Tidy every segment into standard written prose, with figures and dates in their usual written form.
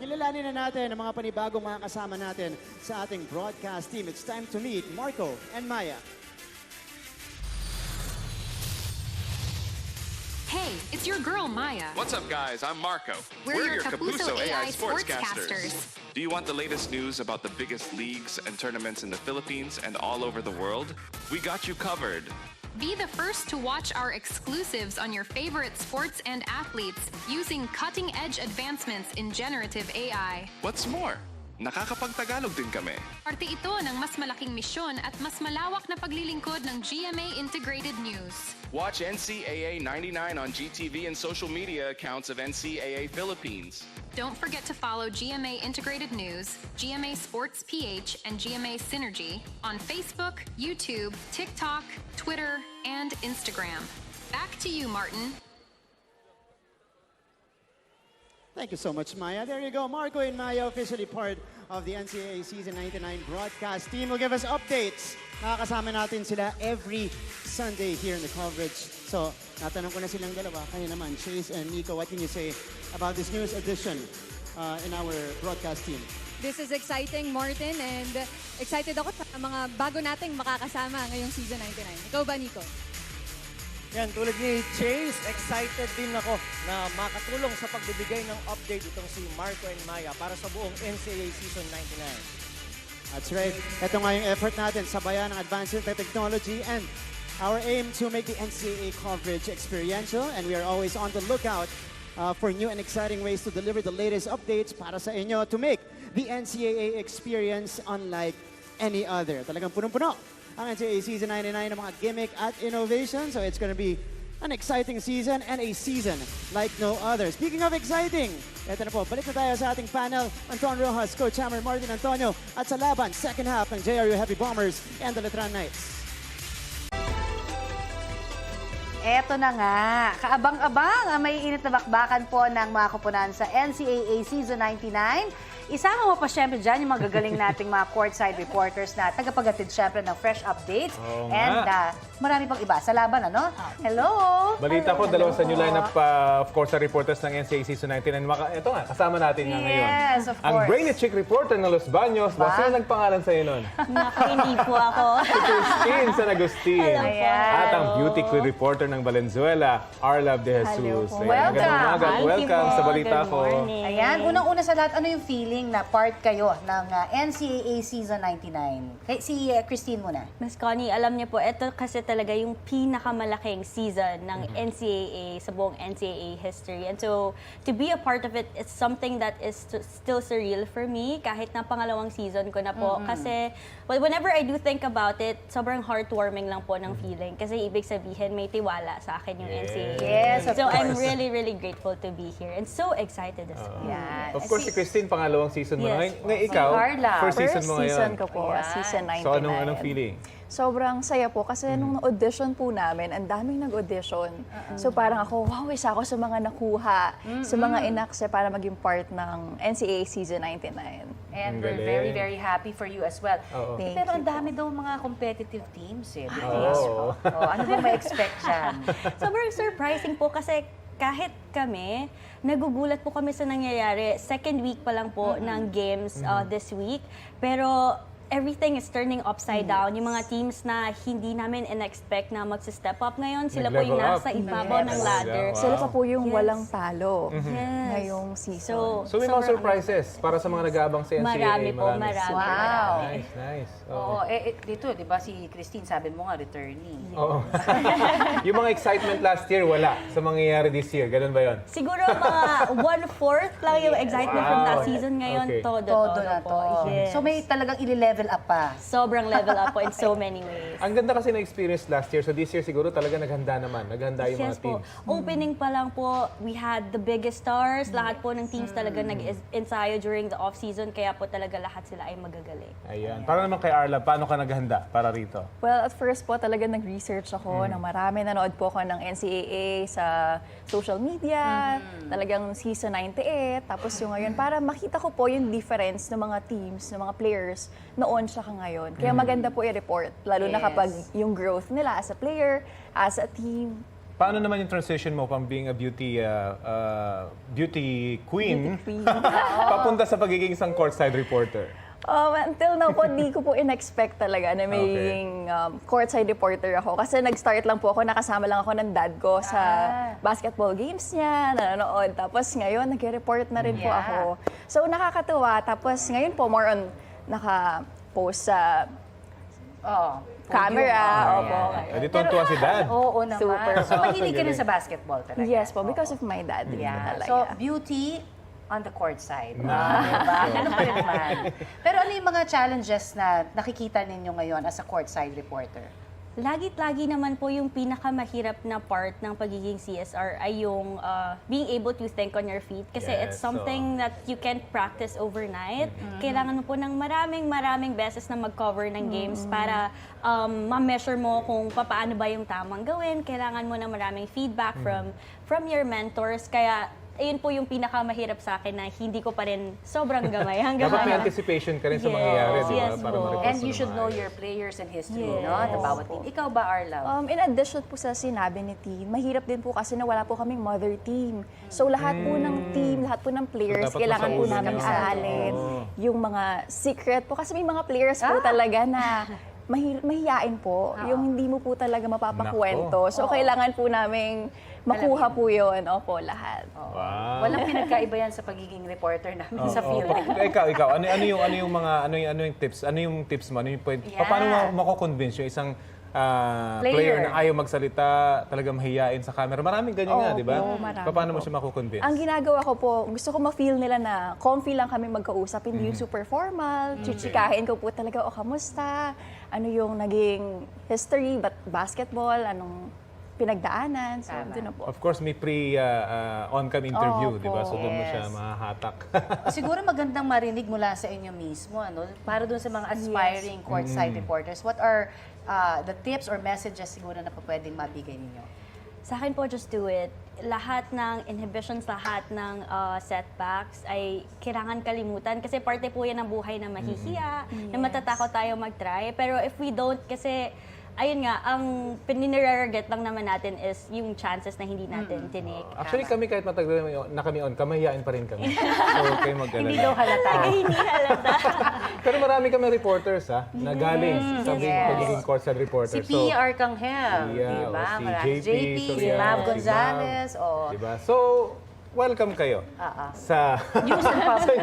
Kilalanin na natin ang mga panibagong mga kasama natin sa ating broadcast team. It's time to meet Marco and Maya. Hey, it's your girl, Maya. What's up, guys? I'm Marco. We're your Kapuso AI sportscasters. Do you want the latest news about the biggest leagues and tournaments in the Philippines and all over the world? We got you covered. Be the first to watch our exclusives on your favorite sports and athletes using cutting-edge advancements in generative AI. What's more, nakakapagtagalog din kami. Parte ito ng mas malaking misyon at mas malawak na paglilingkod ng GMA Integrated News. Watch NCAA 99 on GTV and social media accounts of NCAA Philippines. Don't forget to follow GMA Integrated News, GMA Sports PH, and GMA Synergy on Facebook, YouTube, TikTok, Twitter, and Instagram. Back to you, Martin. Thank you so much, Maya. There you go. Marco and Maya, officially part of the NCAA Season 99 broadcast team, will give us updates. Nakakasama natin sila every Sunday here in the coverage. So, natanong ko na silang dalawa. Kayo naman, Chase and Nico, what can you say about this newest addition in our broadcast team? This is exciting, Martin, and excited ako sa mga bago nating makakasama ngayong Season 99. Ikaw ba, Nico? Yan, tulad ni Chase, excited din ako na makatulong sa pagbibigay ng update itong si Marco and Maya para sa buong NCAA Season 99. That's right. Ito nga yung effort natin, sabayan ng advancement technology and our aim to make the NCAA coverage experiential, and we are always on the lookout for new and exciting ways to deliver the latest updates para sa inyo to make the NCAA experience unlike any other. Talagang punong-puno ang NCAA Season 99 ng mga gimmick at innovation. So it's going to be an exciting season and a season like no other. Speaking of exciting, eto na po, balik na tayo sa ating panel. Anton Rojas, Coach Hammer, Martin Antonio, at sa laban, second half ng JRU Heavy Bombers and the Letran Knights. Eto na nga, kaabang-abang ang may init na bakbakan po ng mga koponan sa NCAA Season 99. Isama mo pa syempre dyan yung mga gagaling nating mga courtside reporters na tagapagatid syempre ng fresh updates. And marami pang iba sa laban, ano? Hello! Balita ko, dalawa sa new lineup, of course, sa reporters ng NCAA Season 19. And ito nga, kasama natin nga ngayon. Yes, of course. Ang Brainy Chick reporter ng Los Baños. Ba? Sino nagpangalan sa'yo nun? Naku, hindi po ako. Si Christine San Agustin. At ang beauty queen reporter ng Valenzuela, Arlab De Jesus. Welcome! Welcome sa balita ko. Ayan, unang-una sa lahat, ano yung feeling na part kayo ng NCAA Season 99? Si Christine muna. Miss Connie, alam niyo po, ito kasi talaga yung pinakamalaking season ng NCAA sa buong NCAA history. And so, to be a part of it, it's something that is still surreal for me, kahit na pangalawang season ko na po. Kasi, whenever I do think about it, sobrang heartwarming lang po ng feeling. Kasi ibig sabihin, may tiwala sa akin yung NCAA. Yes, of so, course. I'm really, really grateful to be here and so excited as well. Yan. Of course, si Christine, pangalawang season mo. Yes. Ngayon, ikaw, Carla. first season mo ngayon. Season ko po, season 99. So, anong feeling? Sobrang saya po kasi nung audition po namin, ang daming nag-audition. So parang ako, wow, isa ako sa mga nakuha, sa mga inakse para maging part ng NCAA Season 99. And we're very, very happy for you as well. Thank Pero ang you po. dami daw mga competitive teams eh. Oo. Ano ba ma-expect dyan? Sobrang surprising po kasi kahit kami, nagugulat po kami sa nangyayari. Second week pa lang po ng games this week. Pero everything is turning upside down. Yung mga teams na hindi namin in-expect na mag-step up ngayon, sila po yung nasa ibabaw ng ladder. Wow. Sila pa po yung Yes. walang talo Yes. ngayong season. So, may mga surprises para sa mga nag-aabang sa NCAA. Marami po, marami. Wow. Nice, nice. Oo, dito, di ba si Christine, sabi mo nga, returnee. Oo. Yung mga excitement last year, wala sa mangyayari this year. Ganun ba yun? Siguro mga 1/4 lang yung excitement from that season. Ngayon, Okay. todo Todo na po. to. Yes. So may talagang i-level level up pa. Sobrang level up po in so many ways. Ang ganda kasi na-experience last year. So this year siguro talaga naghanda naman. Naghanda yung mga Yes po. teams. Opening pa lang po, we had the biggest stars. Lahat po ng teams talaga nag-ensayo during the off-season. Kaya po talaga lahat sila ay magagaling. Ayan. Para naman kay Arla, paano ka naghanda para rito? Well, at first po talaga nag-research ako ng marami. Nanood po ako ng NCAA sa social media, talagang season 98. Tapos yung ngayon, para makita ko po yung difference ng mga teams, ng mga players noon siya ngayon. Kaya maganda po i-report, lalo na kapag yung growth nila as a player, as a team. Paano naman yung transition mo from being a beauty queen, papunta sa pagiging isang courtside reporter? Until now po, di ko po in-expect talaga na magiging courtside reporter ako. Kasi nag-start lang po ako, nakasama lang ako ng dad ko sa basketball games niya, nanonood. Tapos ngayon, nag-report na rin po ako. So nakakatuwa. Tapos ngayon po, more on naka-post sa camera. Opo. Di tuwan-tuwa si Dad. Oo naman. Super. So, mahilig ka rin sa basketball talaga. Yes po, because of my dad. Yeah. Talaga. So, beauty on the court side. Diba? Ganun pa rin naman. Pero ano yung mga challenges na nakikita ninyo ngayon as a courtside reporter? Lagi naman po yung pinakamahirap na part ng pagiging CSR ay yung being able to think on your feet. Kasi it's something that you can't practice overnight. Kailangan mo po ng maraming beses na mag-cover ng games para ma-measure mo kung paano ba yung tamang gawin. Kailangan mo ng maraming feedback from your mentors. Kaya ayun po yung pinakamahirap sa akin na hindi ko pa rin sobrang gamay hanggang Dapat may anticipation ka rin sa mangyayari, di ba? Yes, Para po. ma-report And mo you should na know maayos. your players and history, Yes. no? The bawat team. Ikaw ba, Arla? In addition po sa sinabi ni T, mahirap din po kasi na wala po kaming mother team. So lahat po ng team, lahat po ng players, So, dapat kailangan po masaulo namin na. aralin yung mga secret po. Kasi may mga players po talaga na mahiyain po. Yung hindi mo po talaga mapapakwento. So kailangan po namin makuha po yun. Opo, lahat. Wow. Walang pinagkaiba yan sa pagiging reporter namin sa field. Ikaw, ano yung tips? Ano yung tips mo? Ano yung point? Paano mo mako-convince yung isang player na ayaw magsalita, talaga mahiyain sa camera? Maraming ganyan nga, di ba? marami Paano mo po. siya mako-convince? Ang ginagawa ko po, gusto ko ma-feel nila na comfy lang kami magkausap, hindi yung super formal. Chichikahin ko po talaga, kamusta? Ano yung naging history, basketball, anong pinagdaanan. So, doon na po. Of course, may on-cam interview, Opo. di ba? So, doon mo Yes. siya mahahatak. Siguro magandang marinig mula sa inyo mismo, ano? Para dun sa mga aspiring courtside reporters, what are the tips or messages siguro na pwedeng mabigay ninyo? Sa akin po, just do it. Lahat ng inhibitions, lahat ng setbacks ay kailangan kalimutan. Kasi parte po yan ng buhay na mahihiya, na matatakot tayo mag-try. Pero if we don't, kasi ayun nga, ang pinire-regret lang naman natin is yung chances na hindi natin tinake. Actually, kami kahit matagal na kami on, kamahiyain pa rin kami. So, kayo mag-alala. Hindi daw halata. Hindi halata. Pero marami kami reporters, na galing sa pagiging courtside reporter. Si P. Arcangel, Yeah, di ba? si Marami. JP, Si Soriano, Mav si Gonzalez, Diba? So, welcome kayo sa News and Public.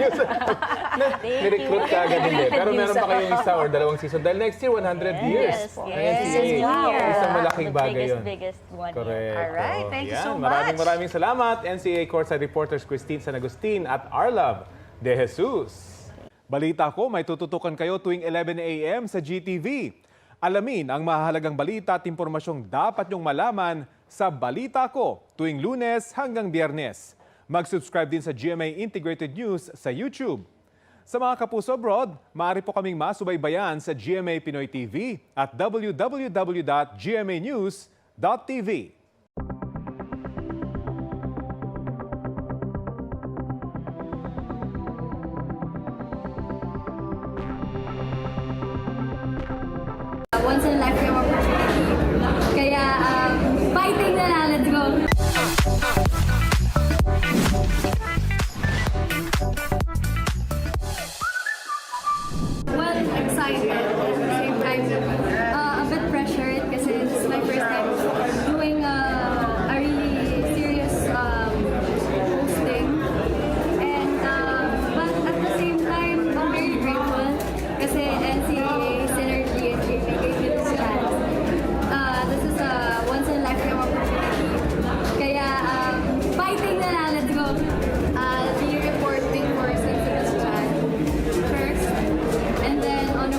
ni-recruit ka agad hindi. Pero meron pa kayong isa or dalawang season. Dahil next year, 100 years. ng NCAA. Wow. Isang malaking The bagay yun. biggest one. Correct. Alright, thank you so Maraming salamat, NCAA Courtside Reporters Christine San Agustin at Arlov De Jesus. Balita ko, may tututukan kayo tuwing 11 a.m. sa GTV. Alamin ang mahalagang balita at impormasyong dapat nyong malaman sa Balita Ko tuwing Lunes hanggang Biyernes. Mag-subscribe din sa GMA Integrated News sa YouTube. Sa mga kapuso abroad, maaari po kaming masubaybayan sa GMA Pinoy TV at www.gmanews.tv. Once in a lifetime opportunity. Kaya, fighting na lang. Let's go! Well, excited at the same time, a bit pressured kasi this is my first time doing a really serious hosting. And but at the same time, I'm very grateful kasi NCAA, Synergy, and JP gave me this chance. This is a once in a lifetime opportunity. Kaya fighting na lang, let's go! I'll be reporting for Sensitive Chan first. And then on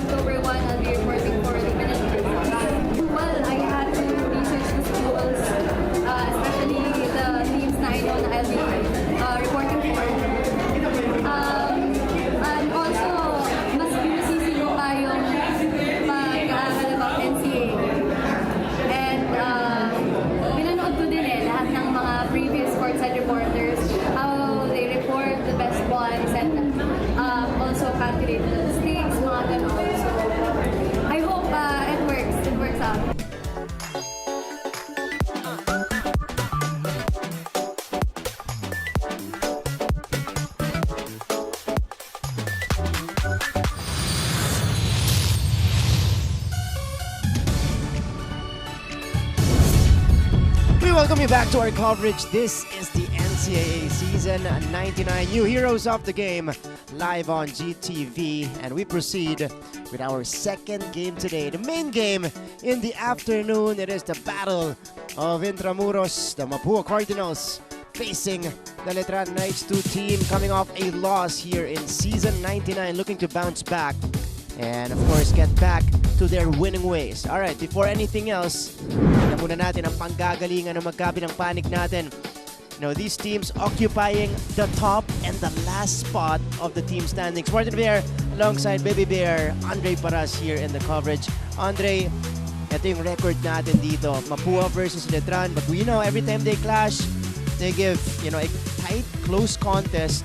welcome you back to our coverage. This is the NCAA Season 99 New Heroes of the Game live on GTV. And we proceed with our second game today. The main game in the afternoon, it is the battle of Intramuros, the Mapua Cardinals facing the Letran Knights 2 team coming off a loss here in Season 99, looking to bounce back and of course get back to their winning ways. Alright, before anything else, tignan muna natin ang panggagalingan ng magkabilang panig natin. You know, these teams occupying the top and the last spot of the team standings. Martin Bear alongside Baby Bear, Andre Paras here in the coverage. Andre, ito yung record natin dito. Mapua versus Letran. But we know every time they clash, they give, you know, a tight, close contest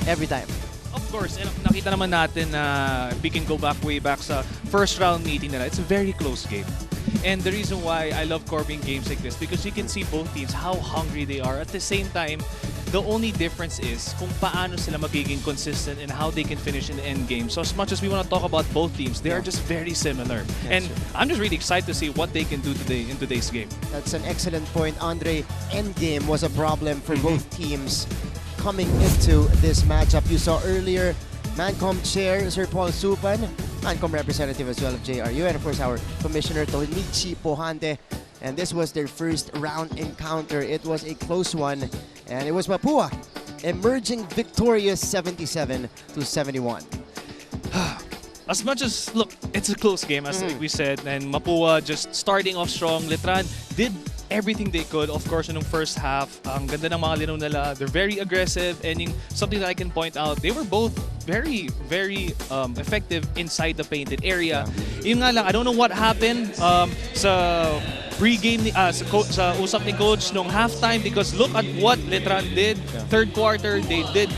every time. Of course, and nakita naman natin na we can go back way back sa first round meeting nila. It's a very close game. And the reason why I love covering games like this, because you can see both teams how hungry they are. At the same time, the only difference is kung paano sila magiging consistent and how they can finish in the end game. So as much as we want to talk about both teams, they are just very similar. And I'm just really excited to see what they can do today in today's game. That's an excellent point, Andre. End game was a problem for both teams coming into this matchup. You saw earlier, Mancom Chair, Sir Paul Supan, Mancom representative as well of JRU, and of course our Commissioner Tonichi Pohante. And this was their first round encounter. It was a close one, and it was Mapua emerging victorious 77-71. As much as, look, it's a close game, as we said, and Mapua just starting off strong. Letran did everything they could, of course, in the first half. Ang ganda ng mga laro nila. They're very aggressive, and something that I can point out, they were both very, very effective inside the painted area. Yun nga lang, I don't know what happened sa pre-game, sa usap ni coach nung halftime, because look at what Letran did. Third quarter, they did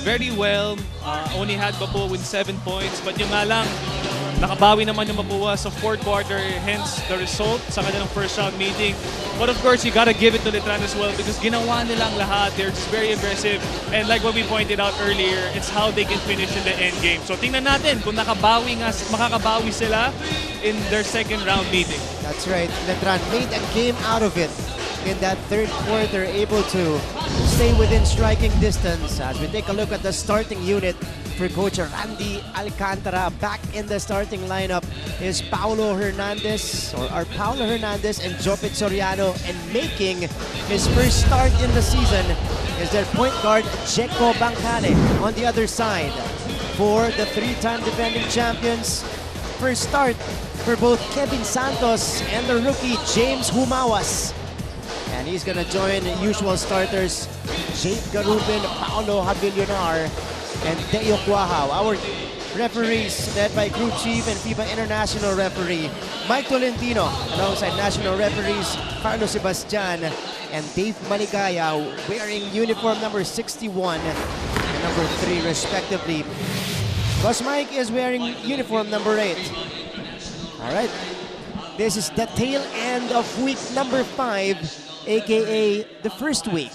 very well. Only had Mapua with 7 points, but yung nga lang, nakabawi naman yung Mapua sa fourth quarter, hence the result sa kanilang first round meeting. But of course, you gotta give it to Letran as well because ginawa nilang lahat. They're just very aggressive. And like what we pointed out earlier, it's how they can finish in the end game. So tingnan natin kung makakabawi sila in their second round meeting. That's right. Letran made a game out of it in that third quarter, able to stay within striking distance. As we take a look at the starting unit for Coach Randy Alcantara, back in the starting lineup is Paulo Hernandez and Jopit Soriano, and making his first start in the season is their point guard Jeco Bancale. On the other side, for the three-time defending champions, first start for both Kevin Santos and the rookie James Humawas. And he's gonna join usual starters Jake Garubin, Paolo Habilionar, and Deo Cuajao. Our referees led by crew chief and FIBA International referee Mike Tolentino, alongside national referees Carlos Sebastian and Dave Maligaya, wearing uniform number 61 and number 3 respectively. Boss Mike is wearing uniform number 8. All right, this is the tail end of week number 5, aka the first week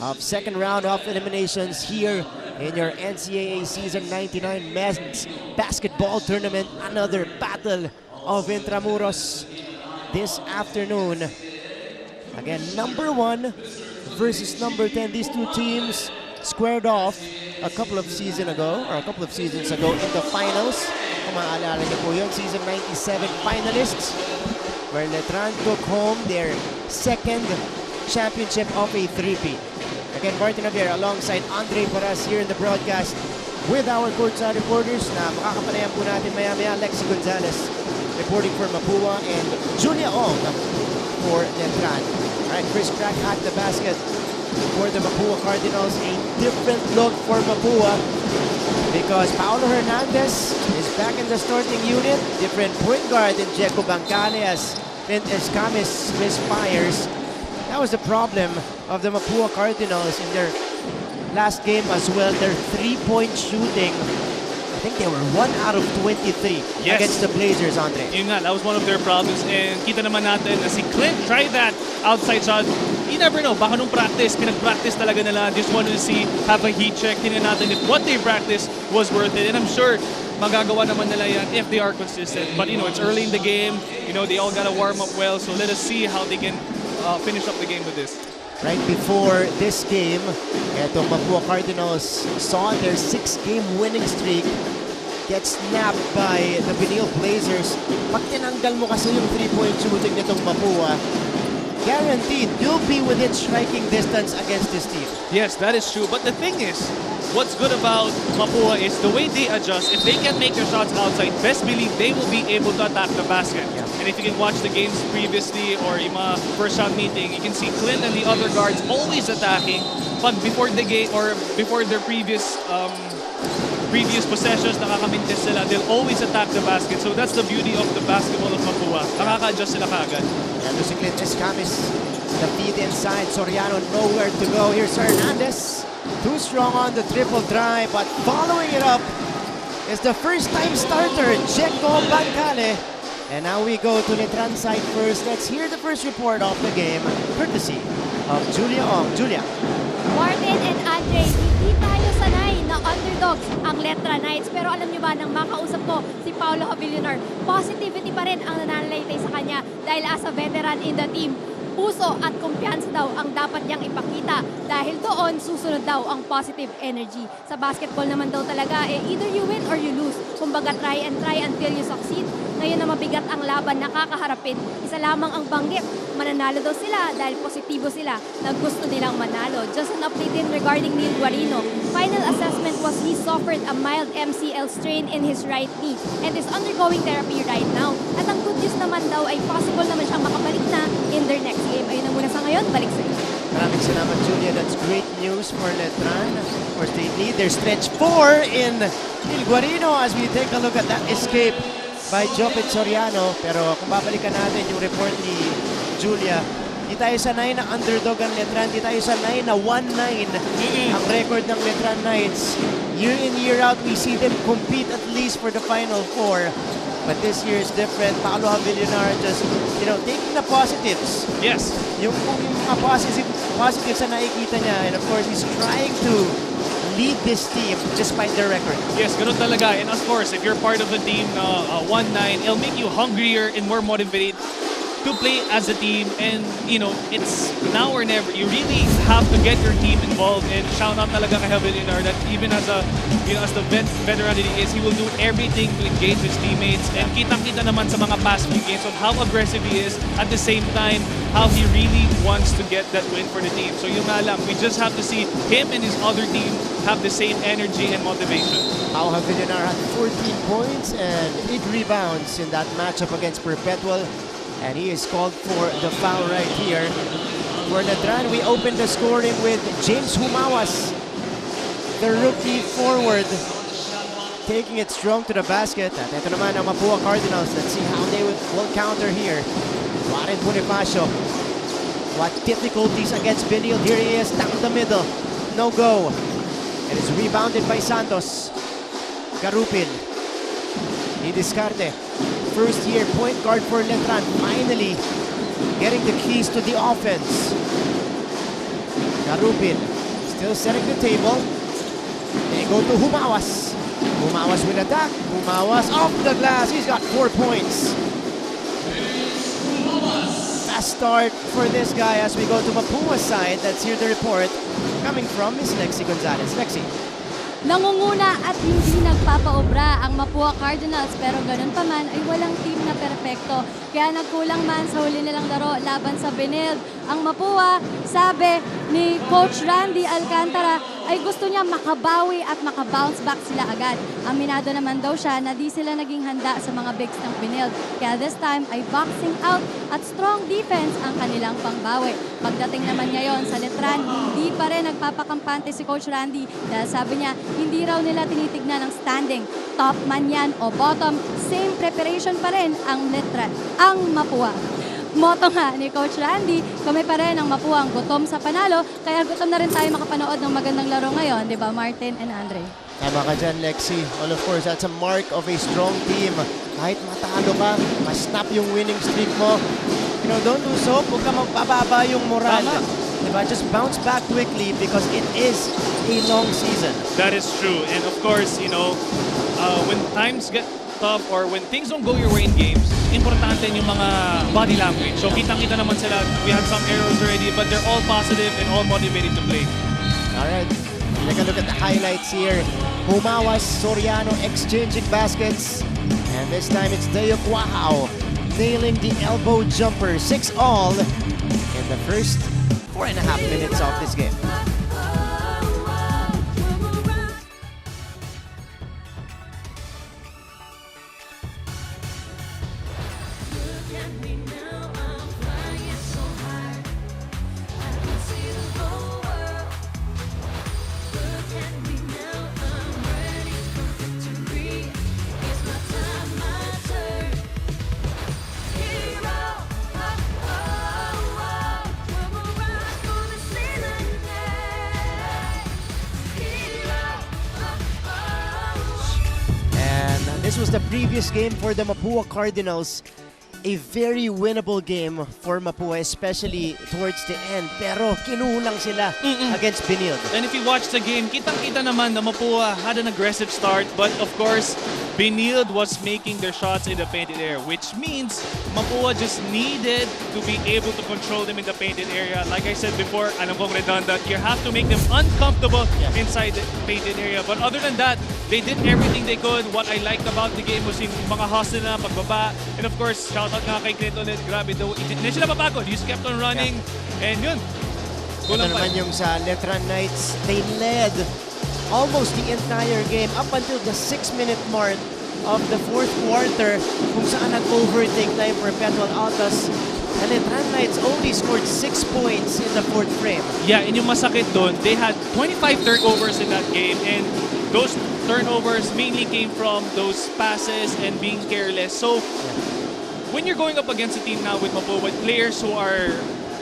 of second round of eliminations here in your NCAA Season 99 Men's Basketball Tournament. Another battle of Intramuros this afternoon. Again, number 1 versus number 10. These two teams squared off a couple of seasons ago in the finals. Kung maaalala niyo po yun, Season 97 finalists, where Letran took home their second championship of a three-peat. Again, Martin Javier alongside Andre Paras here in the broadcast with our courtside reporters na makakapanayan po natin maya-maya. Lexi Gonzalez reporting for Mapua and Julia Ong for Letran. Alright, Chris Crack at the basket for the Mapua Cardinals. A different look for Mapua because Paulo Hernandez is back in the starting unit. Different point guard in Jeco Bancale as Clint Escamis misfires. That was the problem of the Mapua Cardinals in their last game as well. Their three-point shooting, I think they were 1 out of 23 against the Blazers, Andre. Yun nga, that was one of their problems. And kita naman natin na si Clint tried that outside shot. You never know, baka nung practice, pinag-practice talaga nila. Just wanted to see, have a heat check. Tingnan natin if what they practiced was worth it. And I'm sure magagawa naman nila yan if they are consistent. But you know, it's early in the game. You know, they all gotta warm up well. So let us see how they can finish up the game with this. Right before this game, etong Mapua Cardinals saw their 6-game winning streak get snapped by the Benil Blazers. Pag tinanggal mo kasi yung 3-point shooting nitong Mapua, guaranteed you'll be within striking distance against this team. Yes, that is true. But the thing is, what's good about Mapua is the way they adjust. If they can make their shots outside, best believe they will be able to attack the basket. Yeah. And if you can watch the games previously or yung mga first shot meeting, you can see Clint and the other guards always attacking. Pag before the game or before their previous possessions, nakakamintis sila, they'll always attack the basket. So that's the beauty of the basketball of Mapua. Nakaka-adjust sila kaagad. And si Clint Escamis, the feed inside. Soriano nowhere to go. Here's Hernandez. Too strong on the triple drive, but following it up is the first-time starter, Checo Bancale. And now we go to Letran side first. Let's hear the first report of the game, courtesy of Julia Ong. Julia. Martin and Andre, hindi tayo sanay na underdogs ang Letran Knights. Pero alam nyo ba, nang makausap ko si Paolo Javillonar, positivity pa rin ang nananalaytay sa kanya dahil as a veteran in the team, puso at kumpiyansa daw ang dapat niyang ipakita dahil doon susunod daw ang positive energy. Sa basketball naman daw talaga, either you win or you lose. Kumbaga try until you succeed. Ngayon na mabigat ang laban na kakaharapin, isa lamang ang banggit. Mananalo daw sila dahil positibo sila na gusto nilang manalo. Just an update din regarding Neil Guarino. Final assessment was he suffered a mild MCL strain in his right knee and is undergoing therapy right now. At ang good news naman daw ay possible naman siyang makabalik na in their next game. Ayun na muna sa ngayon, balik sa iyo. Maraming salamat, Julia. That's great news for Letran. Of course, they need their stretch 4 in Neil Guarino as we take a look at that escape by Jopet Soriano. Pero kung babalikan natin yung report ni Julia, di tayo sanay na underdog ang Letran, di tayo sanay na 1-9 ang record ng Letran Knights. Year in, year out, we see them compete at least for the Final Four. But this year is different. Paolo Javillonar just, taking the positives. Yes. Yung mga positives na nakikita niya. And of course, he's trying to lead this team despite their record. Yes, ganun talaga. And of course, if you're part of a team na 1-9, it'll make you hungrier and more motivated to play as a team. And, it's now or never. You really have to get your team involved. And shout out talaga kay Javillonar that even as a, as the veteran that he is, he will do everything to engage his teammates. And kitang-kita naman sa mga past few games of how aggressive he is. At the same time, how he really wants to get that win for the team. So yun nga lang, we just have to see him and his other team have the same energy and motivation. Paolo Javillonar had 14 points and 8 rebounds in that matchup against Perpetual. And he is called for the foul right here. For Letran, we open the scoring with James Humawas, the rookie forward, taking it strong to the basket. At ito naman ang Mapua Cardinals. Let's see how they will counter here. Warren Bonifacio. What difficulties against Benil. Here he is, down the middle. No go. It is rebounded by Santos. Garupin. Ni Discarte. First year point guard for Letran. Finally getting the keys to the offense. Garupin still setting the table. They go to Humawas. Humawas will attack. Humawas off the glass. He's got 4 points. Fast start for this guy as we go to Mapua's side. Let's hear the report coming from Miss Lexi Gonzalez. Lexi. Nangunguna at hindi nagpapaobra ang Mapua Cardinals pero ganun pa man ay walang team na perpekto. Kaya nagkulang man sa huli nilang laro laban sa Benil. Ang Mapua, sabi ni Coach Randy Alcantara, ay gusto niya makabawi at makabounce back sila agad. Aminado naman daw siya na di sila naging handa sa mga bigs ng Benil. Kaya this time ay boxing out at strong defense ang kanilang pangbawi. Pagdating naman ngayon sa Letran, hindi pa rin nagpapakampante si Coach Randy dahil sabi niya, hindi raw nila tinitignan ang standing. Top man yan o bottom, same preparation pa rin ang Letran, ang Mapua. Moto nga ni Coach Randy, kami pa rin ang Mapua ang gutom sa panalo, kaya gutom na rin tayo makapanood ng magandang laro ngayon, di ba Martin and Andre? Tama ka dyan, Lexi. Well, of course, that's a mark of a strong team. Kahit matalo ka, ma-snap yung winning streak mo. Don't lose hope. Huwag ka magpababa yung moral. Diba? Just bounce back quickly because it is a long season. That is true. And of course, when times get tough or when things don't go your way in games, importante yung mga body language. So kitang-kita naman sila. We had some errors already, but they're all positive and all motivated to play. All right, take a look at the highlights here. Humawas, Soriano exchanging baskets. And this time it's Deo Quahao nailing the elbow jumper. 6-all in the first 4.5 minutes of this game. This was the previous game for the Mapua Cardinals. A very winnable game for Mapua, especially towards the end. Pero kinulang sila against Benilde. And if you watch the game, kitang-kita naman na Mapua had an aggressive start. But of course, Benilde was making their shots in the painted area, which means Mapua just needed to be able to control them in the painted area. Like I said before, alam kong redundant, you have to make them uncomfortable inside the painted area. But other than that, they did everything they could. What I liked about the game was yung mga hustle na pagbaba. And of course, shoutout nga kay Clint ulit. Grabe daw. Hindi sila mapagod. You just kept on running. And yun. Ito naman yung sa Letran Knights. They led almost the entire game up until the 6-minute mark of the fourth quarter kung saan nag-overtake na yung Perpetual Altas. And Letran Knights only scored 6 points in the fourth frame. Yeah, and yung masakit doon, they had 25 turnovers in that game. And those turnovers mainly came from those passes and being careless. So, when you're going up against a team now with Mapua, with players who are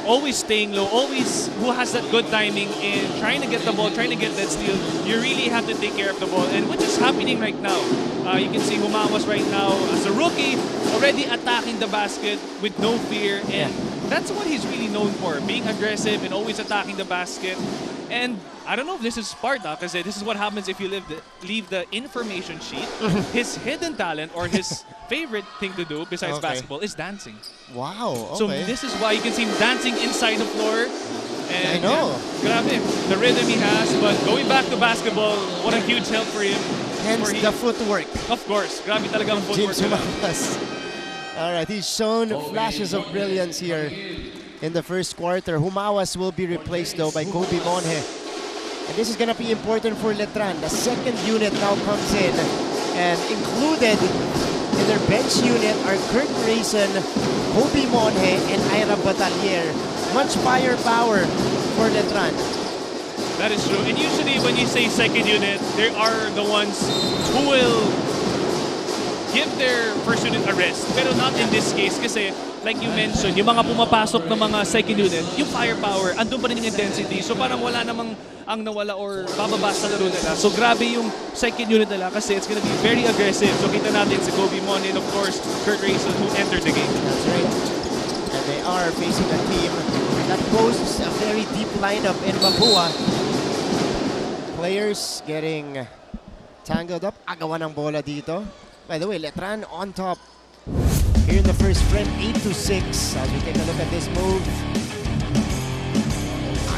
always staying low, who has that good timing in trying to get the ball, trying to get that steal, you really have to take care of the ball. And which is happening right now. You can see Humawas right now as a rookie, already attacking the basket with no fear. And that's what he's really known for, being aggressive and always attacking the basket. And I don't know if this is Sparta, because this is what happens if you leave the information sheet. His hidden talent or his favorite thing to do besides basketball is dancing. Wow, okay. So this is why you can see him dancing inside the floor. And I know. Grabe, the rhythm he has. But going back to basketball, what a huge help for him. Hence the footwork. Of course, grabe talagang footwork. All right, he's shown flashes of brilliance here in the first quarter. Humawas will be replaced though by Kobe Monje. And this is going to be important for Letran. The second unit now comes in, and included in their bench unit are Kurt Grayson, Kobe Monje, and Ira Batalier. Much firepower for Letran. That is true. And usually when you say second unit, there are the ones who will give their first unit a rest. Pero not in this case kasi like you mentioned, yung mga pumapasok ng mga second unit, yung firepower, andun pa rin yung intensity. So parang wala namang ang nawala or bababa sa laro nila. So grabe yung second unit nila kasi it's gonna be very aggressive. So kita natin si Kobe Monje and of course Kurt Grayson who entered the game. That's right. And they are facing a team that boasts a very deep lineup in Mapua. Players getting tangled up. Agawan ng bola dito. By the way, Letran on top here in the first frame, 8-6. As we take a look at this move.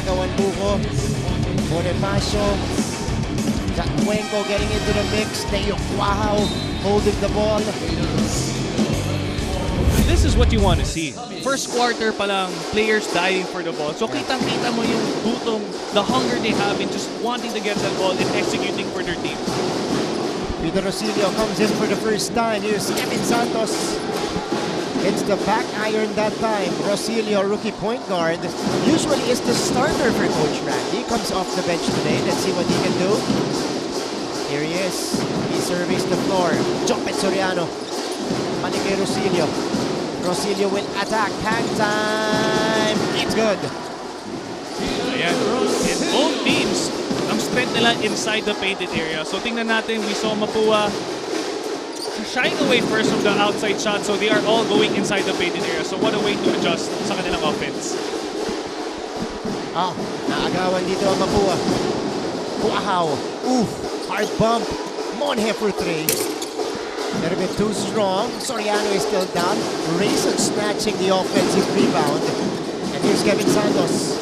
Agawan Buko. Bonifacio. Jacquenco getting into the mix. Deo Quahao holding the ball. This is what you want to see. First quarter pa lang, players dying for the ball. So kitang-kita mo yung gutong, the hunger they have in just wanting to get the ball and executing for their team. Peter Rosilio comes in for the first time. Here's Kevin Santos. It's the back iron that time. Rosilio, rookie point guard, usually is the starter for Coach Randy. Comes off the bench today. Let's see what he can do. Here he is. He surveys the floor. Jopet Soriano. Panig kay Rosilio. Rosilio will attack. Hang time. It's good. Ayan. And both teams, ang strength nila inside the painted area. So tingnan natin, we saw Mapua shying away first from the outside shot. So they are all going inside the painted area. So what a way to adjust sa kanilang offense. Naagawan dito ang Mapua. Quahao. Oof. Hard bump. Monje for 3. A little bit too strong. Soriano is still down. Rayson snatching the offensive rebound. And here's Kevin Santos.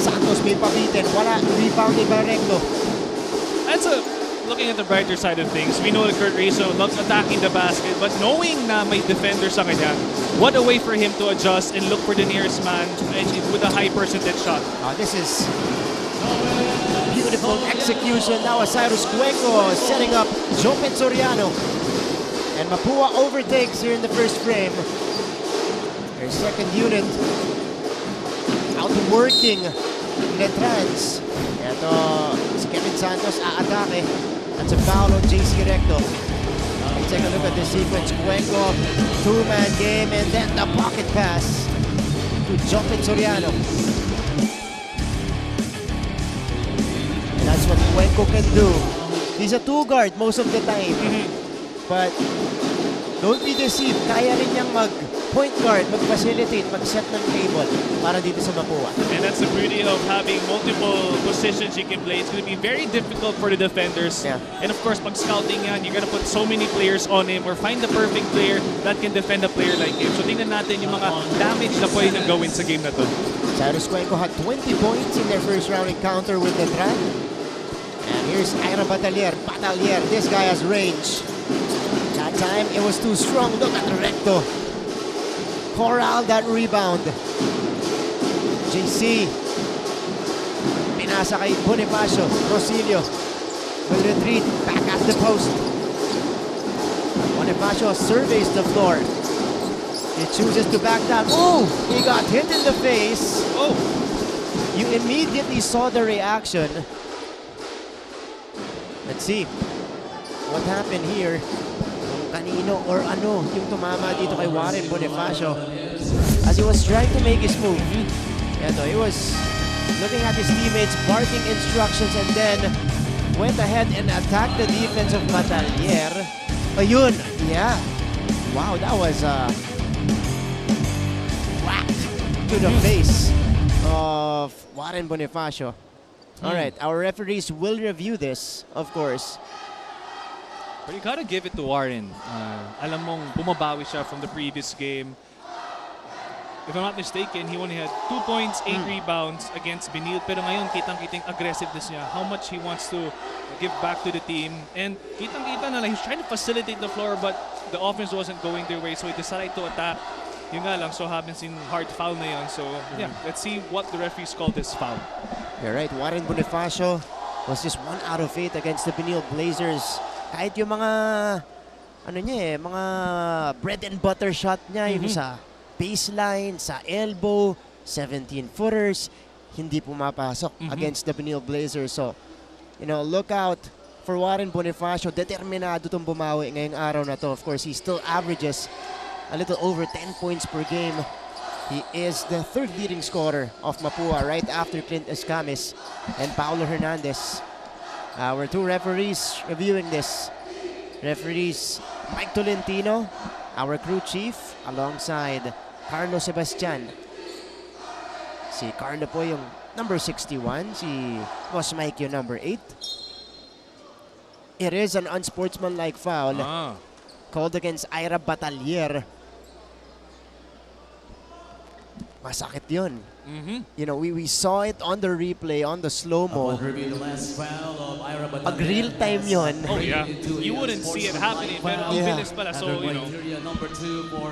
Santos may pabitin. Wala. Rebound ni Barrecto. Looking at the brighter side of things, we know that Kurt Rayson loves attacking the basket, but knowing na may defender sa kanya, what a way for him to adjust and look for the nearest man with a high percentage shot. This is beautiful execution. Now Cyrus Cuenco setting up Jopet Soriano. And Mapua overtakes here in the first frame. Their second unit outworking Letrans. Ito, si Kevin Santos aatake. That's a foul on JC Recto. Let's take a look at the sequence. Cuenco, two-man game, and then the pocket pass to Jopet Soriano. And that's what Cuenco can do. He's a two-guard most of the time. But don't be deceived. Kaya rin niyang mag-point guard, mag-facilitate, mag-set ng table para dito sa Mapua. And that's the beauty of having multiple positions you can play. It's going to be very difficult for the defenders. Yeah. And of course, pag scouting yan, you're going to put so many players on him or find the perfect player that can defend a player like him. So tingnan natin yung mga damage na pwede nang gawin sa game na to. Cyrus Cuenco had 20 points in their first round encounter with Letran. And here's Ira Batalier. This guy has range. That time, it was too strong. Look at Recto. Corral that rebound. JC. Pinasa kay Bonifacio. Rosilio will retreat back at the post. Bonifacio surveys the floor. He chooses to back down. Oh! He got hit in the face. Oh! You immediately saw the reaction. Let's see what happened here. Kanino or ano yung tumama dito kay Warren Bonifacio as he was trying to make his move. Ito, he was looking at his teammates, barking instructions, and then went ahead and attacked the defense of Batalier. Ayun, yeah. Wow, that was whack to the face of Warren Bonifacio. All right, our referees will review this, of course. But you gotta give it to Warren. Alam mong bumabawi siya from the previous game. If I'm not mistaken, he only had 2 points, 8 rebounds against Benil. Pero ngayon, kitang-kitang aggressiveness niya. How much he wants to give back to the team. And kitang-kita na lang, he's trying to facilitate the floor, but the offense wasn't going their way. So he decided to attack. Yun nga lang, so happens in hard foul na yun. So yeah, let's see what the referees call this foul. You're right, Warren Bonifacio was just 1 out of 8 against the Benil Blazers. Kahit yung mga mga bread and butter shot niya, yung sa baseline, sa elbow, 17-footers, hindi pumapasok against the Benil Blazers. So, look out for Warren Bonifacio. Determinado itong bumawi ngayong araw na to. Of course, he still averages a little over 10 points per game. He is the third leading scorer of Mapua right after Clint Escamis and Paulo Hernandez. Our two referees reviewing this. Referees Mike Tolentino, our crew chief, alongside Carlo Sebastian. Si Carlo po yung number 61, si Boss Mike yung number 8. It is an unsportsmanlike foul called against Ira Batalier. Masakit yun. We saw it on the replay, on the slow-mo. Pag real time yun. Oh yeah, you wouldn't see it happening. Pero ang bilis pala. So,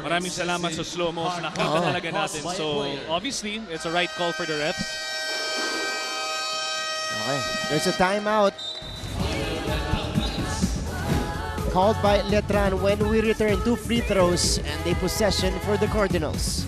maraming salamat sa slow-mo. Nakita talaga natin. So, obviously, it's a right call for the refs. Okay, there's a timeout called by Letran when we return 2 free throws and a possession for the Cardinals.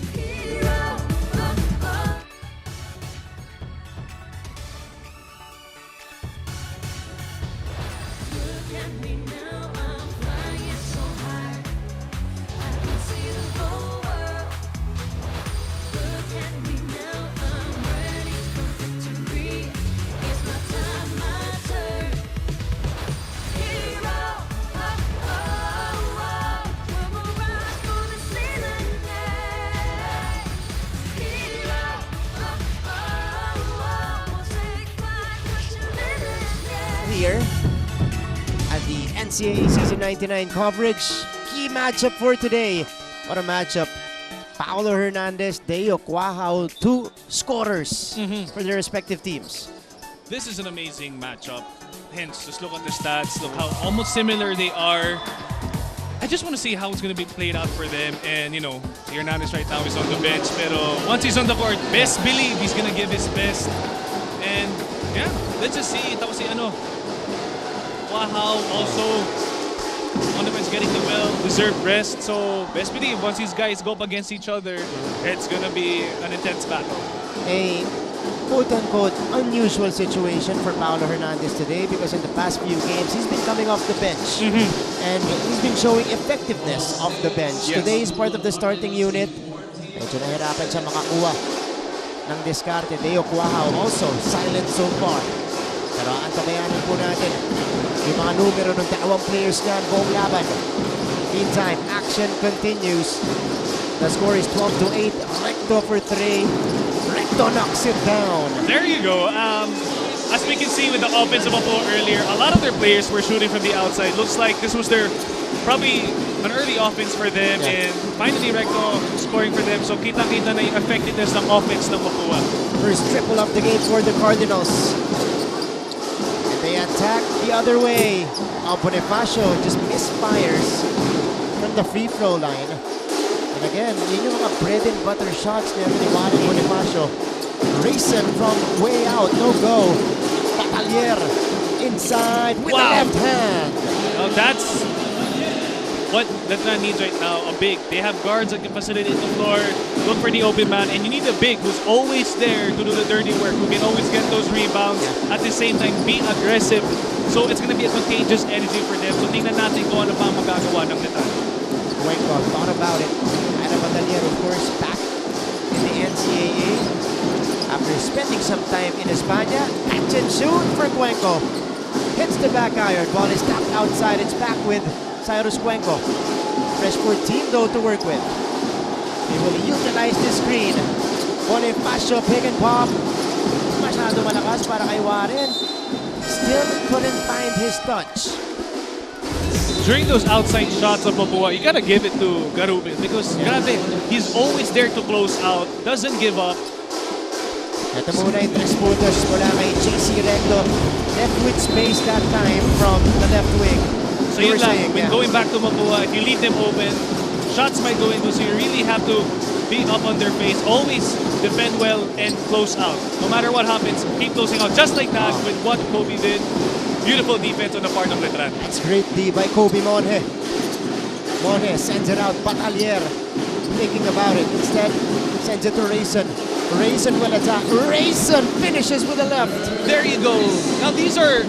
NCAA Season 99 coverage. Key matchup for today. What a matchup. Paolo Hernandez, Deo Cuajao, 2 scorers for their respective teams. This is an amazing matchup. Hence, just look at the stats. Look how almost similar they are. I just want to see how it's going to be played out for them. And, you know, Hernandez right now is on the bench. Pero once he's on the court, best believe he's going to give his best. And, yeah, let's just see. Tapos si Cuajao also on the bench getting the well-deserved rest. So, best believe once these guys go up against each other, it's going to be an intense battle. A quote-unquote unusual situation for Paolo Hernandez today because in the past few games, he's been coming off the bench. And he's been showing effectiveness off the bench. Yes. Today, he's part of the starting unit. Medyo nahirapan siya makakuha ng diskarte. Deo Cuajao also silent so far. Pero antabayanan po natin yung mga numero ng dalawang players niyan buong laban. Meantime, action continues. The score is 12-8. Recto for 3. Recto knocks it down. There you go. As we can see with the offensive flow earlier, a lot of their players were shooting from the outside. Looks like this was their probably an early offense for them, and finally Recto scoring for them. So kita-kita na yung effectiveness ng offense ng Mapua. First triple of the game for the Cardinals. And they attack the other way. Bonifacio just misfires from the free throw line. And again, yun yung mga bread and butter shots niya ni Bonifacio. Racing from way out, no go. Batalier inside with the left hand. Now that's what Letran needs right now, a big. They have guards that can facilitate the floor, look for the open man, and you need a big who's always there to do the dirty work, who can always get those rebounds, at the same time be aggressive. So it's going to be a contagious energy for them. So tingnan natin kung ano pa magagawa ng Letran. Cuenco thought about it. Ana Batalier, of course, back in the NCAA. After spending some time in España, catch and shoot for Cuenco. Hits the back iron. Ball is tapped outside. It's back with Cyrus Cuenco. Fresh 14 though to work with. They will utilize the screen. Bonifacio pick and pop. Masyado malakas para kay Warren. Still couldn't find his touch. During those outside shots of Mapua, you gotta give it to Garubin because grabe, he's always there to close out, doesn't give up. Ito muna yung 3 puntos mula kay JC Recto. Left with space that time from the left wing. So yun lang, when going back to Mapua, if you leave them open, shots might go into, so you really have to be up on their face, always defend well and close out. No matter what happens, keep closing out, just like that with what Kobe did. Beautiful defense on the part of Letran. That's great D by Kobe Monje. Monje sends it out. Batalier thinking about it. Instead, sends it to Rayson. Rayson will attack. Rayson finishes with a left. There you go. Now these are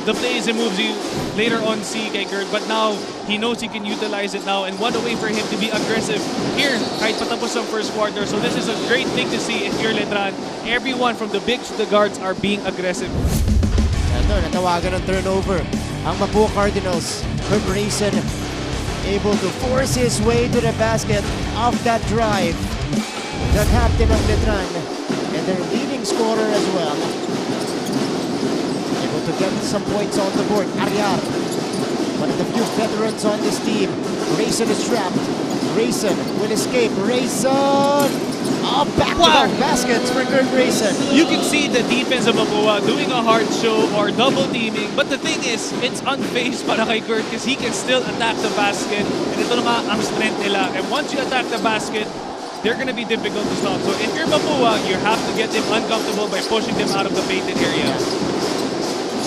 the plays and moves you later on see kay Kurt, but now he knows he can utilize it now, and what a way for him to be aggressive here kahit patapos ang first quarter. So this is a great thing to see if you're Letran. Everyone from the bigs to the guards are being aggressive. Ito, natawagan ng turnover. Ang Mapua Cardinals. Kurt Rayson able to force his way to the basket off that drive. The captain of Letran and their leading scorer as well. Able to get some points on the board. Ariar, one of the few veterans on this team. Rayson is trapped. Rayson will escape. Rayson! Oh, back-to-back baskets for Kurt Rayson. You can see the defense of Mapua doing a hard show or double teaming, but the thing is, it's unfazed para kay Kurt because he can still attack the basket, and ito na nga ang strength nila. And once you attack the basket, they're going to be difficult to stop. So if you're Mapua, you have to get them uncomfortable by pushing them out of the painted area.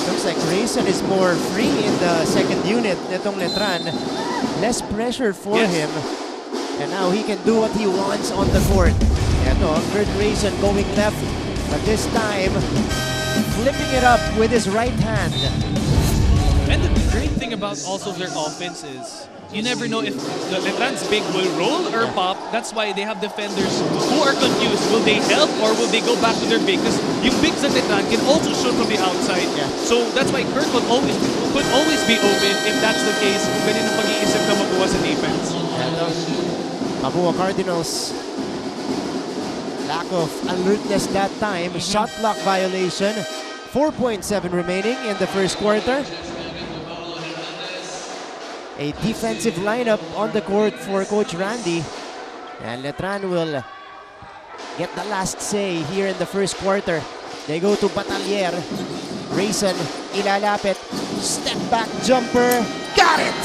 Looks like Rayson is more free in the second unit nitong Letran. Less pressure for him. And now he can do what he wants on the court. Ito, Kurt Rayson going left, but this time flipping it up with his right hand. And the great thing about also their offense is you never know if the Letran's big will roll or pop. That's why they have defenders who are confused. Will they help or will they go back to their big? Because yung bigs of Letran can also shoot from the outside. So that's why Kurt could always be open if that's the case. Kung ganyan ang pag-iisip na Mapua sa defense. Mapua Cardinals. Lack of alertness that time. Shot clock violation. 4.7 remaining in the first quarter. a defensive lineup on the court for Coach Randy. And Letran will get the last say here in the first quarter. They go to Batalier. Rayson, ilalapit. Step back jumper. Got it!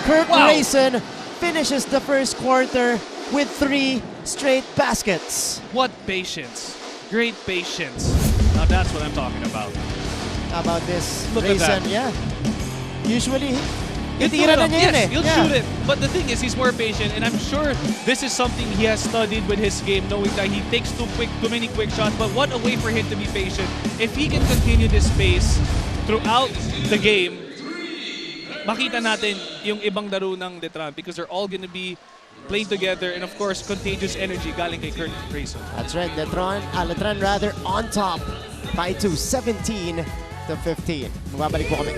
Kurt Rayson finishes the first quarter with 3 straight baskets. What patience. Great patience. Now that's what I'm talking about. How about this? Look at Rayson, that. yeah. Usually, He'll na niya yun eh. he'll shoot it. But the thing is, he's more patient, and I'm sure this is something he has studied with his game, knowing that he takes too many quick shots. But what a way for him to be patient. If he can continue this pace throughout the game, makita natin yung ibang laro ng Letran because they're all gonna be playing together, and of course, contagious energy galing kay Kurt Rayson. That's right, Letran rather on top by 17 to 15. Magbabalik po kami.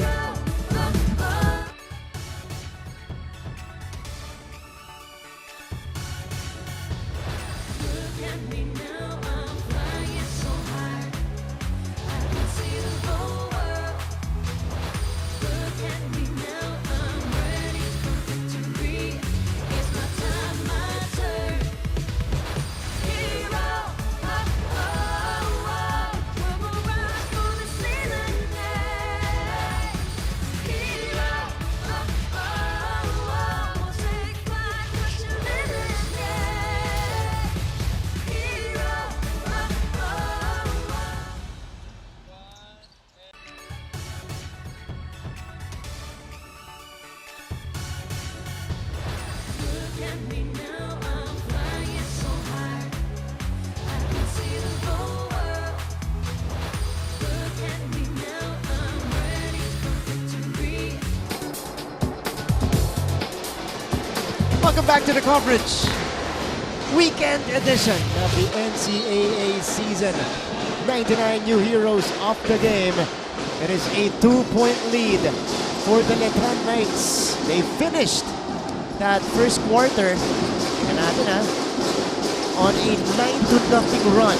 Welcome back to the coverage. Weekend edition of the NCAA season. 99 new heroes off the game. It is a 2-point lead for the Letran Knights. They finished that first quarter on a 9-0 run.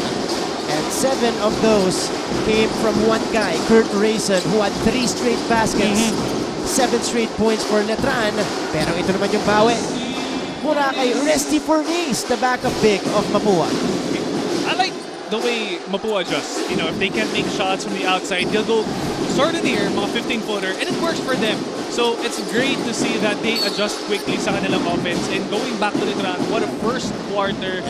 And 7 of those came from one guy, Kurt Rayson, who had 3 straight baskets. 7 straight points for Letran. Pero ito naman yung bawi mula kay Resty Fornis, the backup big of Mapua. I like the way Mapua adjusts. You know, if they can't make shots from the outside, they'll go sort of near, mga 15-footer, and it works for them. So it's great to see that they adjust quickly sa kanilang offense. And going back to Letran, what a first quarter.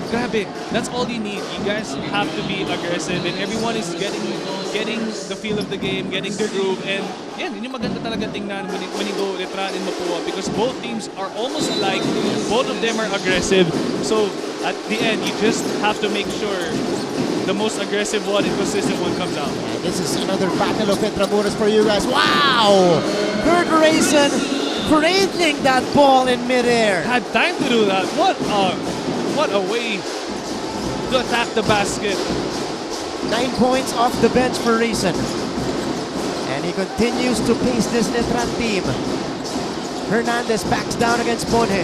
Grabe, that's all you need. You guys have to be aggressive, and everyone is getting the feel of the game, getting their groove, and yan, yun yung maganda talaga tingnan when you go Letran and Mapua because both teams are almost alike. Both of them are aggressive. So at the end, you just have to make sure the most aggressive one and consistent one comes out. And this is another battle of Intramuros for you guys. Wow! Kurt Rayson cradling that ball in midair. Had time to do that. What a way to attack the basket. 9 points off the bench for Rayson. And he continues to pace this Letran team. Hernandez backs down against Ponhe.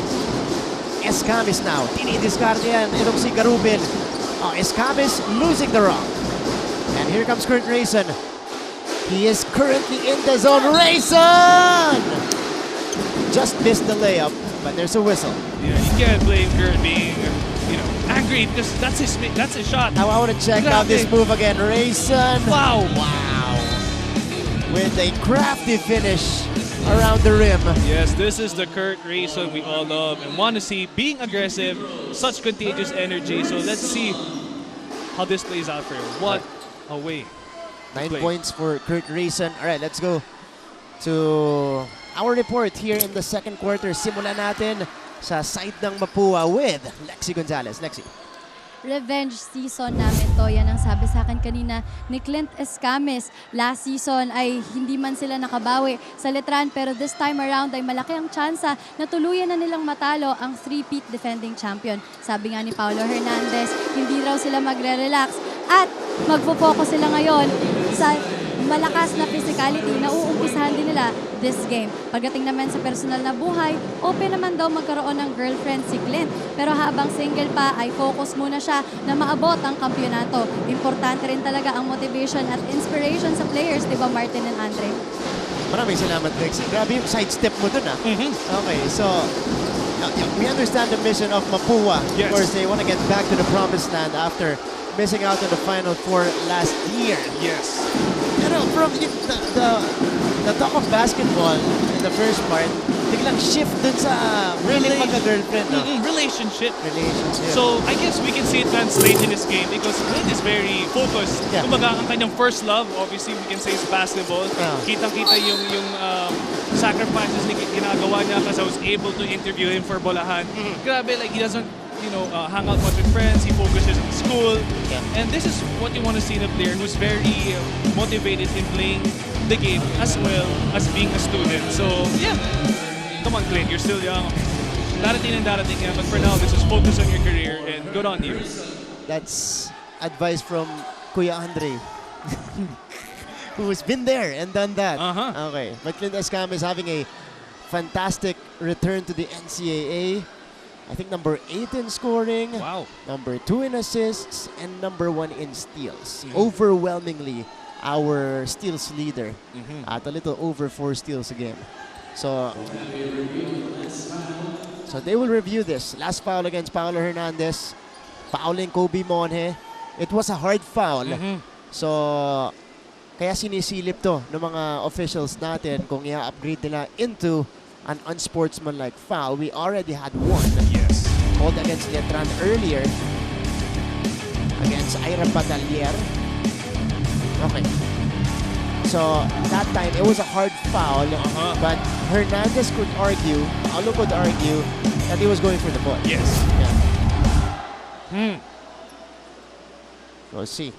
Escamis now. Dinidiscard yan. Itong si Garubin. Escamis losing the rock. And here comes Kurt Rayson. He is currently in the zone. Rayson! Just missed the layup, but there's a whistle. Yeah, you can't blame Kurt being, angry because that's his shot. Now I want to check out this move again. Rayson. Wow. With a crafty finish around the rim. Yes, this is the Kurt Rayson we all love and want to see. Being aggressive, such contagious energy. So let's see how this plays out for him. What a way. 9 points for Kurt Rayson. All right, let's go to our report here in the second quarter. Simulan natin sa side ng Mapua with Lexi Gonzalez. Lexi. Revenge season namin to. Yan ang sabi sa akin kanina ni Clint Escamis. Last season ay hindi man sila nakabawi sa Letran pero this time around ay malaki ang tsansa na tuluyan na nilang matalo ang three-peat defending champion. Sabi nga ni Paulo Hernandez, hindi raw sila magre-relax at magpo-focus sila ngayon sa malakas na physicality na uumpisahan din nila this game. Pagdating naman sa personal na buhay, open naman daw magkaroon ng girlfriend si Clint. Pero habang single pa, ay focus muna siya na maabot ang kampyonato. Importante rin talaga ang motivation at inspiration sa players, di ba Martin and Andre? Maraming salamat, Lexi. Grabe yung sidestep mo dun, ah. Okay, so we understand the mission of Mapua. Yes. Of course, they want to get back to the promised land after missing out on the Final Four last year. Yes. Pero from the talk of basketball in the first part, biglang shift dun sa really magka-girlfriend, no? Relationship. Relationship. So, I guess we can see it translate in this game because Clint is very focused. Yeah. Kumbaga, ang kanyang first love, obviously, we can say is basketball. Kitang-kita yung sacrifices na ginagawa niya kasi I was able to interview him for Bolahan. Grabe, like, he doesn't hang out much with friends. He focuses in school. Yeah. And this is what you want to see in a player who's very motivated in playing the game as well as being a student. So, yeah. Come on, Clint, you're still young. Darating yan. But for now, let's just focus on your career and good on you. That's advice from Kuya Andre, who's been there and done that. Okay, but Clint Escam is having a fantastic return to the NCAA. I think number 8 in scoring, number 2 in assists, and number 1 in steals. Overwhelmingly, our steals leader at a little over 4 steals a game. So they will review this. Last foul against Paulo Hernandez. Fouling Kobe Monje. It was a hard foul. So, kaya sinisilip to ng mga officials natin kung i-upgrade nila into an unsportsmanlike foul. We already had one. Yes. Called against Letran earlier. Against Ira Batalier. Okay. So, that time, it was a hard foul, but Hernandez could argue, Paulo could argue, that he was going for the ball. Yes. Yeah. We'll see.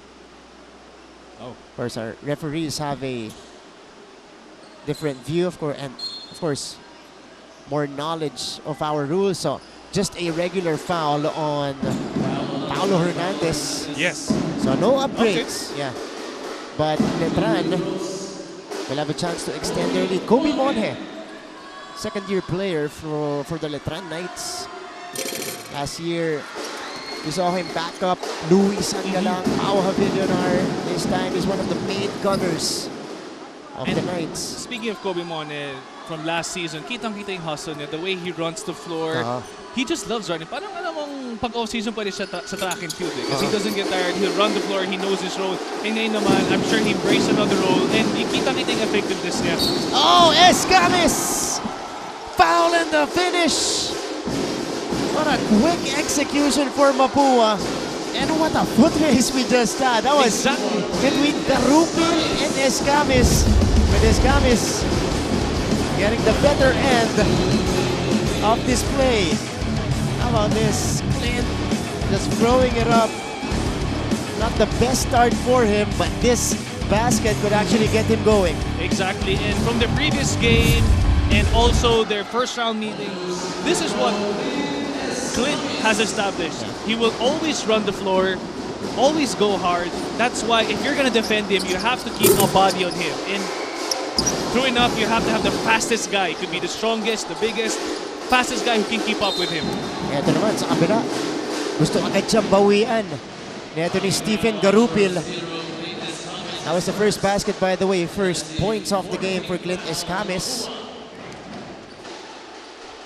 Oh. Of course, our referees have a different view, of course, and of course, more knowledge of our rules. So, just a regular foul on Paulo Hernandez. Yes. So, no upgrades. Yeah. But Letran will have a chance to extend their lead. Kobe Monje, second-year player for the Letran Knights. Last year, we saw him back up Luis Angalang, Pau Havillonar. This time, he's one of the main gunners of the Knights. Speaking of Kobe Monje, from last season, kitang-kita yung hustle niya, the way he runs the floor. He just loves running. Parang alam mong pag off-season pa rin siya sa track and field. Because he doesn't get tired. He'll run the floor. He knows his role. And ngayon naman, I'm sure he embraced another role. And kitang-kita yung effectiveness niya. Oh, Escamis! Foul in the finish! What a quick execution for Mapua. And what a foot race we just had. That was between Garupil and Escamis. With Escamis getting the better end of this play. How about this? Clint just throwing it up. Not the best start for him, but this basket could actually get him going. Exactly. And from the previous game and also their first round meeting, this is what Clint has established. He will always run the floor, always go hard. That's why if you're going to defend him, you have to keep a body on him. And true enough, you have to have the fastest guy. It could be the strongest, the biggest, fastest guy who can keep up with him. Ito naman sa kabila. Gusto agad siyang bawian. Ito ni Stephen Garupil. That was the first basket, by the way. First points off the game for Clint Escamis.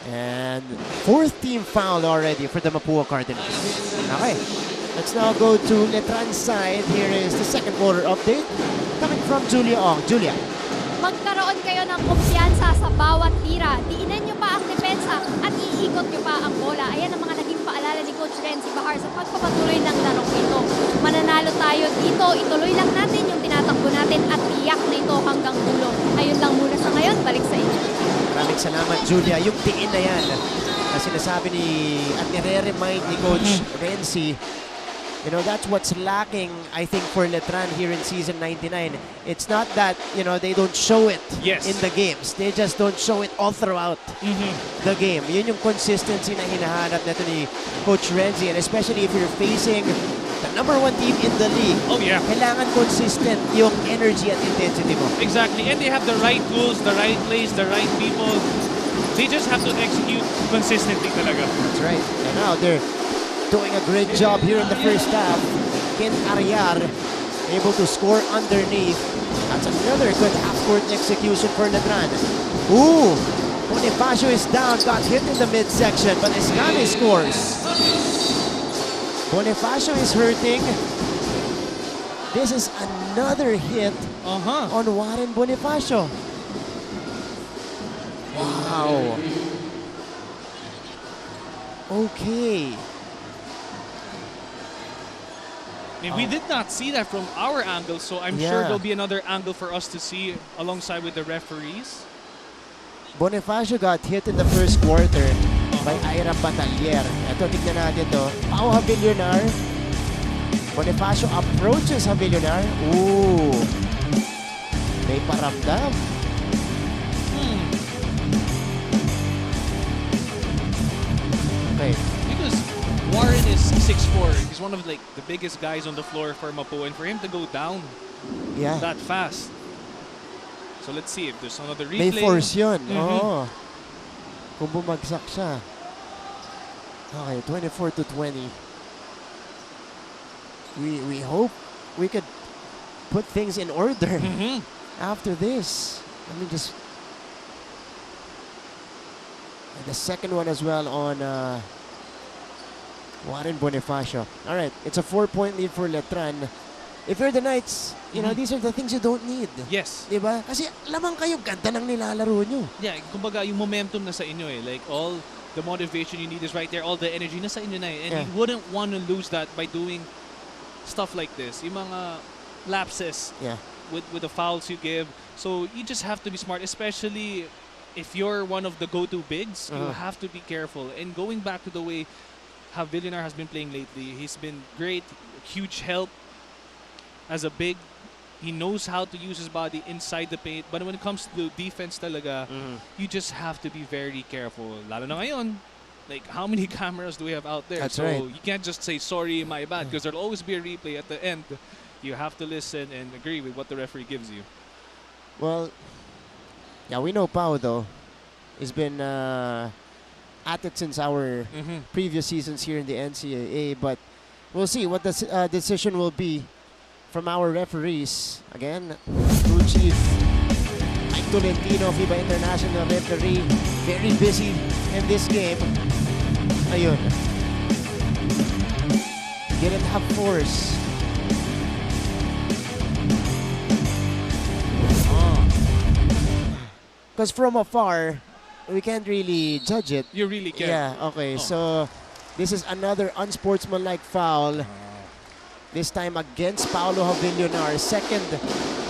And fourth team foul already for the Mapua Cardinals. Okay, let's now go to Letran's side. Here is the second quarter update coming from Julia Ong. Julia. Magkaroon kayo ng kumpiyansa sa bawat tira. Diinan nyo pa ang depensa at iikot nyo pa ang bola. Ayan ang mga naging paalala ni Coach Renzi Bahar sa pagpapatuloy ng larong ito. Mananalo tayo dito. Ituloy lang natin yung tinatakbo natin at tiyak na ito hanggang dulo. Ayun lang muna sa ngayon. Balik sa inyo. Maraming salamat, Julia. Yung tiin na yan na sinasabi ni at nire-remind ni Coach Renzi, you know, that's what's lacking, I think, for Letran here in season 99. It's not that, you know, they don't show it in the games. They just don't show it all throughout the game. Yun yung consistency na hinahanap natin ni Coach Renzi. And especially if you're facing the #1 team in the league. Oh, yeah. Kailangan consistent yung energy at intensity mo. Exactly. And they have the right tools, the right plays, the right people. They just have to execute consistently talaga. That's right. And now they're doing a great job here in the first half. Ken Ariar able to score underneath. That's another good half-court execution for Letran. Ooh! Bonifacio is down, got hit in the midsection, but Escame scores. Bonifacio is hurting. This is another hit on Warren Bonifacio. Wow. Okay. I mean, we did not see that from our angle, so I'm sure there'll be another angle for us to see alongside with the referees. Bonifacio got hit in the first quarter by Ira Batalier. Ito, tignan natin to. Pau Havillonar. Bonifacio approaches Havillonar. Ooh. May paramdam. Okay. Because Warren is 6'4". He's one of like the biggest guys on the floor for Mapua, and for him to go down that fast. So let's see if there's another replay. May force yun. Oo. Kung bumagsak siya. Okay, 24-20. We hope we could put things in order after this. Let me just... And the second one as well on Warren Bonifacio. All right, it's a 4-point lead for Letran. If you're the Knights, you know, these are the things you don't need. Yes. Diba? Kasi lamang kayo, ganda ng nilalaro nyo. Yeah, kumbaga yung momentum na sa inyo eh. Like all the motivation you need is right there. All the energy na sa inyo na eh. And you wouldn't want to lose that by doing stuff like this. Yung mga lapses with the fouls you give. So you just have to be smart, especially if you're one of the go-to bigs. You have to be careful. And going back to the way Havillonar has been playing lately, he's been great, huge help. As a big, he knows how to use his body inside the paint. But when it comes to defense talaga, you just have to be very careful. Lalo na ngayon, like how many cameras do we have out there? That's so right. you can't just say, sorry, my bad, because there'll always be a replay at the end. You have to listen and agree with what the referee gives you. Well, yeah, we know Pau, though. He's been at it since our previous seasons here in the NCAA. But we'll see what the decision will be from our referees. Again, crew chief Mike Tolentino, FIBA International referee, very busy in this game. Ayun. Didn't have force. Because from afar, we can't really judge it. You really can't. Yeah, okay. So, this is another unsportsmanlike foul. This time against Paulo Havillonar. Second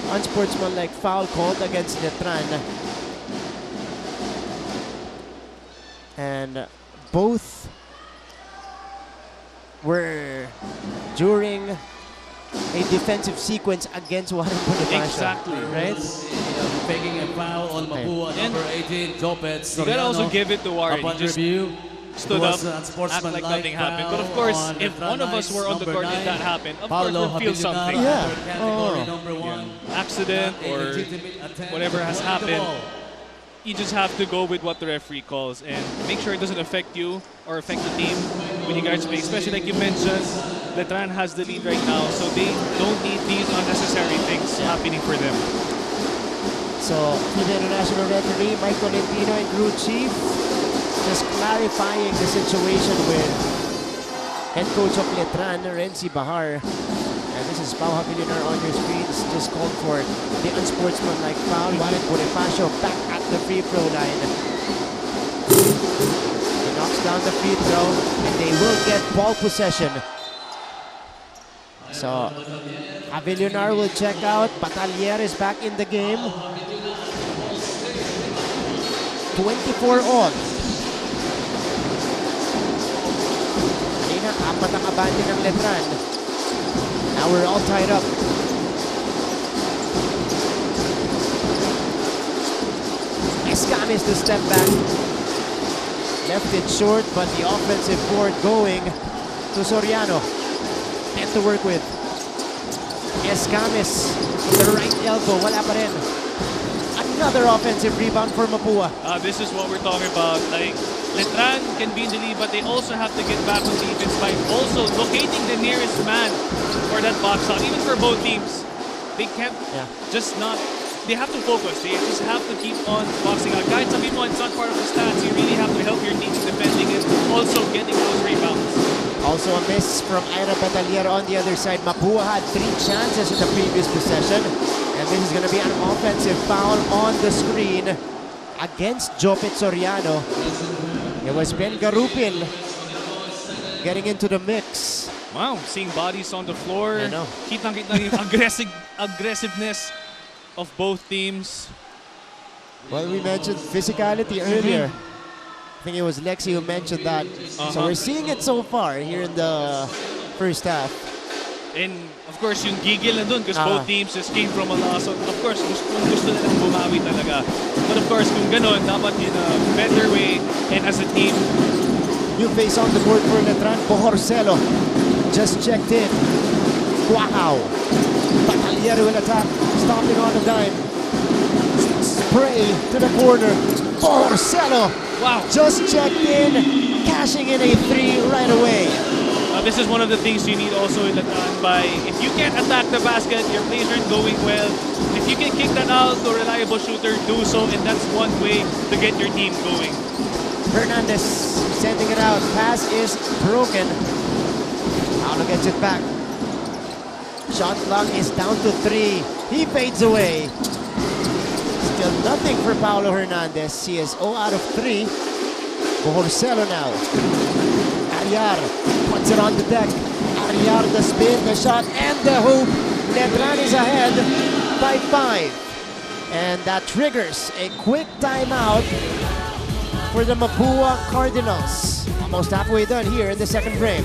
unsportsmanlike foul called against Letran. And both were during a defensive sequence against Warren Bonifacio. Exactly. Right? Making a foul on Mapua, number 18, Jopet. You gotta also give it to Warren. He just stood up, act like nothing happened. But of course, if one of us were on the court and that happened, of course we'll feel something. Accident or whatever has happened. You just have to go with what the referee calls and make sure it doesn't affect you or affect the team when you guys play. Especially like you mentioned, Letran has the lead right now, so they don't need these unnecessary things happening for them. So, FIBA International referee Mike Tolentino and crew chief just clarifying the situation with head coach of Letran, Renzi Bahar. And this is Pau Havillonar on your screens. Just called for the unsportsmanlike foul. Warren Bonifacio back at the free throw line. He knocks down the free throw and they will get ball possession. So, Havillonar will check out. Batalier is back in the game. 24 all. Kanina, apat ang abante ng Letran. Now we're all tied up. Escames to step back. Left it short, but the offensive board going to Soriano. And to work with. Escames with the right elbow. Wala pa rin. Another offensive rebound for Mapua. This is what we're talking about. Like, Letran can be in the lead, but they also have to get back on defense by also locating the nearest man for that box out. Even for both teams, they can't just not. They have to focus. They just have to keep on boxing out. Guys, some people, it's not part of the stats. You really have to help your team defending and also getting those rebounds. Also a miss from Ira Batalier on the other side. Mapua had 3 chances in the previous possession. And this is going to be an offensive foul on the screen against Jopit Soriano. It was Ben Garupin getting into the mix. Wow, seeing bodies on the floor. I know. Kitang-kita yung aggressiveness of both teams. Well, we mentioned physicality earlier. I think it was Lexi who mentioned that. So we're seeing it so far here in the first half. And of course, yung gigil na dun because both teams just came from a loss. So of course, gusto nilang bumawi talaga. But of course, kung ganon, dapat in a better way and as a team. New face on the board for Letran. Bohorcelo just checked in. Wow. Batalier will attack. Stopping on the dime. Spray to the corner. Bohorcelo. Wow. Just checked in. Cashing in a 3 right away. This is one of the things you need also in Letran. By if you can't attack the basket, your plays aren't going well. If you can kick that out to a reliable shooter, do so, and that's one way to get your team going. Hernandez sending it out. Pass is broken. Paulo gets it back. Shot clock is down to 3. He fades away. Still nothing for Paulo Hernandez. He is 0 out of 3. Bohorcelo now. Ariar puts it on the deck. Ariar, the spin, the shot, and the hoop. Letran is ahead by 5. And that triggers a quick timeout for the Mapua Cardinals. Almost halfway done here in the second frame.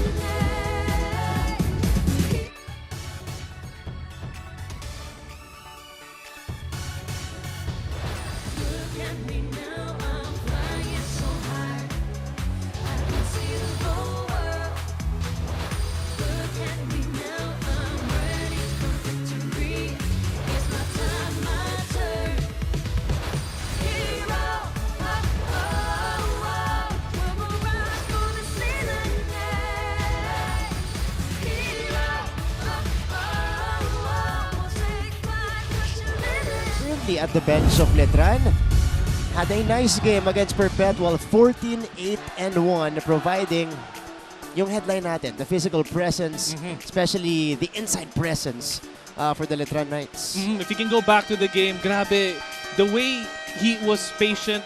At the bench of Letran, had a nice game against Perpetual, 14-8-1, providing yung headline natin, the physical presence, especially the inside presence for the Letran Knights. If you can go back to the game, grabe, the way he was patient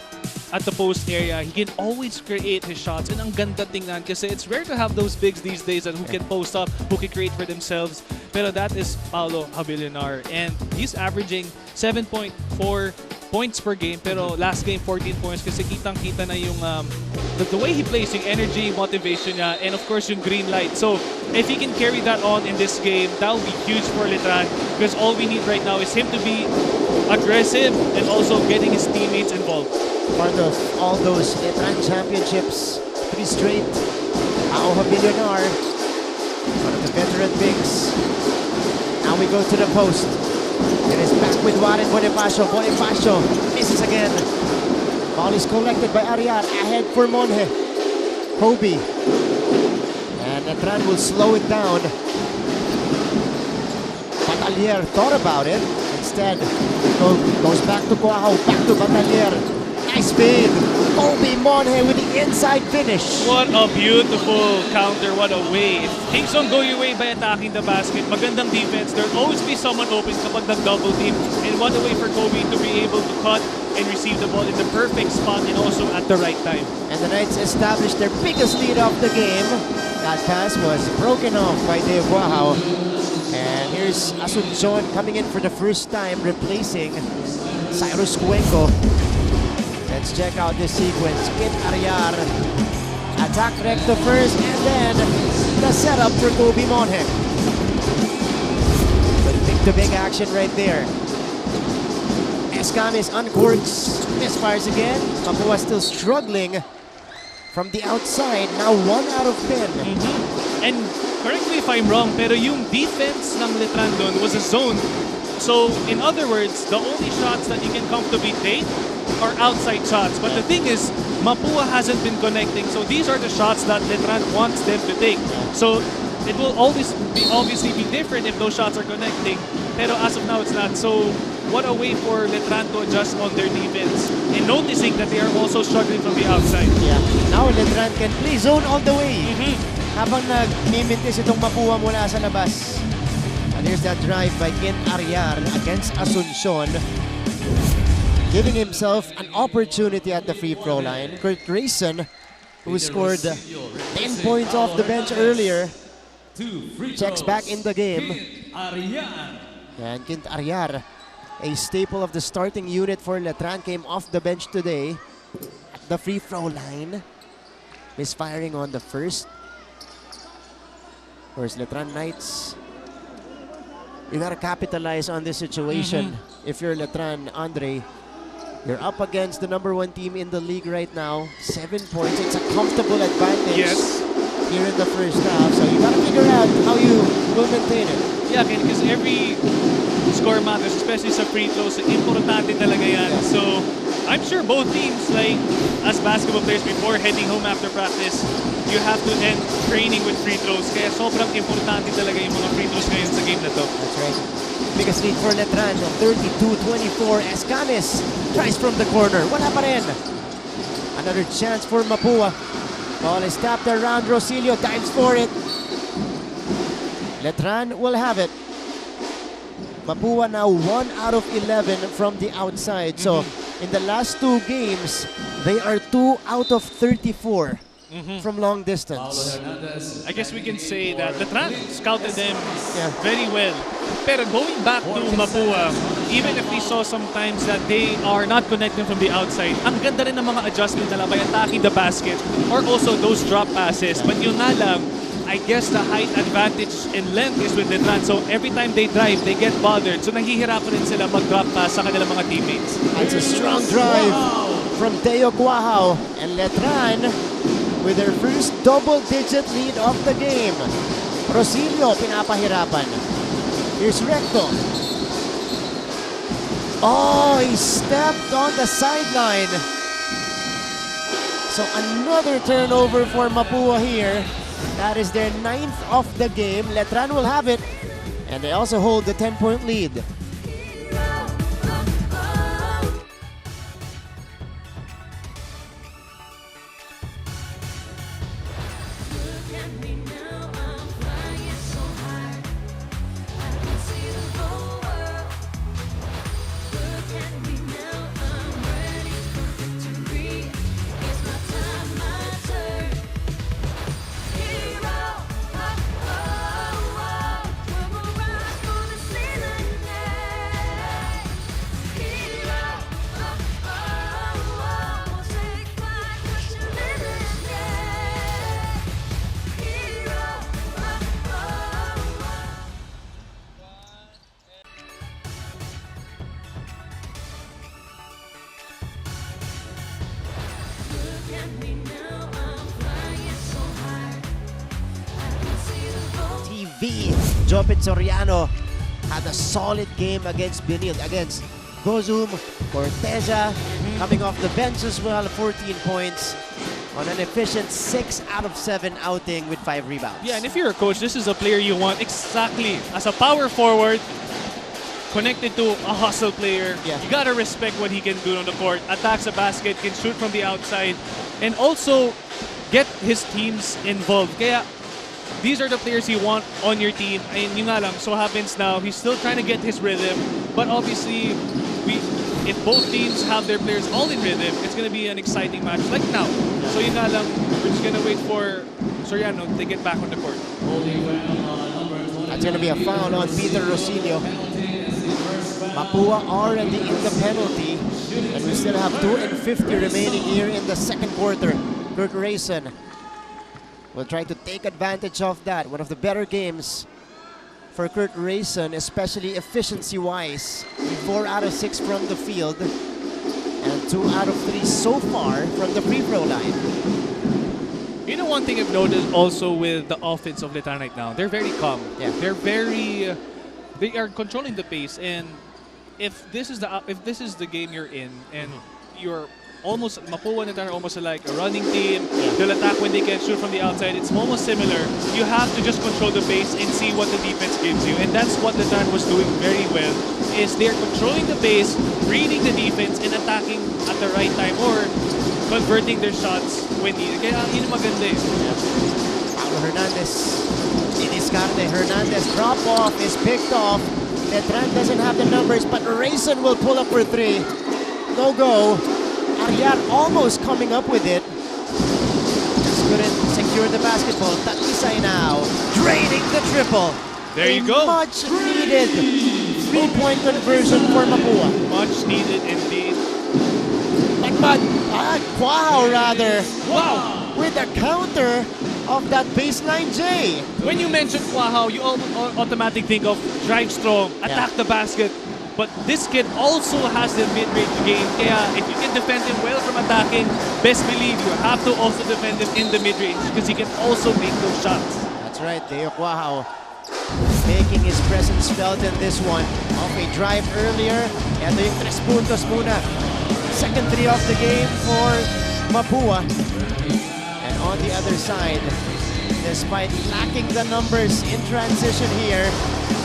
at the post area, he can always create his shots. And ang ganda tingnan kasi it's rare to have those bigs these days that who can post up, who can create for themselves. Pero that is Paulo Habilinar. And he's averaging 7.4 points per game. Pero last game, 14 points kasi kitang-kita na yung the way he plays, yung energy, motivation niya, and of course yung green light. So if he can carry that on in this game, that will be huge for Letran because all we need right now is him to be aggressive and also getting his teammates involved. Part of all those Letran championships, 3 straight. Paulo Habilinar, one of the veteran bigs. Now we go to the post. It is back with Warren Bonifacio. Bonifacio misses again. Ball is collected by Ariar. Ahead for Monje. Kobe. And Letran will slow it down. Batalier thought about it. Instead, goes back to Coaho. Back to Batalier. Nice fade. Kobe Monje with the inside finish. What a beautiful counter. What a way. If things don't go your way by attacking the basket, magandang defense. There'll always be someone open kapag nag-double team. And what a way for Kobe to be able to cut and receive the ball in the perfect spot and also at the right time. And the Knights established their biggest lead of the game. That pass was broken off by Dave Wahao. And here's Asuncion coming in for the first time, replacing Cyrus Cuenco. Let's check out this sequence. Kit Ariar. Attack recto first, and then the setup for Kobe Monje. But big-to-big action right there. Escamis uncorks, misfires again. Mapua still struggling from the outside. Now 1 out of 10. And correct me if I'm wrong, pero yung defense ng Letran doon was a zone. So, in other words, the only shots that you can comfortably take are outside shots. But the thing is, Mapua hasn't been connecting. So these are the shots that Letran wants them to take. So it will always be obviously be different if those shots are connecting. Pero as of now, it's not. So what a way for Letran to adjust on their defense and noticing that they are also struggling from the outside. Yeah. Now Letran can play zone all the way. Habang nag-mimintis itong Mapua mula sa labas. And here's that drive by Ken Ariar against Asuncion. Giving himself an opportunity at the free throw line. Kurt Grayson, who scored 10 points off the bench earlier, checks back in the game. And Kent Ariar, a staple of the starting unit for Letran, came off the bench today at the free throw line. Misfiring on the first. Of course, Letran Knights, you gotta capitalize on this situation. If you're Letran, Andre, you're up against the #1 team in the league right now. 7 points. It's a comfortable advantage here in the first half. So you gotta figure out how you will maintain it. Yeah, because every score matters, especially sa free throws. Importante talaga yan. So I'm sure both teams, like as basketball players before heading home after practice, you have to end training with free throws. Kaya sobrang importante talaga yung mga free throws ngayon sa game na to. That's right. Biggest lead for Letran, 32-24. Escanes tries from the corner. Wala pa rin. Another chance for Mapua. Ball is tapped around. Rosilio dives for it. Letran will have it. Mapua now 1 out of 11 from the outside. So in the last 2 games, they are 2 out of 34 from long distance. I guess we can say that Letran scouted them very well. Pero going back to Mapua, even if we saw sometimes that they are not connecting from the outside, ang ganda rin ng mga adjustment nila by attacking the basket or also those drop passes. But yun nga lang, I guess the height advantage and length is with Letran. So every time they drive, they get bothered. So nahihirapan rin sila mag-drop pass sa kanilang mga teammates. It's a strong drive from Teo Guahao, and Letran with their first double-digit lead of the game. Rosilio pinapahirapan. Here's Recto. Oh, he stepped on the sideline. So another turnover for Mapua here. That is their 9th of the game. Letran will have it. And they also hold the 10-point lead. Jopit Soriano had a solid game against Benil, against Gozum, Corteza, coming off the bench as well, 14 points on an efficient 6 out of 7 outing with 5 rebounds. Yeah, and if you're a coach, this is a player you want exactly as a power forward, connected to a hustle player. You gotta respect what he can do on the court. Attacks the basket, can shoot from the outside, and also get his teams involved. Kaya these are the players you want on your team. And yun nga lang, so happens now, he's still trying to get his rhythm. But obviously, if both teams have their players all in rhythm, it's going to be an exciting match like now. So yun nga lang, we're just going to wait for Soriano to get back on the court. That's going to be a foul on Peter Rosilio. Mapua already in the penalty. And we still have 2:50 remaining here in the second quarter. Kurt Grayson will try to take advantage of that. One of the better games for Kurt Grayson, especially efficiency-wise. 4 out of 6 from the field and 2 out of 3 so far from the free throw line. You know, one thing I've noticed also with the offense of Letran right now, they're very calm. They're very, they are controlling the pace. And if this is the game you're in and you're almost Mapua and Letran are almost like a running team. They'll attack when they can shoot from the outside. It's almost similar. You have to just control the pace and see what the defense gives you. And that's what Letran was doing very well, is they're controlling the pace, reading the defense, and attacking at the right time or converting their shots when needed. Kaya yun yung maganda eh. Paulo Hernandez. Iniscarte. Hernandez drop off is picked off. Letran doesn't have the numbers, but Rayson will pull up for three. No go. Ariar almost coming up with it. Just couldn't secure the basketball. Talisay now draining the triple. There you go. Much needed 3-point conversion for Mapua. Much needed indeed. Wow, rather. Wow. With a counter of that baseline J. When you mention Kwahao, you automatically think of drive strong, attack the basket. But this kid also has the mid-range game. Kaya if you can defend him well from attacking, best believe you have to also defend him in the mid-range because he can also make those shots. That's right, Deo Kwahao making his presence felt in this one. Off a drive earlier. Ito yung 3 puntos muna. Second 3 of the game for Mapua. And on the other side, despite lacking the numbers in transition here,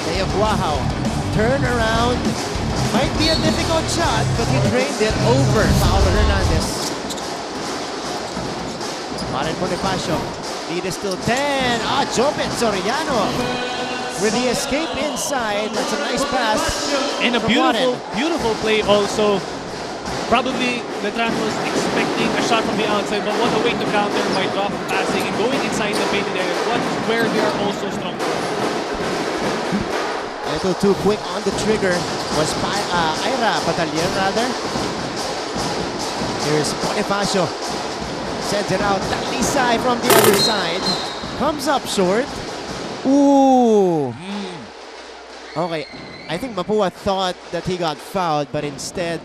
Deo Kwahao turn around. Might be a difficult shot, but he drained it over Paulo Hernandez. Maren Bonifacio. Lead is still 10. Jopet Soriano with the escape inside. That's a nice pass. And a beautiful play also. Probably Letran was expecting a shot from the outside, but what a way to counter by drop passing and going inside the painted area. Where they are also strong. A little too quick on the trigger was Ira Batalyon rather. Here's Bonifacio. Sends it out. Talisay from the other side. Comes up short. Ooh. Okay. I think Mapua thought that he got fouled, but instead...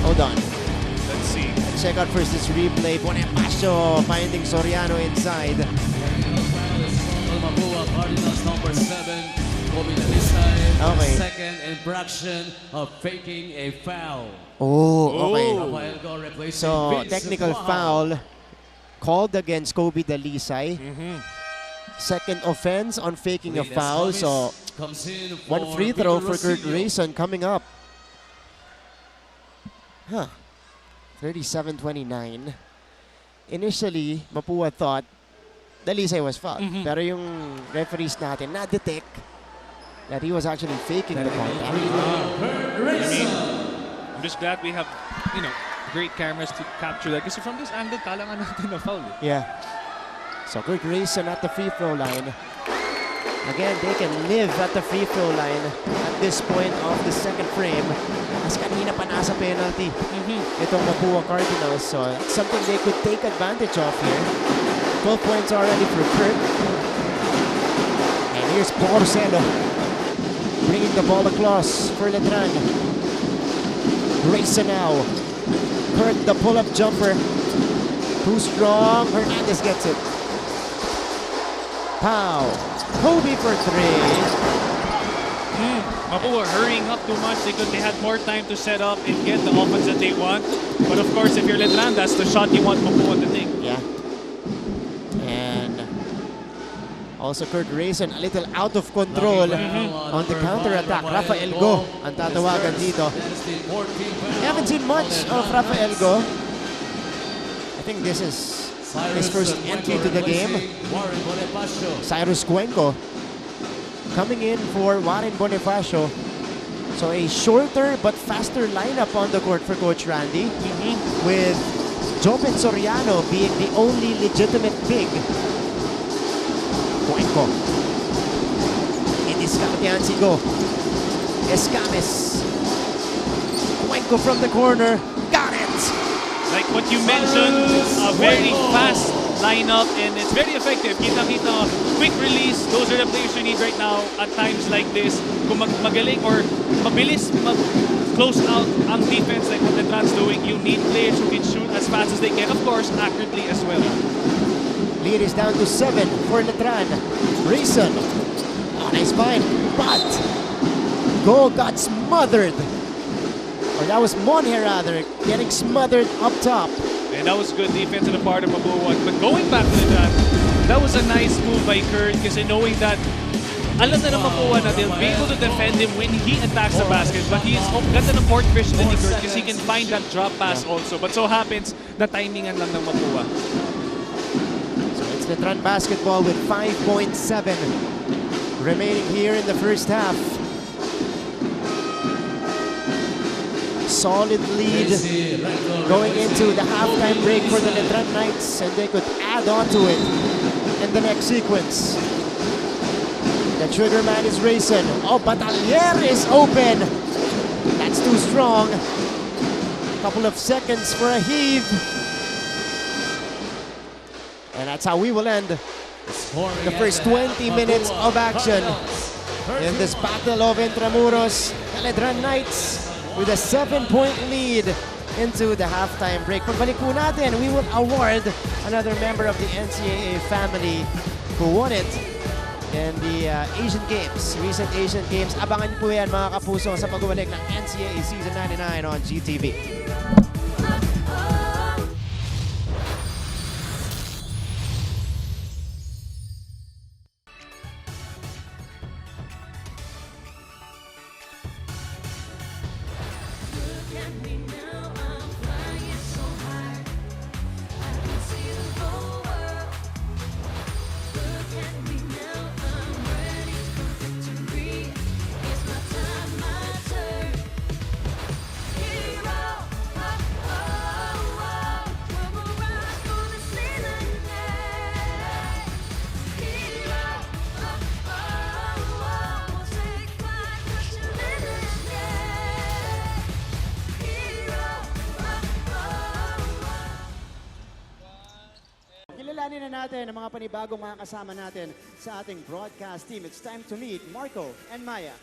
Hold on. Let's see. Check out first this replay. Bonifacio finding Soriano inside. Mapua Cardinals number 7. Okay. Second infraction of faking a foul. Oh, okay. So, technical foul called against Kobe Dalisay. Second offense on faking a foul. So, one free throw for Kurt Rayson coming up. 37-29. Initially, Mapua thought Dalisay was fouled. Pero yung referees natin na-detect that he was actually faking the contact. I'm just glad we have, great cameras to capture that. Kasi from this angle, kala nga natin na foul. Yeah. So Kurt Rayson at the free throw line. Again, they can live at the free throw line at this point of the second frame. Mas kanina pa nasa penalty. Itong Mapua Cardinals. So it's something they could take advantage of here. 12 points already for Kurt. And here's Porcelo bringing the ball across for Letran. Rayson now. Kurt, the pull-up jumper. Too strong. Hernandez gets it. Pow. Kobe for 3. Mapua hurrying up too much. They had more time to set up and get the offense that they want. But of course, if you're Letran, that's the shot you want Mapua to take. Yeah. And also Kurt Rayson a little out of control on the counter-attack. Rafael Go ang tatawagan dito. We haven't seen much of Rafael Go. I think this is his first entry to the game. Cyrus Cuenco coming in for Warren Bonifacio. So a shorter but faster lineup on the court for Coach Randy. With Jopet Soriano being the only legitimate big. Cuenco. Iniscarte Go. Escames. Cuenco from the corner. Got it! Like what you mentioned, a very fast lineup and it's very effective. Kita-kita, quick release. Those are the players you need right now at times like this. Kung magaling or mabilis close out ang defense like what Letran's doing, you need players who can shoot as fast as they can. Of course, accurately as well. Lead is down to 7 for Letran. Rayson. Nice find, but Go got smothered or that was Monhe rather, getting smothered up top. And that was good defense on the part of Mapua. But going back to that, that was a nice move by Kurt kasi knowing that alam na ng Mapua na they'll be able to defend him when he attacks the basket. But he is ganda ng court vision ni Kurt kasi he can find that drop pass also. But so happens na timingan lang ng Mapua. So it's Letran basketball with 5.7 remaining here in the first half. Solid lead going into the halftime break for the Letran Knights, and they could add on to it in the next sequence. The trigger man is racing. Oh, Batalier is open. That's too strong. Couple of seconds for a heave. And that's how we will end the first 20 minutes of action in this battle of Intramuros. The Letran Knights with a 7-point lead into the halftime break. Pagbalik po natin, we will award another member of the NCAA family who won it in the Asian Games, recent Asian Games. Abangan po yan mga kapuso sa pagbabalik ng NCAA Season 99 on GTV. Kilalanin na natin ang mga panibagong mga kasama natin sa ating broadcast team. It's time to meet Marco and Maya.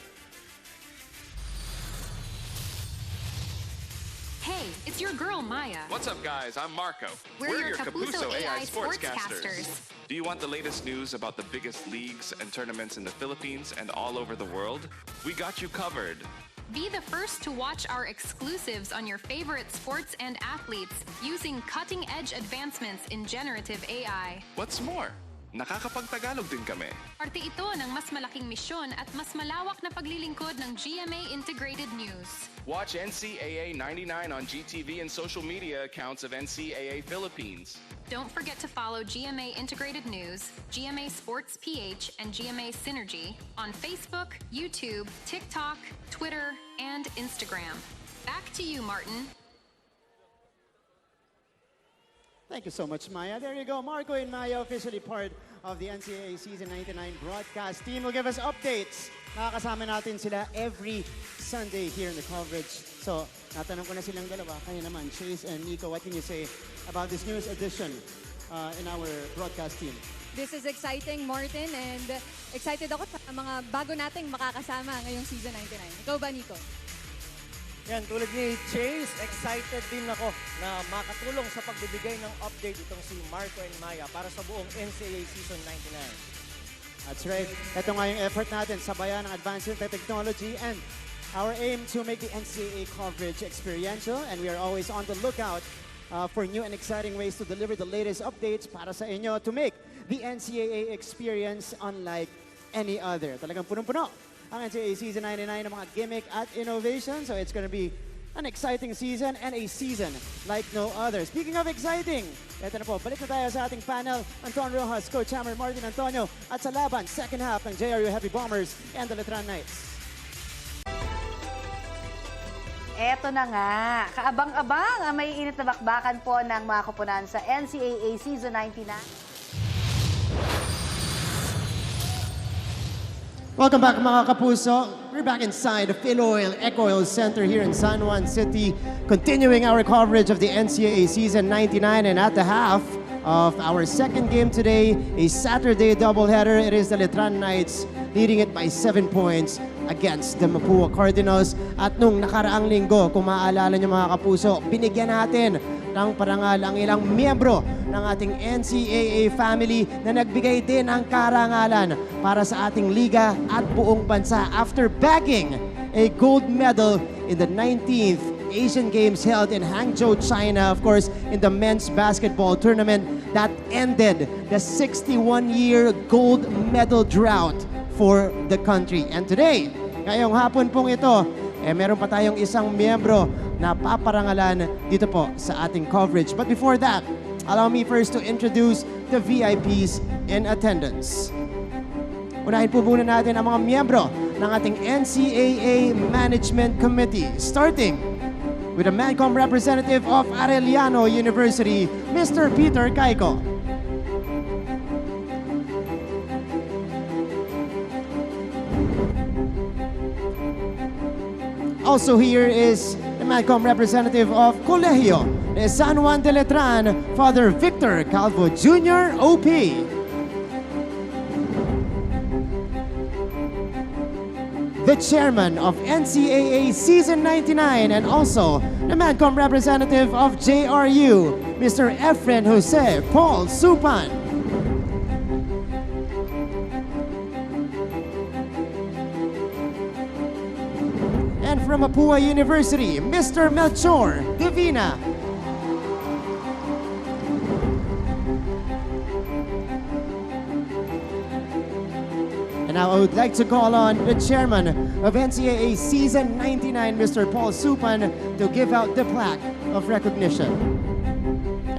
Hey, it's your girl, Maya. What's up, guys? I'm Marco. We're your Kapuso AI sportscasters. Do you want the latest news about the biggest leagues and tournaments in the Philippines and all over the world? We got you covered. Be the first to watch our exclusives on your favorite sports and athletes using cutting-edge advancements in generative AI. What's more, nakakapagtagalog din kami. Parte ito ng mas malaking misyon at mas malawak na paglilingkod ng GMA Integrated News. Watch NCAA 99 on GTV and social media accounts of NCAA Philippines. Don't forget to follow GMA Integrated News, GMA Sports PH, and GMA Synergy on Facebook, YouTube, TikTok, Twitter, and Instagram. Back to you, Martin. Thank you so much, Maya. There you go. Marco and Maya, officially part of the NCAA Season 99 broadcast team, will give us updates. Nakakasama natin sila every Sunday here in the coverage. So, natanong ko na silang dalawa. Kayo naman, Chase and Nico, what can you say about this newest addition in our broadcast team? This is exciting, Martin, and excited ako sa mga bago nating makakasama ngayong Season 99. Ikaw ba, Nico? Yan, tulad ni Chase, excited din ako na makatulong sa pagbibigay ng update itong si Marco and Maya para sa buong NCAA Season 99. That's right. Ito nga yung effort natin, sabayan ng advancement technology and our aim to make the NCAA coverage experiential, and we are always on the lookout for new and exciting ways to deliver the latest updates para sa inyo to make the NCAA experience unlike any other. Talagang punong-puno ang NCAA Season 99 ng mga gimmick at innovation. So it's going to be an exciting season and a season like no other. Speaking of exciting, eto na po, balik na tayo sa ating panel. Anton Rojas, Coach Hammer, Martin Antonio, at sa laban, second half ng JRU Heavy Bombers and the Letran Knights. Eto na nga, kaabang-abang ang may init na bakbakan po ng mga koponan sa NCAA Season 99. Welcome back mga kapuso. We're back inside the Philoil Eco-Oil Center here in San Juan City, continuing our coverage of the NCAA Season 99, and at the half of our second game today, a Saturday doubleheader. It is the Letran Knights leading it by 7 points against the Mapua Cardinals. At nung nakaraang linggo, kung maaalala nyo mga kapuso, binigyan natin ng parangal ang ilang miyembro ng ating NCAA family na nagbigay din ng karangalan para sa ating liga at buong bansa after bagging a gold medal in the 19th Asian Games held in Hangzhou, China, of course, in the men's basketball tournament that ended the 61-year gold medal drought for the country. And today, ngayong hapon pong ito, meron pa tayong isang miyembro na paparangalan dito po sa ating coverage. But before that, allow me first to introduce the VIPs in attendance. Unahin po muna natin ang mga miyembro ng ating NCAA Management Committee, starting with the MANCOM representative of Arellano University, Mr. Peter Caico. Also here is the MANCOM representative of Colegio de San Juan de Letran, Father Victor Calvo Jr., OP. The chairman of NCAA Season 99 and also the MANCOM representative of JRU, Mr. Efren Jose Paul Supan. And from Mapua University, Mr. Melchor Divina. And now I would like to call on the chairman of NCAA Season 99, Mr. Paul Supan, to give out the plaque of recognition.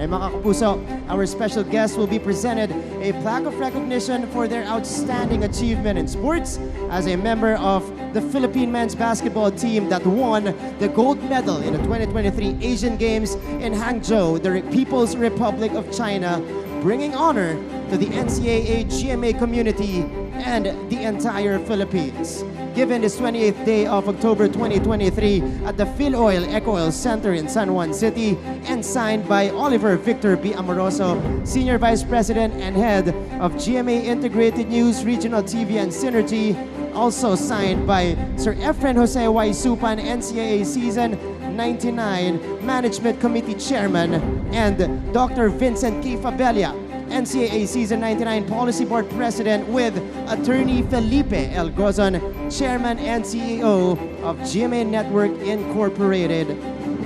And mga kapuso, our special guest will be presented a plaque of recognition for their outstanding achievement in sports as a member of the Philippine men's basketball team that won the gold medal in the 2023 Asian Games in Hangzhou, the People's Republic of China, bringing honor to the NCAA GMA community and the entire Philippines. Given this 28th day of October 2023 at the PhilOil Eco-Oil Center in San Juan City and signed by Oliver Victor B. Amoroso, Senior Vice President and Head of GMA Integrated News, Regional TV and Synergy, also signed by Sir Efren Jose Y. Supan, NCAA Season 99 Management Committee Chairman, and Dr. Vincent K. Fabella, NCAA Season 99 Policy Board President, with Attorney Felipe L. Gozon, Chairman and CEO of GMA Network Incorporated.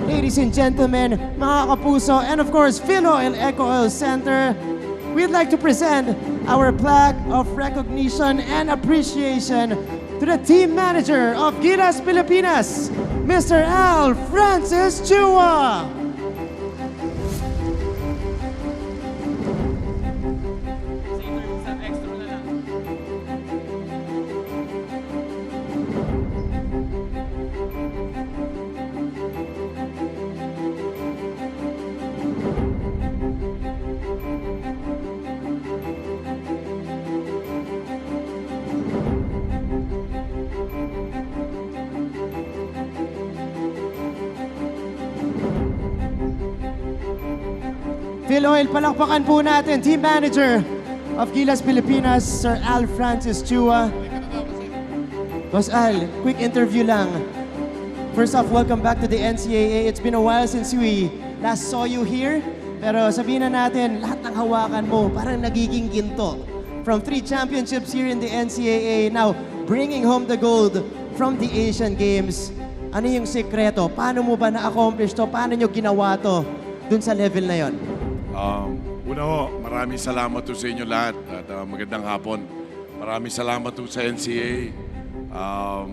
Ladies and gentlemen, mga kapuso, and of course, PhilOil Eco-Oil Center, we'd like to present our plaque of recognition and appreciation to the team manager of Gilas Pilipinas, Mr. Al Francis Chua. PhilOil, palakpakan po natin, Team Manager of Gilas Pilipinas, Sir Al Francis Chua. Boss Al, quick interview lang. First off, welcome back to the NCAA. It's been a while since we last saw you here. Pero sabihin na natin, lahat ng hawakan mo parang nagiging ginto. From 3 championships here in the NCAA, now bringing home the gold from the Asian Games. Ano yung sekreto? Paano mo ba na-accomplish to? Paano nyo ginawa to dun sa level na yon? Una ho, maraming salamat po sa inyo lahat at magandang hapon. Maraming salamat po sa NCAA.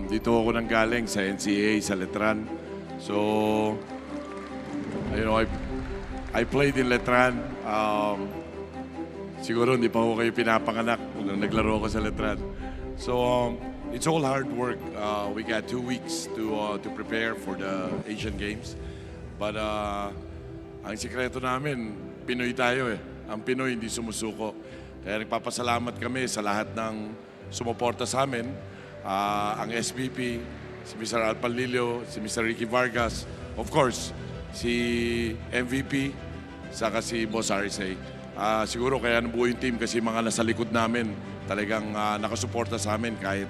Dito ako nang galing sa NCAA, sa Letran. So, you know, I played in Letran. Siguro hindi pa ako kayo pinapanganak nung naglaro ako sa Letran. So, it's all hard work. We got 2 weeks to prepare for the Asian Games. But ang sikreto namin, Pinoy tayo eh. Ang Pinoy hindi sumusuko. Kaya nagpapasalamat kami sa lahat ng sumuporta sa amin. Ang SVP, si Mr. Alpalilio, si Mr. Ricky Vargas, of course, si MVP, saka si Boss Arisay. Siguro kaya nabuo yung team kasi mga nasa likod namin talagang nakasuporta sa amin kahit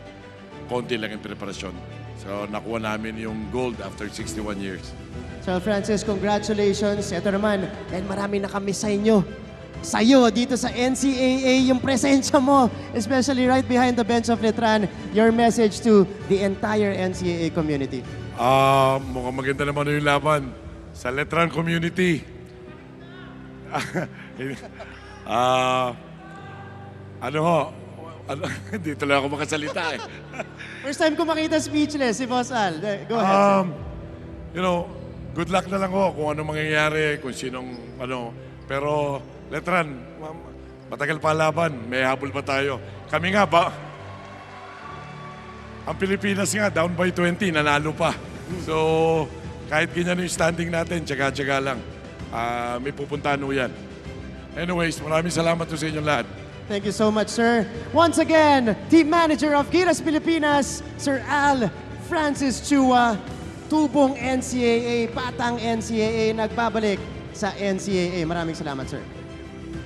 konti lang yung preparasyon. So nakuha namin yung gold after 61 years. Sir Francis, congratulations. Ito naman, dahil marami nakamiss sa inyo. Sa'yo, dito sa NCAA, yung presensya mo, especially right behind the bench of Letran, your message to the entire NCAA community. Mukhang maganda naman yung laban sa Letran community. Hindi tuloy ako makasalita eh. First time ko makita speechless si Boss Al. Go ahead, sir. Good luck na lang ho kung ano mangyayari, kung sinong Pero Letran, matagal pa laban, may habol pa tayo. Kami nga ba, ang Pilipinas nga, down by 20, nanalo pa. So, kahit ganyan yung standing natin, tsaga-tsaga lang. May pupuntahan ho yan. Anyways, maraming salamat sa inyong lahat. Thank you so much, sir. Once again, Team Manager of Gilas Pilipinas, Sir Al Francis Chua. Tubong NCAA, patang NCAA, nagbabalik sa NCAA. Maraming salamat, sir.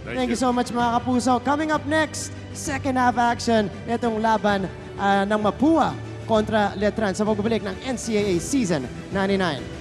Thank you so much, mga kapuso. Coming up next, second half action, itong laban ng Mapua kontra Letran sa pagbabalik ng NCAA Season 99.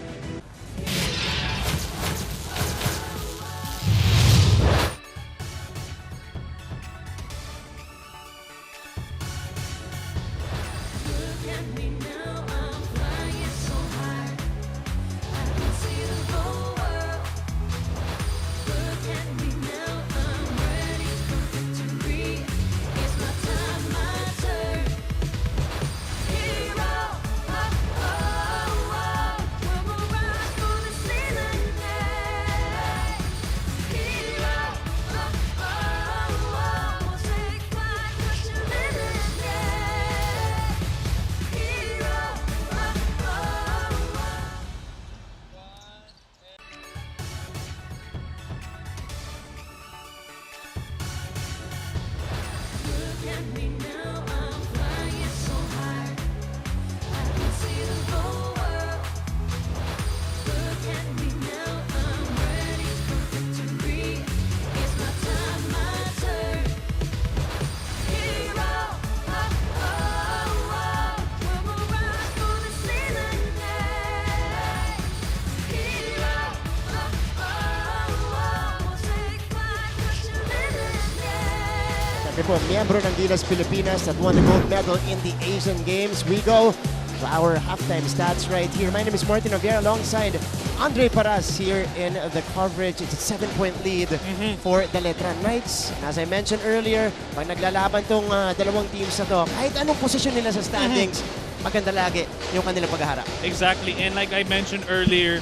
Po, miyembro ng Gilas Pilipinas that won the gold medal in the Asian Games. We go to our halftime stats right here. My name is Martin Javier alongside Andre Paras here in the coverage. It's a 7-point lead for the Letran Knights. As I mentioned earlier, pag naglalaban tong dalawang teams na to, kahit anong posisyon nila sa standings, maganda lagi yung kanilang paghaharap. Exactly, and like I mentioned earlier,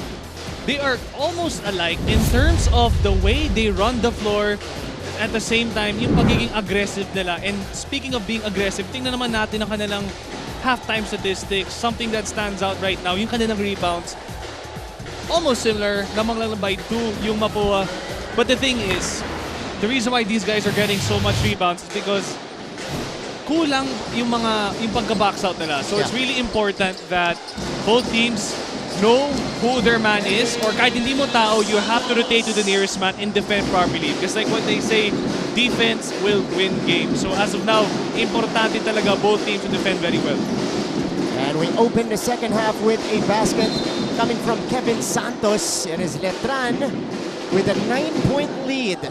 they are almost alike in terms of the way they run the floor. At the same time, yung pagiging aggressive nila. And speaking of being aggressive, tingnan naman natin ang kanilang halftime statistics. Something that stands out right now, yung kanilang rebounds. Almost similar, lamang lang by 2 yung Mapua. But the thing is, the reason why these guys are getting so much rebounds is because kulang yung pagka-box out nila. So it's really important that both teams know who their man is, or kahit hindi mo tao, you have to rotate to the nearest man and defend properly. Because like what they say, defense will win games. So as of now, importante talaga both teams to defend very well. And we open the second half with a basket coming from Kevin Santos. It is Letran with a 9-point lead.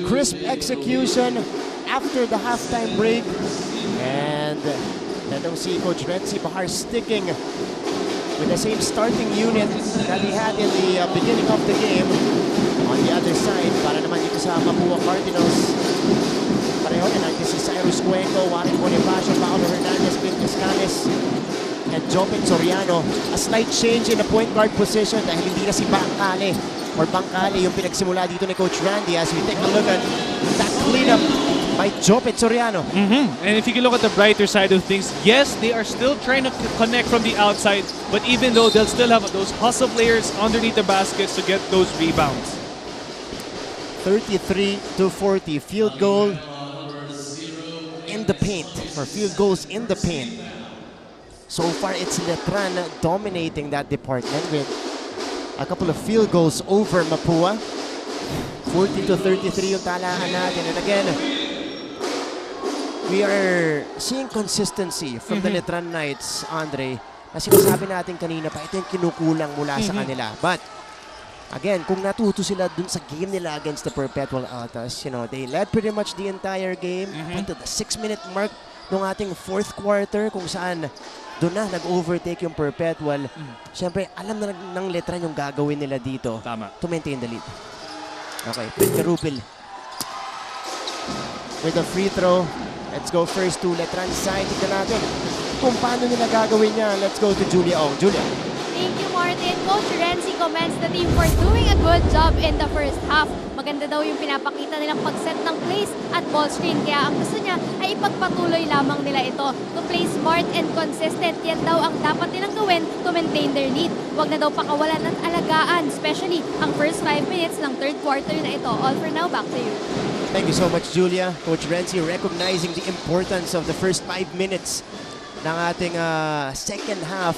Crisp execution after the halftime break. And letong si Coach Renzi Bahar sticking with the same starting unit that he had in the beginning of the game. On the other side, para naman dito sa Mapua Cardinals, pareho na natin si Cyrus Cuenco, Warren Bonifacio, Paolo Hernandez, Clint Escales, and Jopin Soriano. A slight change in the point guard position dahil hindi na si Bangkale yung pinagsimula dito ni Coach Randy as we take a look at that cleanup by Jopin Soriano. And if you can look at the brighter side of things, yes, they are still trying to connect from the outside, but even though they'll still have those hustle players underneath the baskets to get those rebounds. 33-40, field goal in the paint, or field goals in the paint. So far, it's Letran dominating that department with a couple of field goals over Mapua. 40-33 yung talaan natin. And again, we are seeing consistency from the Letran Knights, Andre. Na sinasabi natin kanina pa, ito yung kinukulang mula sa kanila. But, again, kung natuto sila dun sa game nila against the Perpetual Altas, you know, they led pretty much the entire game. But to the 6-minute mark, nung ating fourth quarter kung saan doon na nag-overtake yung Perpetual. Siyempre, alam na ng Letran yung gagawin nila dito. Tama. To maintain the lead. Okay, Karupil. With a free throw. Let's go first to Letran side. Tignan natin kung paano nila gagawin niya. Let's go to Julia Ong. Julia. Thank you, Martin. Coach Renzi commends the team for doing a good job in the first half. Maganda daw yung pinapakita nilang pag-set ng plays at ball screen. Kaya ang gusto niya ay ipagpatuloy lamang nila ito. To play smart and consistent, yan daw ang dapat nilang gawin to maintain their lead. Huwag na daw pakawalan at alagaan, especially ang first 5 minutes ng third quarter na ito. All for now, back to you. Thank you so much, Julia. Coach Renzi recognizing the importance of the first 5 minutes ng ating second half.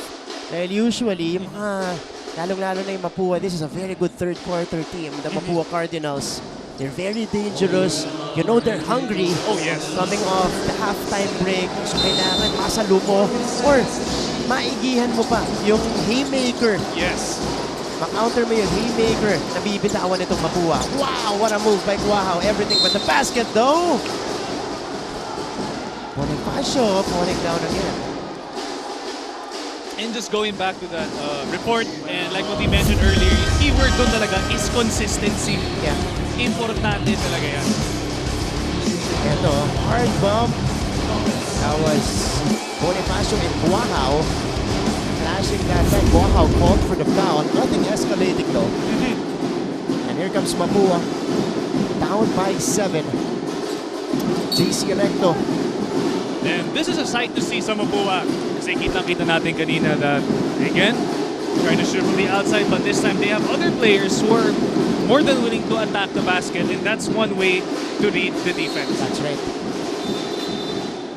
Dahil usually, yung lalong-lalo na yung Mapua, this is a very good third quarter team, the Mapua Cardinals. They're very dangerous. You know they're hungry. Oh, yes. Coming off the halftime break. So kailangan masalo mo or maigihan mo pa yung haymaker. Yes. Ma-counter mo yung haymaker na bibitawan itong Mapua. Wow, what a move by Guahao. Everything but the basket though. Bonifacio falling down again. And just going back to that report, and like what we mentioned earlier, yung keyword doon talaga is consistency. Yeah. Importante talaga yan. Ito, hard bump. That was Bonifacio and Guahao. Flashing that time. Guahao called for the foul. Nothing escalating though. And here comes Mapua. Down by 7. JC Recto. And this is a sight to see sa Mapua. Kasi kitang-kita natin kanina that, again, trying to shoot from the outside, but this time they have other players who are more than willing to attack the basket, and that's one way to read the defense. That's right.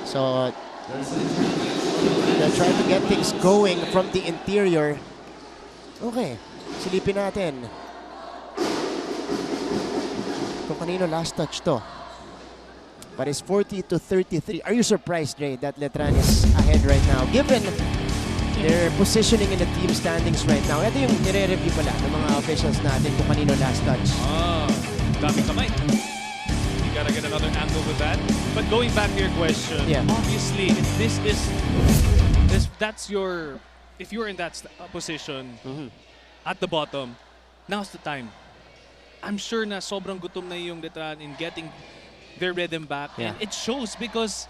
So, they're trying to get things going from the interior. Okay, silipin natin. Kung kanino last touch to. But it's 40-33. Are you surprised, Ray, that Letran is ahead right now? Given their positioning in the team standings right now. Ito yung nire-review pala ng mga officials natin kung kanino last touch. Daming kamay. You gotta get another angle with that. But going back to your question, obviously, if that's your, if you're in that position at the bottom, now's the time. I'm sure na sobrang gutom na yung Letran in getting their rhythm back. Yeah. And it shows because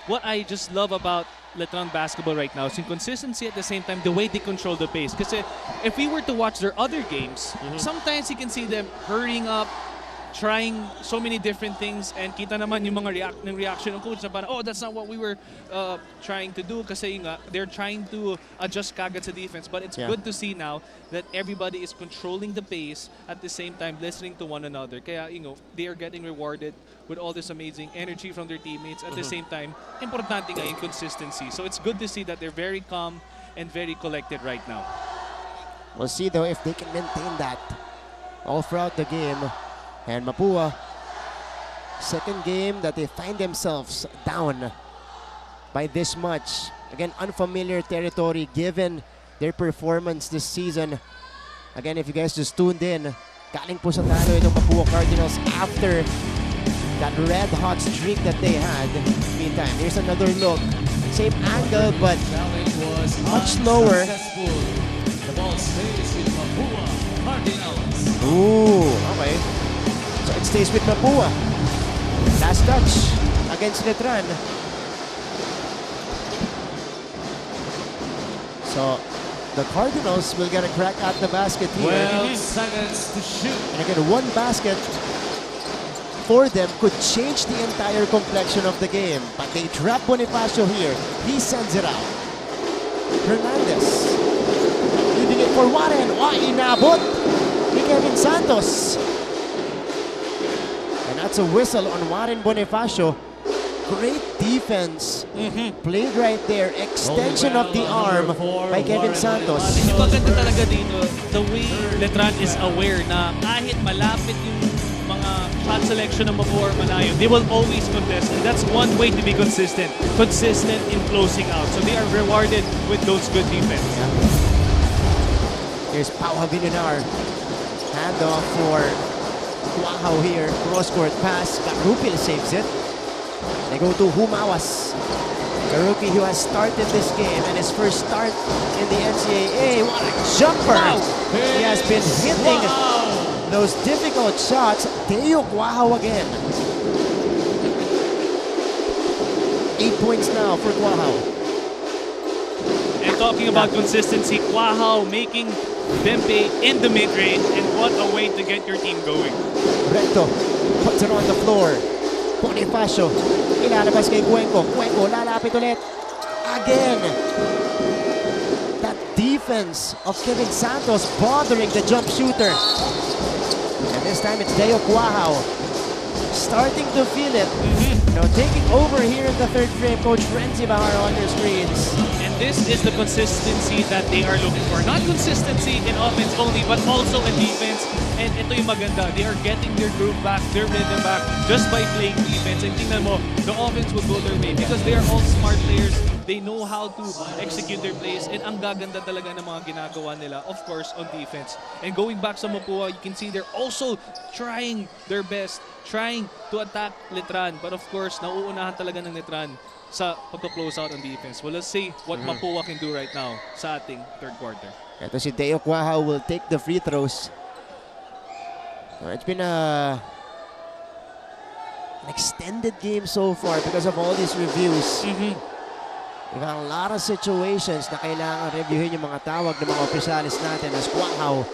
what I just love about Letran basketball right now is in consistency at the same time, the way they control the pace. Kasi if we were to watch their other games, sometimes you can see them hurrying up, trying so many different things, and kita naman yung mga reaction ng coach na parang, oh, that's not what we were trying to do kasi nga, they're trying to adjust kagad sa defense. But it's good to see now that everybody is controlling the pace at the same time listening to one another. Kaya, you know, they are getting rewarded with all this amazing energy from their teammates. At the same time, importante nga yung consistency. So it's good to see that they're very calm and very collected right now. We'll see though if they can maintain that all throughout the game. And Mapua, second game that they find themselves down by this much. Again, unfamiliar territory given their performance this season. Again, if you guys just tuned in, galing po sa talo itong Mapua Cardinals after that red-hot streak that they had. Meantime, here's another look. Same angle, but much lower. The ball stays with Mapua Cardinals. Ooh, okay. So it stays with Mapua. Last touch against Letran. So the Cardinals will get a crack at the basket here. 12 seconds to shoot. And again, one basket for them could change the entire complexion of the game. But they trap Bonifacio here. He sends it out. Hernandez leaving it for Warren. Inabot ni Kevin Santos. And that's a whistle on Warren Bonifacio. Great defense played right there. Extension of the arm by Kevin Santos. Yung maganda talaga dito, the way Letran is aware na kahit malapit yung mga shot selection ng Mapua or malayo, they will always contest. And that's one way to be consistent. Consistent in closing out. So they are rewarded with those good defense. Here's Pau Villunar. Handoff for Guahao here. Cross-court pass. Rupil saves it. They go to Humawas. The rookie who has started this game and his first start in the NCAA. What a jumper! He has been hitting those difficult shots. Teo Guaho again. 8 points now for Guaho. And talking about consistency, Guaho making them pay in the mid-range, and what a way to get your team going. Recto puts it on the floor. Bonifacio, ilalabas kay Cuenco. Cuenco, lalapit ulit. Again. That defense of Kevin Santos bothering the jump shooter. And this time it's Deo Guaho starting to feel it. You know, taking over here in the third frame. Coach Renzi Bahara on your screens. And this is the consistency that they are looking for. Not consistency in offense only, but also in defense. And ito yung maganda. They are getting their groove back, their rhythm back, just by playing defense. And tingnan mo, the offense will go their way because they are all smart players. They know how to execute their plays. And ang gaganda talaga ng mga ginagawa nila, of course, on defense. And going back sa Mapua, you can see they're also trying their best, trying to attack Letran. But of course, nauunahan talaga ng Letran sa pagka-close out on defense. Well, let's see what Mapua can do right now sa ating third quarter. Ito si Deo Guaho will take the free throws. It's been an extended game so far because of all these reviews. We've had a lot of situations na kailangan reviewin yung mga tawag ng mga opisyalis natin as Guaho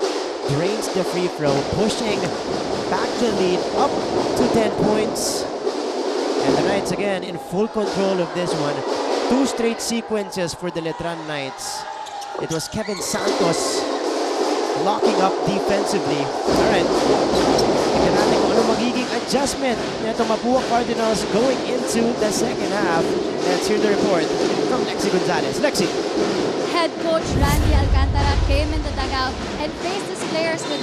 drains the free throw, pushing back the lead up to 10 points. And the Knights again in full control of this one. 2 straight sequences for the Letran Knights. It was Kevin Santos locking up defensively. All right. Tignan natin kung ano magiging adjustment nito Mapua Cardinals going into the second half. Let's hear the report from Lexi Gonzalez. Lexi. Head coach Randy Alcantara came in the dugout and faced his players with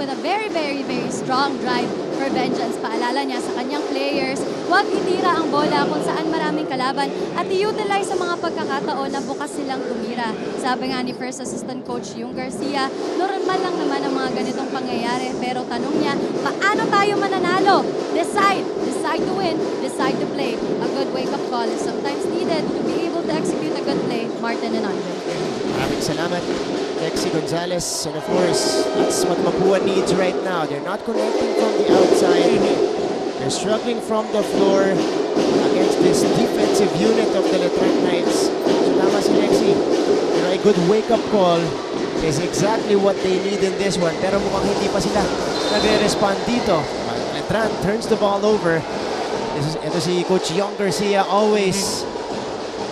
a very, very, very strong drive for vengeance. Paalala niya sa kanyang players, huwag itira ang bola kung saan maraming kalaban at i-utilize sa mga pagkakataon na bukas silang tumira. Sabi nga ni First Assistant Coach Yung Garcia, normal lang naman ang mga ganitong pangyayari pero tanong niya, paano tayo mananalo? Decide to win, decide to play. A good wake-up call is sometimes needed to be able to execute a good play. Martin and Andre. Maraming salamat, Lexi Gonzalez. And of course, that's what Mapua needs right now. They're not connecting from the outside. They're struggling from the floor against this defensive unit of the Letran Knights. So tama si Lexi. You know, a good wake-up call is exactly what they need in this one. Pero mukhang hindi pa sila nagre-respond dito. Letran turns the ball over. Ito si Coach Young Garcia, always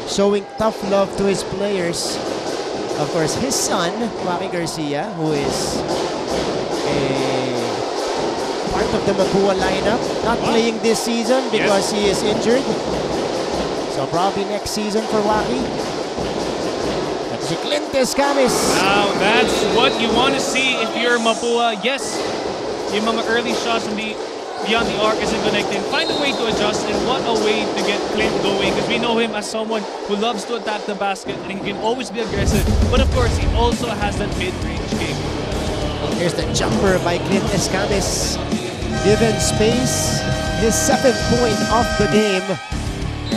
showing tough love to his players. Of course, his son, Joaquin Garcia, who is a part of the Mapua lineup, not playing this season because he is injured. So probably next season for Joaquin. That's si Clintes Camis. Now, that's what you want to see if you're Mapua. Yes, yung mga early shots beyond the arc isn't connecting. Find a way to adjust, and what a way to get Clint going, because we know him as someone who loves to attack the basket and he can always be aggressive. But of course, he also has that mid-range game. Here's the jumper by Clint Escamis. Given space, his 7th point of the game.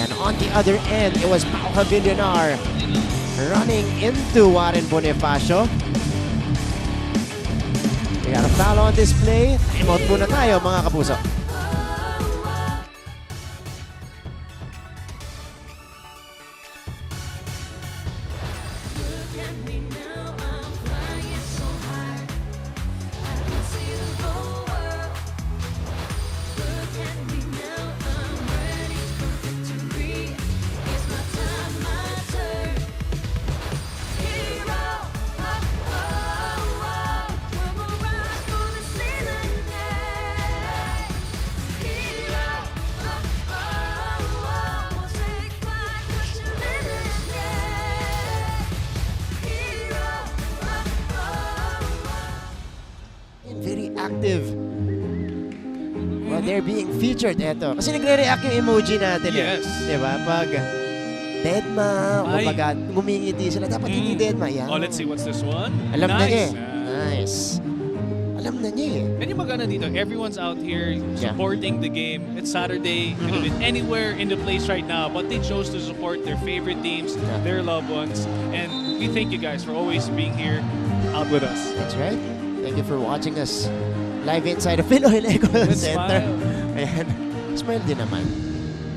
And on the other end, it was Mapua Cardinals running into Warren Bonifacio. We got a foul on this play. Timeout muna tayo mga kapuso. Very active. Well, they're being featured. Eto. Kasi nagre-react yung emoji natin. Yes. Diba? Pag deadma, o pag ngumingiti sila, dapat hindi deadma. Yan. Oh, let's see what's this one. Alam na niya. Nice. Nice. Alam na niya eh. And yung maganda dito, everyone's out here supporting the game. It's Saturday. Could have been anywhere in the place right now, but they chose to support their favorite teams, their loved ones. And we thank you guys for always being here out with us. That's right. Thank you for watching us live inside the Pinoy Lego Center. Ayan. Smile din naman.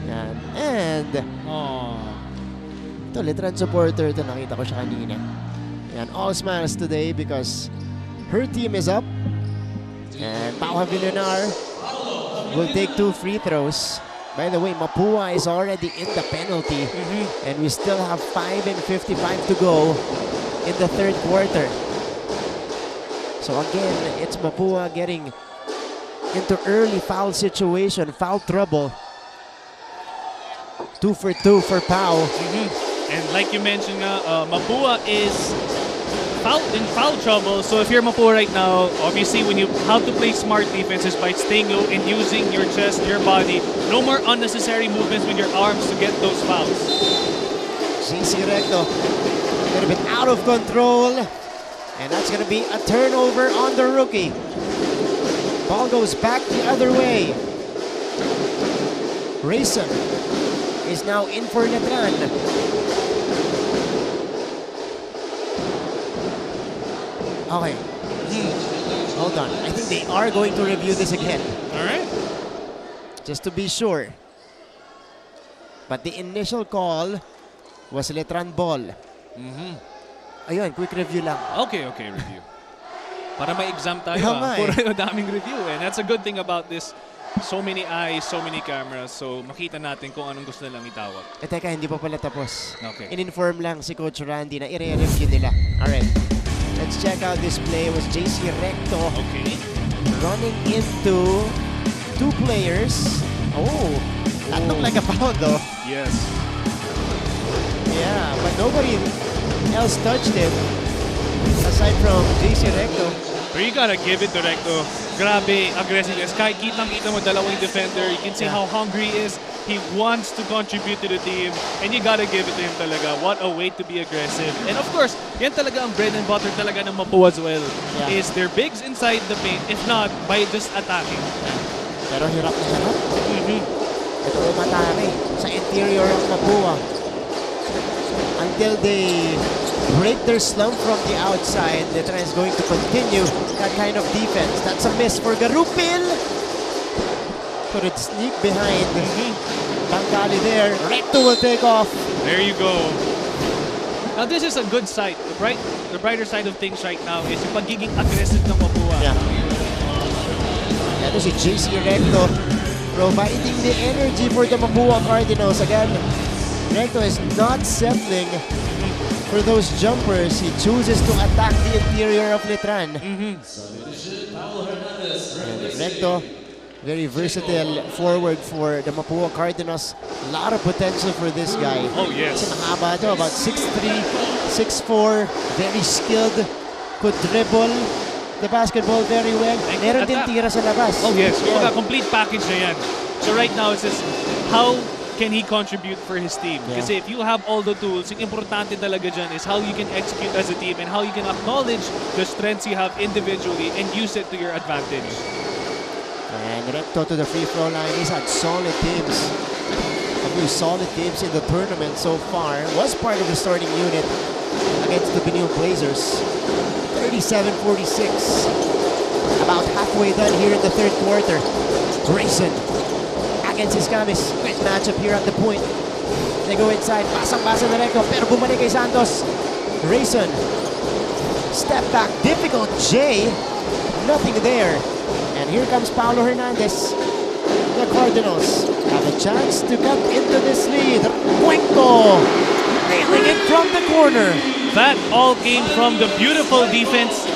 Yan. And ito, Letran supporter. Ito, nakita ko siya kanina. Yan. All smiles today because her team is up. And Mapua Cardinals will take 2 free throws. By the way, Mapua is already in the penalty. And we still have 5:55 to go in the third quarter. So again, it's Mapua getting into early foul situation, foul trouble. 2 for 2 for Pau. And like you mentioned, Mapua is in foul trouble. So if you're Mapua right now, obviously how to play smart defense is by staying low and using your chest, your body. No more unnecessary movements with your arms to get those fouls. JC Recto, a little bit out of control. And that's going to be a turnover on the rookie. Ball goes back the other way. Rayson is now in for Letran. Okay. Hold on. I think they are going to review this again. All right. Just to be sure. But the initial call was Letran ball. Ayun, quick review lang. Okay, review. Para may exam tayo. Puro daming review. And that's a good thing about this. So many eyes, so many cameras. So makita natin kung anong gusto nilang itawag. Teka, hindi pa pala tapos. Okay. In-inform lang si Coach Randy na i-review nila. Alright. Let's check out this play. It was JC Recto. Okay. Running into 2 players. Oh, that looked like a foul though. Yes. Yeah, but nobody else touched him aside from JC Recto. But you gotta give it to Recto. Grabe, aggressiveness. Kahit kitang-kita mo dalawang defender, you can see how hungry he is. He wants to contribute to the team, and you gotta give it to him talaga. What a way to be aggressive. And of course, yan talaga ang bread and butter talaga ng Mapua as well. Is their bigs inside the paint, if not, by just attacking. Pero hirap na hirap. Ito ay matami sa interior ng Mapua. Until they break their slump from the outside, Letran is going to continue that kind of defense. That's a miss for Garupil. Could it sneak behind Bangkali there. Recto will take off. There you go. Now this is a good side. The brighter side of things right now is yung pagiging aggressive ng Mapua. Ito si JC Recto providing the energy for the Mapua Cardinals. Again, Recto is not settling for those jumpers. He chooses to attack the interior of Letran. And Recto, very versatile forward for the Mapua Cardinals. A lot of potential for this guy. Oh, yes. Kasi mahaba ito, about 6'3", 6'4", very skilled, could dribble the basketball very well. Meron din tira sa labas. Oh, yes. Yeah. Complete package na yan. So right now, it's just how can he contribute for his team? Kasi if you have all the tools, yung importante talaga dyan is how you can execute as a team and how you can acknowledge the strengths you have individually and use it to your advantage. And Recto to the free throw line. He's had solid games. A few solid games in the tournament so far. Was part of the starting unit against the Benue Blazers. 37-46. About halfway done here in the third quarter. Grayson against his Camis. Great matchup here at the point. They go inside. Pasang-pasa na Recto. Pero bumalik kay Santos. Grayson. Step back. Difficult J. Nothing there. And here comes Paulo Hernandez. The Cardinals have a chance to cut into this lead. Cuenco nailing it from the corner. That all came from the beautiful defense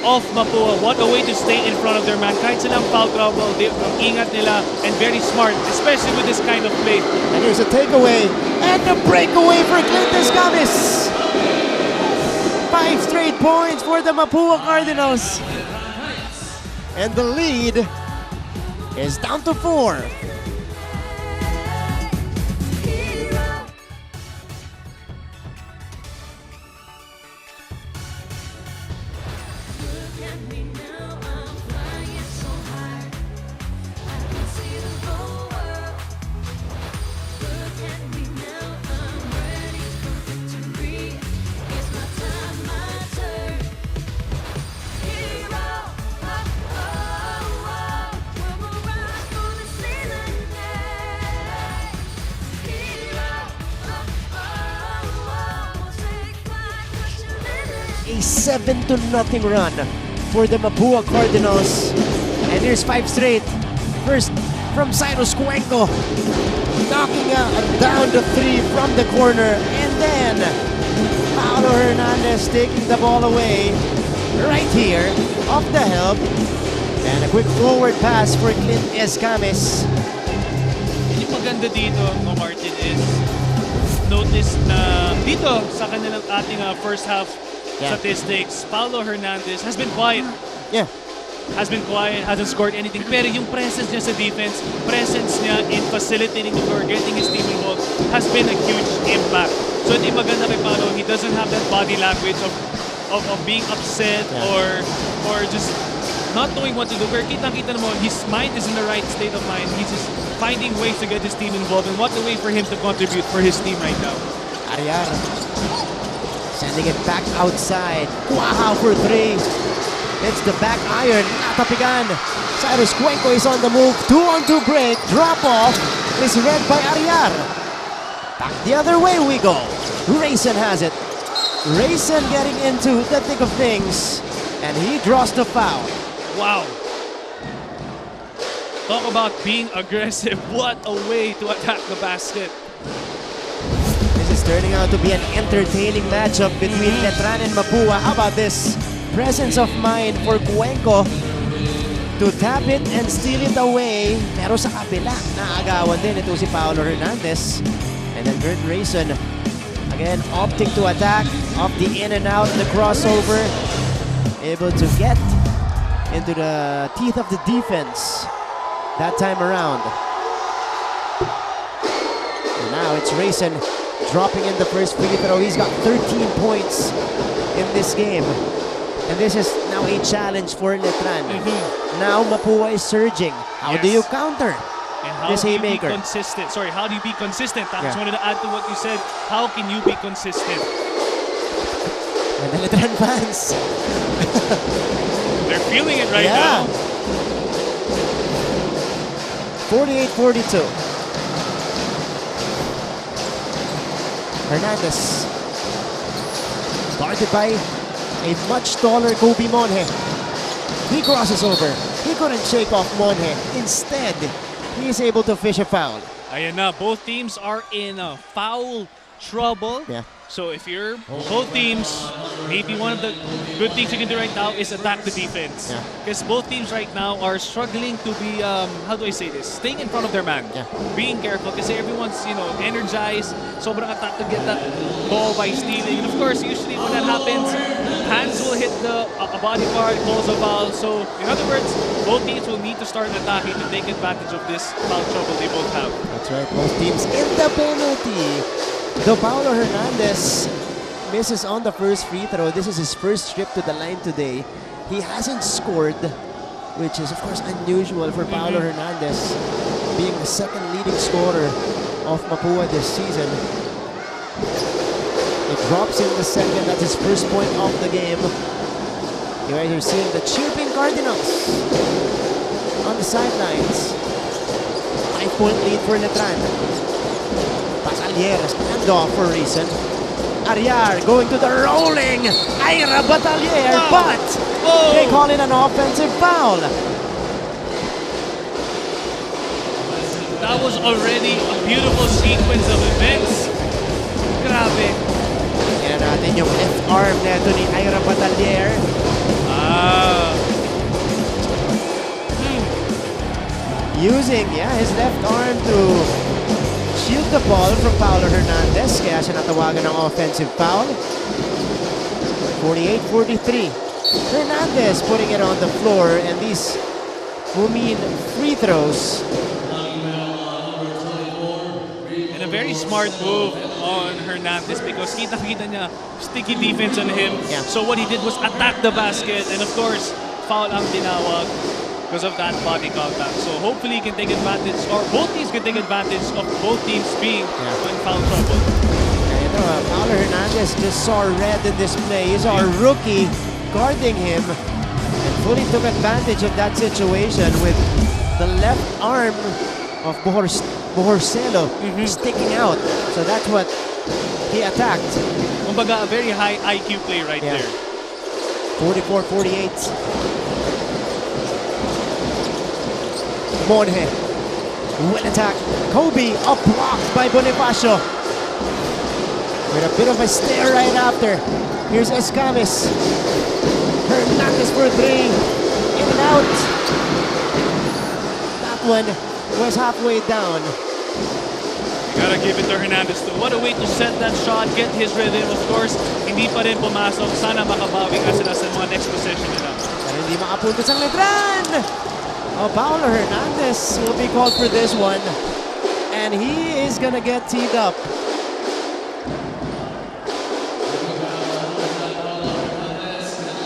of Mapua. What a way to stay in front of their man. Kahit silang foul trouble, ingat nila and very smart, especially with this kind of play. And here's a takeaway and a breakaway for Clintus Camis. 5 straight points for the Mapua Cardinals. And the lead is down to 4. a 7-0 run for the Mapua Cardinals. And here's 5 straight. First from Cyrus Cuenco, knocking down the 3 from the corner. And then Paulo Hernandez taking the ball away right here off the help. And a quick forward pass for Clint Escames. Yung maganda dito, no, Martin, is notice na dito sa kanilang ating first half statistics, Paulo Hernandez has been quiet. Yeah. Has been quiet, hasn't scored anything. Pero yung presence niya sa defense, presence niya in facilitating the floor, getting his team involved, has been a huge impact. So hindi maganda kay Paulo, he doesn't have that body language of being upset or just not knowing what to do. Pero kitang-kita mo, his mind is in the right state of mind. He's just finding ways to get his team involved. And what a way for him to contribute for his team right now. Ariar sending it back outside. Wow, for 3. It's the back iron. Natapigan. Cyrus Cuenco is on the move. 2-on-2 break. Drop off is read by Ariar. Back the other way we go. Rayson has it. Rayson getting into the thick of things. And he draws the foul. Wow. Talk about being aggressive. What a way to attack the basket. This is turning out to be an entertaining matchup between Letran and Mapua. How about this? Presence of mind for Cuenco to tap it and steal it away. Pero sa kabila, naagawan din ito si Paulo Hernandez. And then Kurt Rayson, again, opting to attack off the in and out, the crossover. Able to get into the teeth of the defense that time around. And now it's Rayson dropping in the first free throw. He's got 13 points in this game. And this is now a challenge for Letran. Now Mapua is surging. How do you counter this haymaker? Consistent. Sorry, how do you be consistent? I just wanted to add to what you said. How can you be consistent? And the Letran fans. They're feeling it right now. 48-42. Hernandez. Guarded by a much taller Kobe Monje. He crosses over. He couldn't shake off Monje. Instead, he is able to fish a foul. Ayan na, both teams are in foul trouble. Yeah. So if you're both teams, maybe one of the good things you can do right now is attack the defense. Because both teams right now are struggling to be, how do I say this? Staying in front of their man. Being careful because everyone's, energized. Sobrang attack to get that ball by stealing. And of course, usually when that happens, hands will hit a body part, calls a foul. So in other words, both teams will need to start attacking to take advantage of this foul trouble they both have. That's right, both teams in the penalty. Though Paulo Hernandez misses on the first free throw, this is his first trip to the line today. He hasn't scored, which is of course unusual for Paulo Hernandez, being the second leading scorer of Mapua this season. It drops in the second, that's his first point of the game. You guys are seeing the chirping Cardinals on the sidelines. 5-point lead for Letran. Batalier, handoff for Rayson. Ariar going to the rolling Ira Batalier, but they call it an offensive foul. That was already a beautiful sequence of events. Grabe. Yan natin yung left arm neto ni Ira Batalier. Using his left arm to shield the ball from Paulo Hernandez, kaya siya natawagan ng offensive foul. 48-43. Hernandez putting it on the floor, and these will mean free throws. And a very smart move on Hernandez because kita-kita niya sticky defense on him. So what he did was attack the basket, and of course, foul ang tinawag because of that body contact. So hopefully he can take advantage, or both teams can take advantage of both teams being in foul trouble. Paulo Hernandez just saw red in this play. He saw a rookie guarding him and fully took advantage of that situation with the left arm of Bohorcelo sticking out. So that's what he attacked. Kumbaga, a very high IQ play right there. 44-48. Monje. Well attack. Kobe up blocked by Bonifacio. With a bit of a stare right after. Here's Escamis. Hernandez for three. In and out. That one was halfway down. Gotta give it to Hernandez too. What a way to set that shot, get his rhythm. Of course, hindi pa rin pumasok. Sana makabawi nga sila sa mga next possession nila. Pero hindi makapuntos ang Letran. Oh, Paulo Hernandez will be called for this one. And he is gonna get teed up.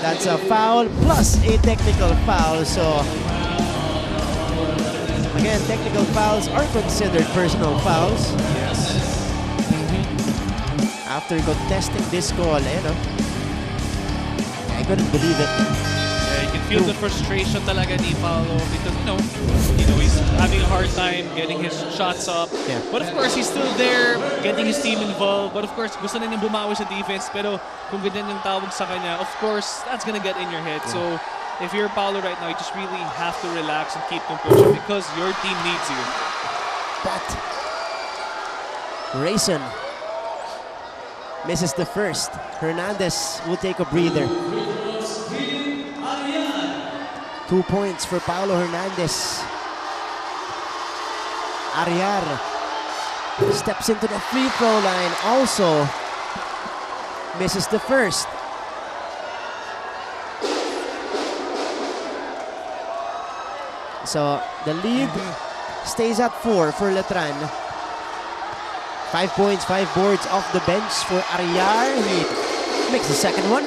That's a foul plus a technical foul. So again, technical fouls are considered personal fouls. Yes. After contesting this call, I couldn't believe it. Yeah, you can feel the frustration talaga ni Paulo because he's having a hard time getting his shots up. Yeah. But of course, he's still there, getting his team involved. But of course, gusto na niyang bumawi sa defense. Pero kung ganyan yung tawag sa kanya, of course, that's gonna get in your head. Yeah. So if you're Paulo right now, you just really have to relax and keep composure because your team needs you. But Grayson misses the first. Hernandez will take a breather. 2 points for Paulo Hernandez. Ariar steps into the free throw line, also misses the first. So the lead stays at 4 for Letran. 5 points, 5 boards off the bench for Ariar. He makes the second one.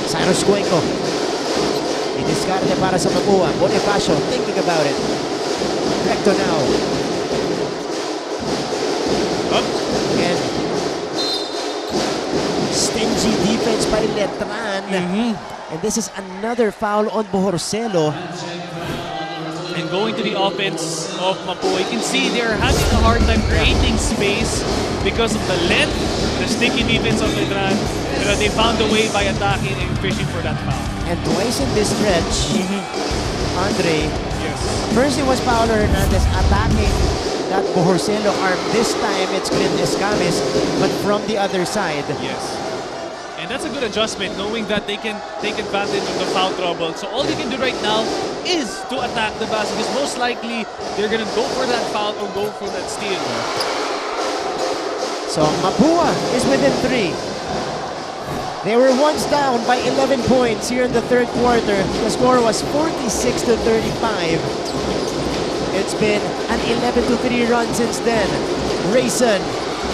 Cyrus Cuenco. He discarded para sa Mapua. Bonifacio thinking about it. Recto now. Up. Again. Stingy defense by Letran. And this is another foul on Bohorcelo. And going to the offense of Mapua, you can see they're having a hard time creating space because of the length, the sticky defense of Letran. But they found a way by attacking and fishing for that foul. And twice in this stretch, Andre, first it was Paulo Hernandez attacking that Bohorcelo arm. This time it's Clint Escamis, but from the other side. Yes. And that's a good adjustment, knowing that they can take advantage of the foul trouble. So all they can do right now is to attack the basket, because most likely they're going to go for that foul or go for that steal. So Mapua is within 3. They were once down by 11 points here in the third quarter. The score was 46-35. It's been an 11-3 run since then. Grayson,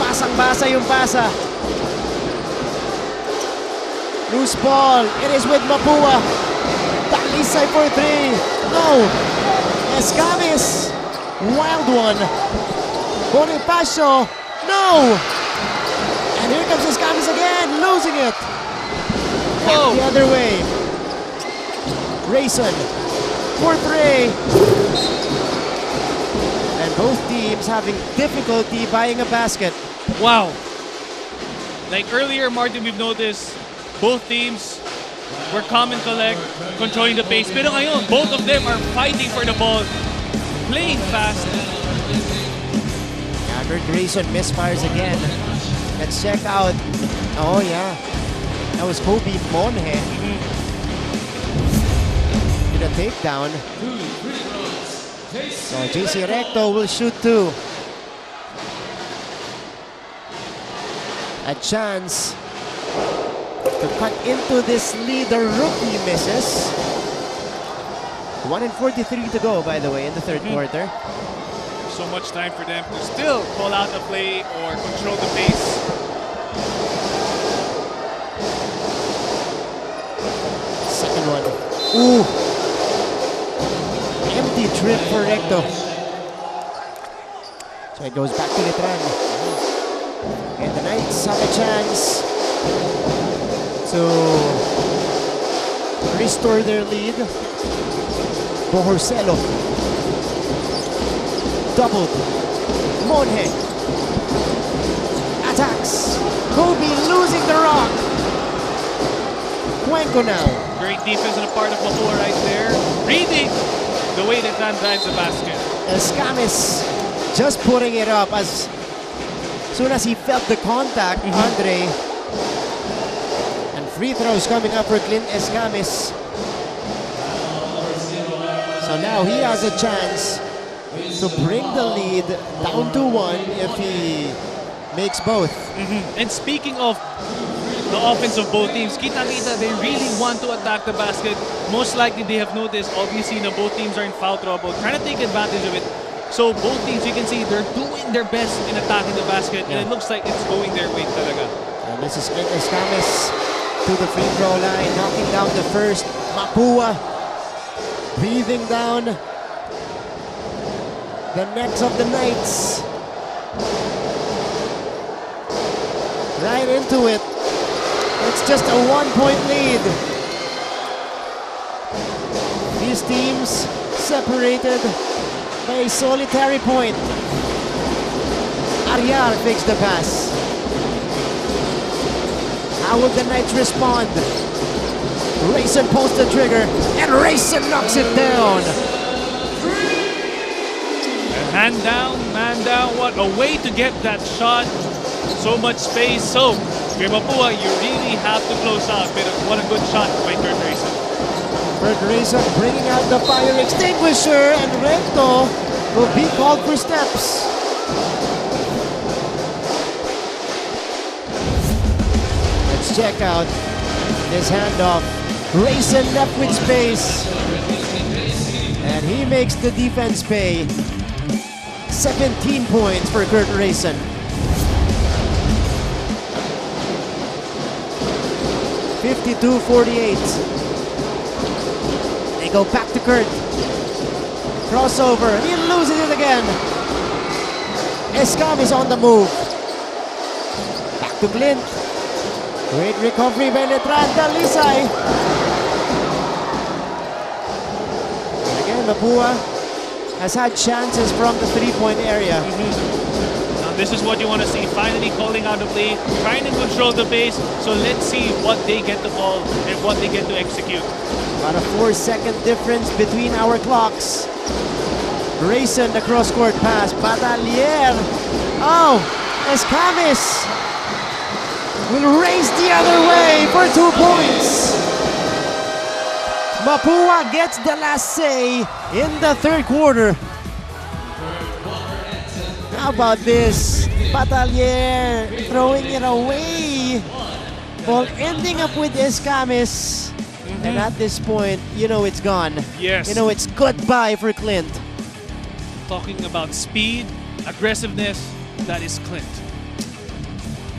basang-basa yung pasa. Loose ball, it is with Mapua. Talisay for 3. No! Escamis, wild one. Bonifacio, no! And here comes Escamis again, losing it. Back the other way. Grayson for 3. And both teams having difficulty buying a basket. Wow. Like earlier, Martin, we've noticed both teams were calm and collect, controlling the pace. Pero ngayon, both of them are fighting for the ball, playing fast. Albert Grayson misfires again. Let's check out. Oh yeah, that was Kobe Monje. Did a takedown. So JC Recto will shoot 2. A chance to cut into this lead. The rookie misses. 1:43 to go, by the way, in the third quarter. So much time for them to still call out the play or control the pace. Second one. Ooh. Empty trip for Recto. So it goes back to Letran. And the Knights have a chance to restore their lead. Bohorcelo. Doubled. Monje. Attack. Knicks. Kobe losing the rock. Cuenco now. Great defense on the part of Mapua right there. Reading the way Letran drives the basket. Escamis just putting it up as soon as he felt the contact, Andre. And free throws coming up for Clint Escamis. So now he has a chance to bring the lead down to 1 if he makes both. And speaking of the offense of both teams, kita-kita, they really want to attack the basket. Most likely they have noticed, obviously, na both teams are in foul trouble, trying to take advantage of it. So both teams, you can see, they're doing their best in attacking the basket, and it looks like it's going their way talaga. And this is Clint Escamis to the free throw line, knocking down the first. Mapua breathing down the necks of the Knights. Right into it. It's just a 1-point lead. These teams separated by a solitary point. Ariar fixed the pass. How will the Knights respond? Rayson pulls the trigger, and Rayson knocks it down. Man down, what a way to get that shot. So much space. So, kay Mapua, you really have to close out. But what a good shot by Kurt Rayson. Kurt Rayson bringing out the fire extinguisher, and Recto will be called for steps. Let's check out this handoff. Rayson left with space, and he makes the defense pay. 17 points for Kurt Rayson. 52-48. They go back to Kurt. Crossover. He loses it again. Escamis on the move. Back to Clint. Great recovery by Letran. Dalisay. And again, Mapua has had chances from the three-point area. Now this is what you want to see. Finally calling out the play, trying to control the pace. So let's see what they get to call and what they get to execute. About a 4-second difference between our clocks. Rayson, the cross-court pass. Batalier. Oh, Escamis will race the other way for 2 points. Mapua gets the last say in the third quarter. How about this? Batalier throwing it away. Ball ending up with Escamis. And at this point, you know it's gone. Yes. You know it's goodbye for Clint. Talking about speed, aggressiveness, that is Clint.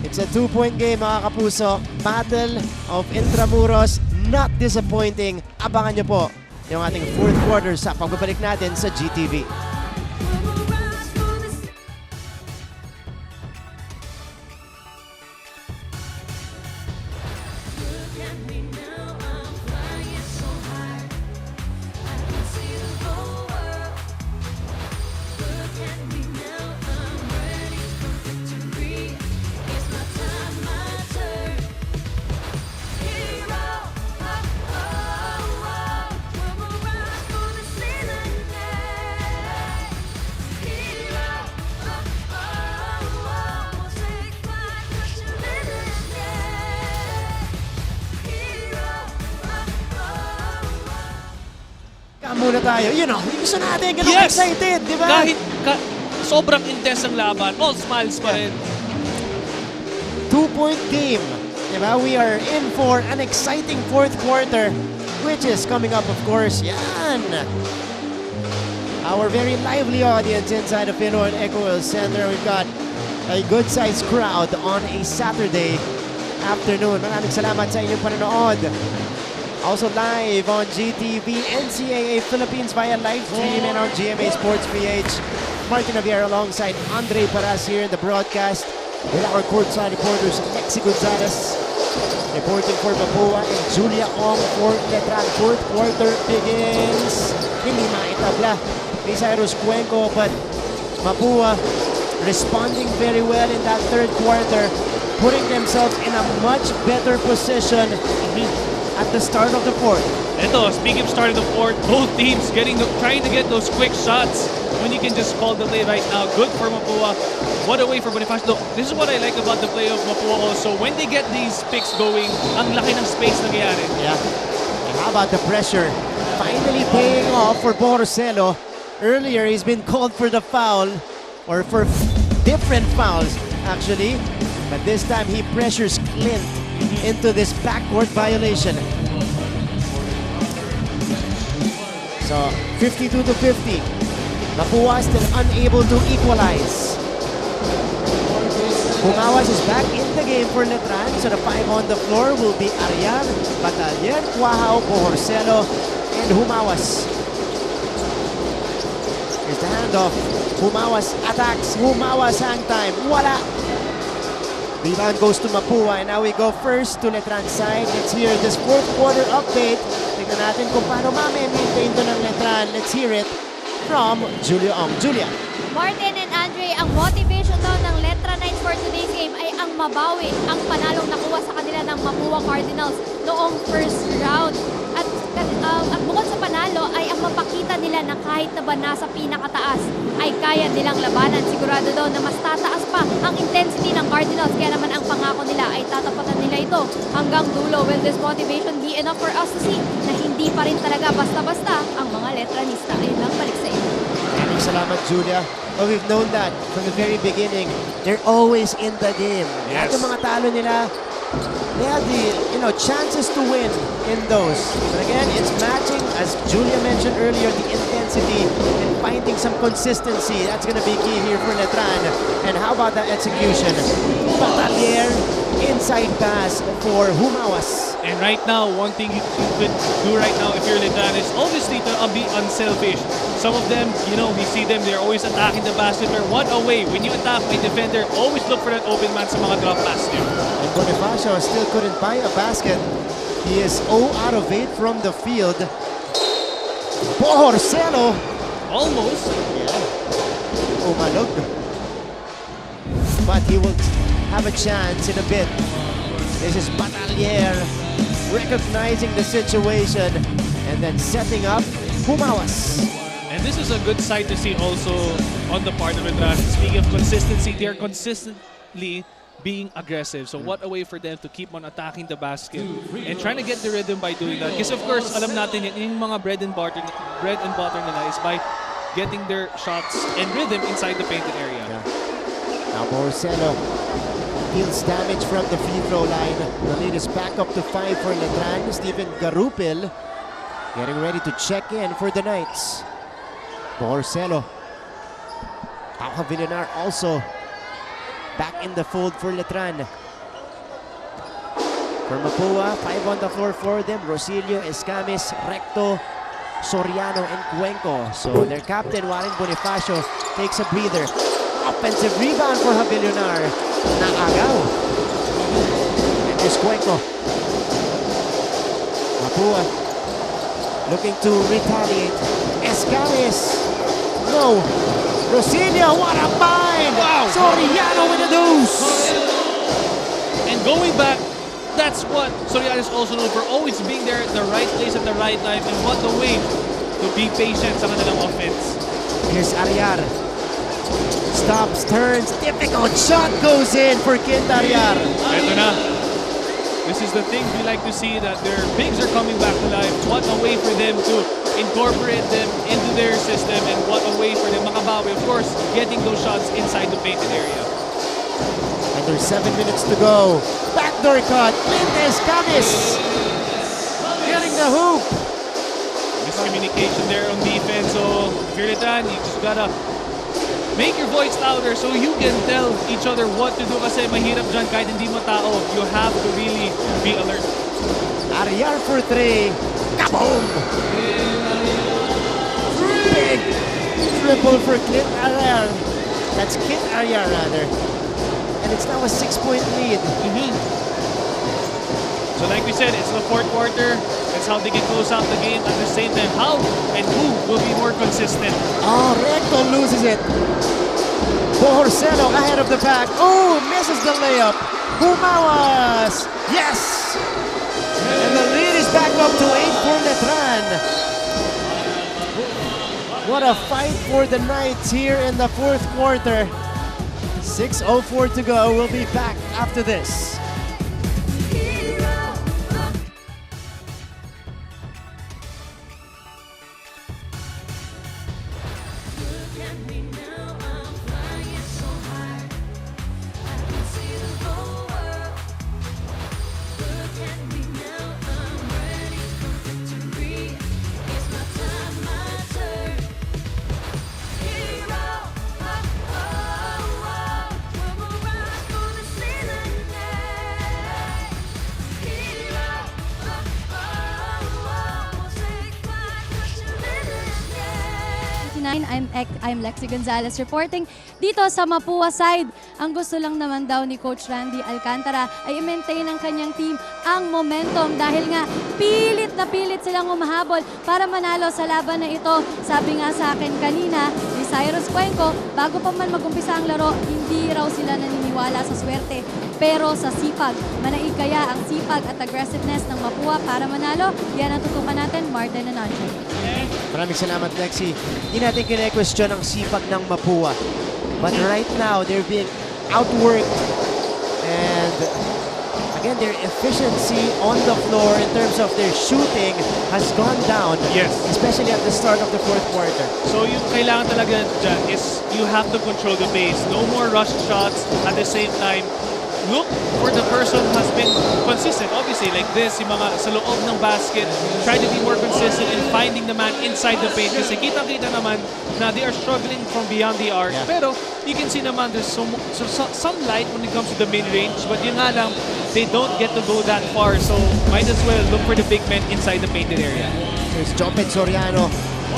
It's a 2-point game, mga kapuso. Battle of Intramuros, not disappointing. Abangan nyo po yung ating fourth quarter sa pagbabalik natin sa GTV. Muna tayo. You know, gusto natin ganun excited, di ba? Kahit sobrang intense ang laban, all smiles pa rin. 2-point game. Di ba? We are in for an exciting fourth quarter, which is coming up, of course. Yan! Our very lively audience inside the Pinoy Echo Center. We've got a good-sized crowd on a Saturday afternoon. Maraming salamat sa inyong panonood. Also live on GTV, NCAA Philippines via live stream and on GMA Sports PH. Martin Naviera alongside Andre Paras here in the broadcast with our courtside reporters Lexi Gonzalez reporting for Mapua and Julia Ong for Letran. Fourth quarter begins. Hindi maitabla ni Cyrus Cuenco, but Mapua responding very well in that third quarter. putting themselves in a much better position at the start of the fourth. Ito, speaking of starting the fourth, both teams trying to get those quick shots. When you can just call the play right now. Good for Mapua. What a way for Bonifacio. Look, this is what I like about the play of Mapua also. When they get these picks going, ang laki ng space nangyayari. Yeah. And how about the pressure? Finally paying off for Borcelo. Earlier, he's been called for the foul, or for different fouls, actually. But this time, he pressures Clint into this backcourt violation. So, 52 to 50. Mapua still unable to equalize. Humawas is back in the game for Letran. So the 5 on the floor will be Arian, Batalyer, Cuajao, Borcelo, and Humawas. Here's the handoff. Humawas attacks. Humawas hang time. Wala! Rebound goes to Mapua, and now we go first to Letran's side. Let's hear this fourth quarter update. Tignan natin kung paano ma-maintain to ng Letran. Let's hear it from Julia. Martin and Andre, ang motivation daw ng Letran Knights for today's game ay ang mabawi ang panalong nakuha sa kanila ng Mapua Cardinals noong first round. At bukod sa panalo ay ang mapakita nila na kahit na ba nasa pinakataas ay kaya nilang labanan. Sigurado daw na mas tataas pa ang intensity ng Cardinals, kaya naman ang pangako nila ay tatapatan nila ito hanggang dulo. Will this motivation be enough for us to see na hindi pa rin talaga basta-basta ang mga Letranista? Ayun lang, balik sa iyo. Maraming salamat, Julia. Well, we've known that from the very beginning. They're always in the game. At yung mga talo nila, they have the chances to win in those. But again, it's matching, as Julia mentioned earlier, the intensity and finding some consistency. That's going to be key here for Letran. And how about that execution? Batalyer, inside pass for Humawas. And right now, one thing you could do right now if you're Letran is obviously to be unselfish. Some of them, we see them, they're always attacking the basket. Or what a way, when you attack a defender, always look for that open man sa mga drop pass niyo. And Bonifacio still couldn't buy a basket. He is 0 out of 8 from the field. Borcelo. Almost. Yeah. Umalog. But he will have a chance in a bit. This is Batalyer recognizing the situation and then setting up Humawas. And this is a good sight to see also on the part of Letran. Speaking of consistency, they're consistently being aggressive. So what a way for them to keep on attacking the basket and trying to get the rhythm by doing that. Because of course, alam natin yung mga bread and butter nila is by getting their shots and rhythm inside the painted area. Yeah. Now Borcelo deals damage from the free throw line. The lead is back up to 5 for Letran. Steven Garupil getting ready to check in for the Knights. Borcelo. Papa Villanar also back in the fold for Letran. For Mapua, 5 on the floor for them. Rosilio, Escamis, Recto, Soriano, and Cuenco. So their captain, Warren Bonifacio, takes a breather. Offensive rebound for Javillonar. Naagaw. And there's Cuenco. Mapua looking to retaliate. Escamis. No. Rosilio, what a find! Wow! Soriano with a deuce! And going back, that's what Soriano is also known for, always being there at the right place at the right time. And what a way to be patient sa kanilang offense. Here's Ariar. Stops, turns, difficult shot goes in for Kent Ariar. Ito na. This is the thing we like to see, that their bigs are coming back to life. What a way for them to incorporate them into their system, and what a way for them makabawi. Of course, getting those shots inside the painted area. And there's 7 minutes to go. Backdoor cut. Lindes Camis getting the hoop. Miscommunication there on defense. So if you're Letran, you just gotta make your voice louder so you can tell each other what to do, kasi mahirap dyan kahit hindi mo tao. You have to really be alert. Ariar for 3. Kaboom! Big triple for Clint Ariar. That's Kit Ariar rather. And it's now a 6-point lead. So like we said, it's the fourth quarter. That's how they can close out the game. At the same time, how and who will be more consistent. Oh, Recto loses it. Bohorcelo ahead of the pack. Oh, misses the layup. Humawas. Yes. And the lead is back up to 8 for Letran. What a fight for the Knights here in the fourth quarter. 6:04 to go. We'll be back after this. I'm Lexi Gonzalez reporting dito sa Mapua side. Ang gusto lang naman daw ni Coach Randy Alcantara ay i-maintain ng kanyang team ang momentum dahil nga pilit na pilit silang umahabol para manalo sa laban na ito. Sabi nga sa akin kanina ni Cyrus Cuenco, bago pa man mag-umpisa ang laro, hindi raw sila naniniwala sa swerte pero sa sipag. Manaig kaya ang sipag at aggressiveness ng Mapua para manalo. Yan ang tutukan natin, Martin and Andre. Maraming salamat, Lexi. Hindi natin kine-question ang sipag ng Mapua. But right now, they're being outworked. And again, their efficiency on the floor in terms of their shooting has gone down. Yes. Especially at the start of the fourth quarter. So yung kailangan talaga dyan is you have to control the pace. No more rush shots. At the same time, look for the person who has been consistent. Obviously, like this, yung mga sa loob ng basket, try to be more consistent in finding the man inside the paint. Kasi kita-kita naman na they are struggling from beyond the arc. Yeah. Pero you can see naman there's some light when it comes to the mid-range. But yun nga lang, they don't get to go that far. So might as well look for the big men inside the painted area. There's Jopet Soriano.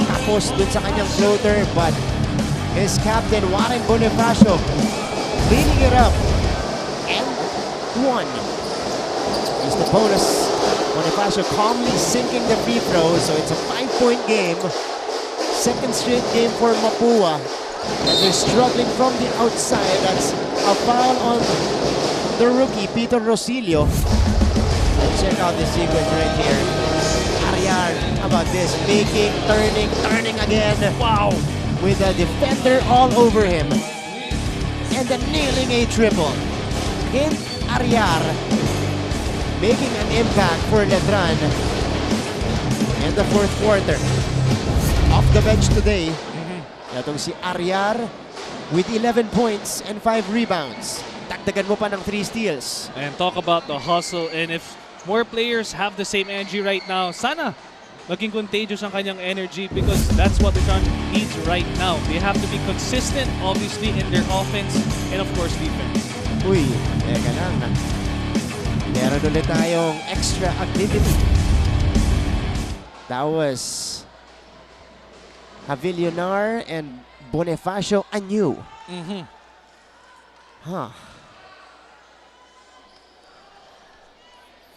Tapos dun sa kanyang floater. But his captain, Warren Bonifacio, cleaning it up. And one. Here's the bonus. Bonifacio calmly sinking the free throw. So it's a 5-point game. Second straight game for Mapua. And they're struggling from the outside. That's a foul on the rookie, Peter Rosilio. And check out this sequence right here. Ariar, how about this? Making, turning again. Wow. With a defender all over him. And then nailing a triple. Again, Ariar making an impact for Letran in the fourth quarter. Off the bench today, itong si Ariar with 11 points and 5 rebounds. Dagdagan mo pa ng 3 steals. And talk about the hustle. And if more players have the same energy right now, sana maging contagious ang kanyang energy because that's what the Letran needs right now. They have to be consistent, obviously, in their offense and, of course, defense. Uy, teka lang. Meron ulit tayong extra activity. That was Javillonar and Bonifacio Anyu. Huh.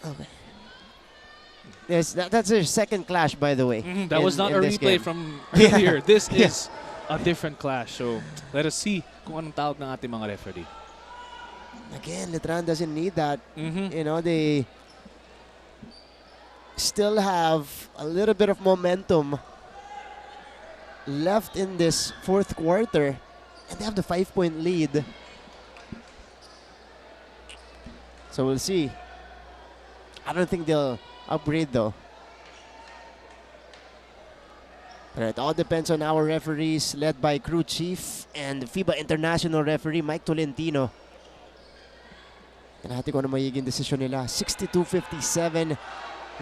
Okay. That's their second clash, by the way. That was not a replay from earlier. This is a different clash. So let us see kung anong tawag ng ating mga referee. Again, Letran doesn't need that. You know, they still have a little bit of momentum left in this fourth quarter. And they have the 5-point lead. So we'll see. I don't think they'll upgrade though. But it all depends on our referees led by crew chief and FIBA International referee Mike Tolentino. Natin kung ano magiging desisyon nila. 62-57.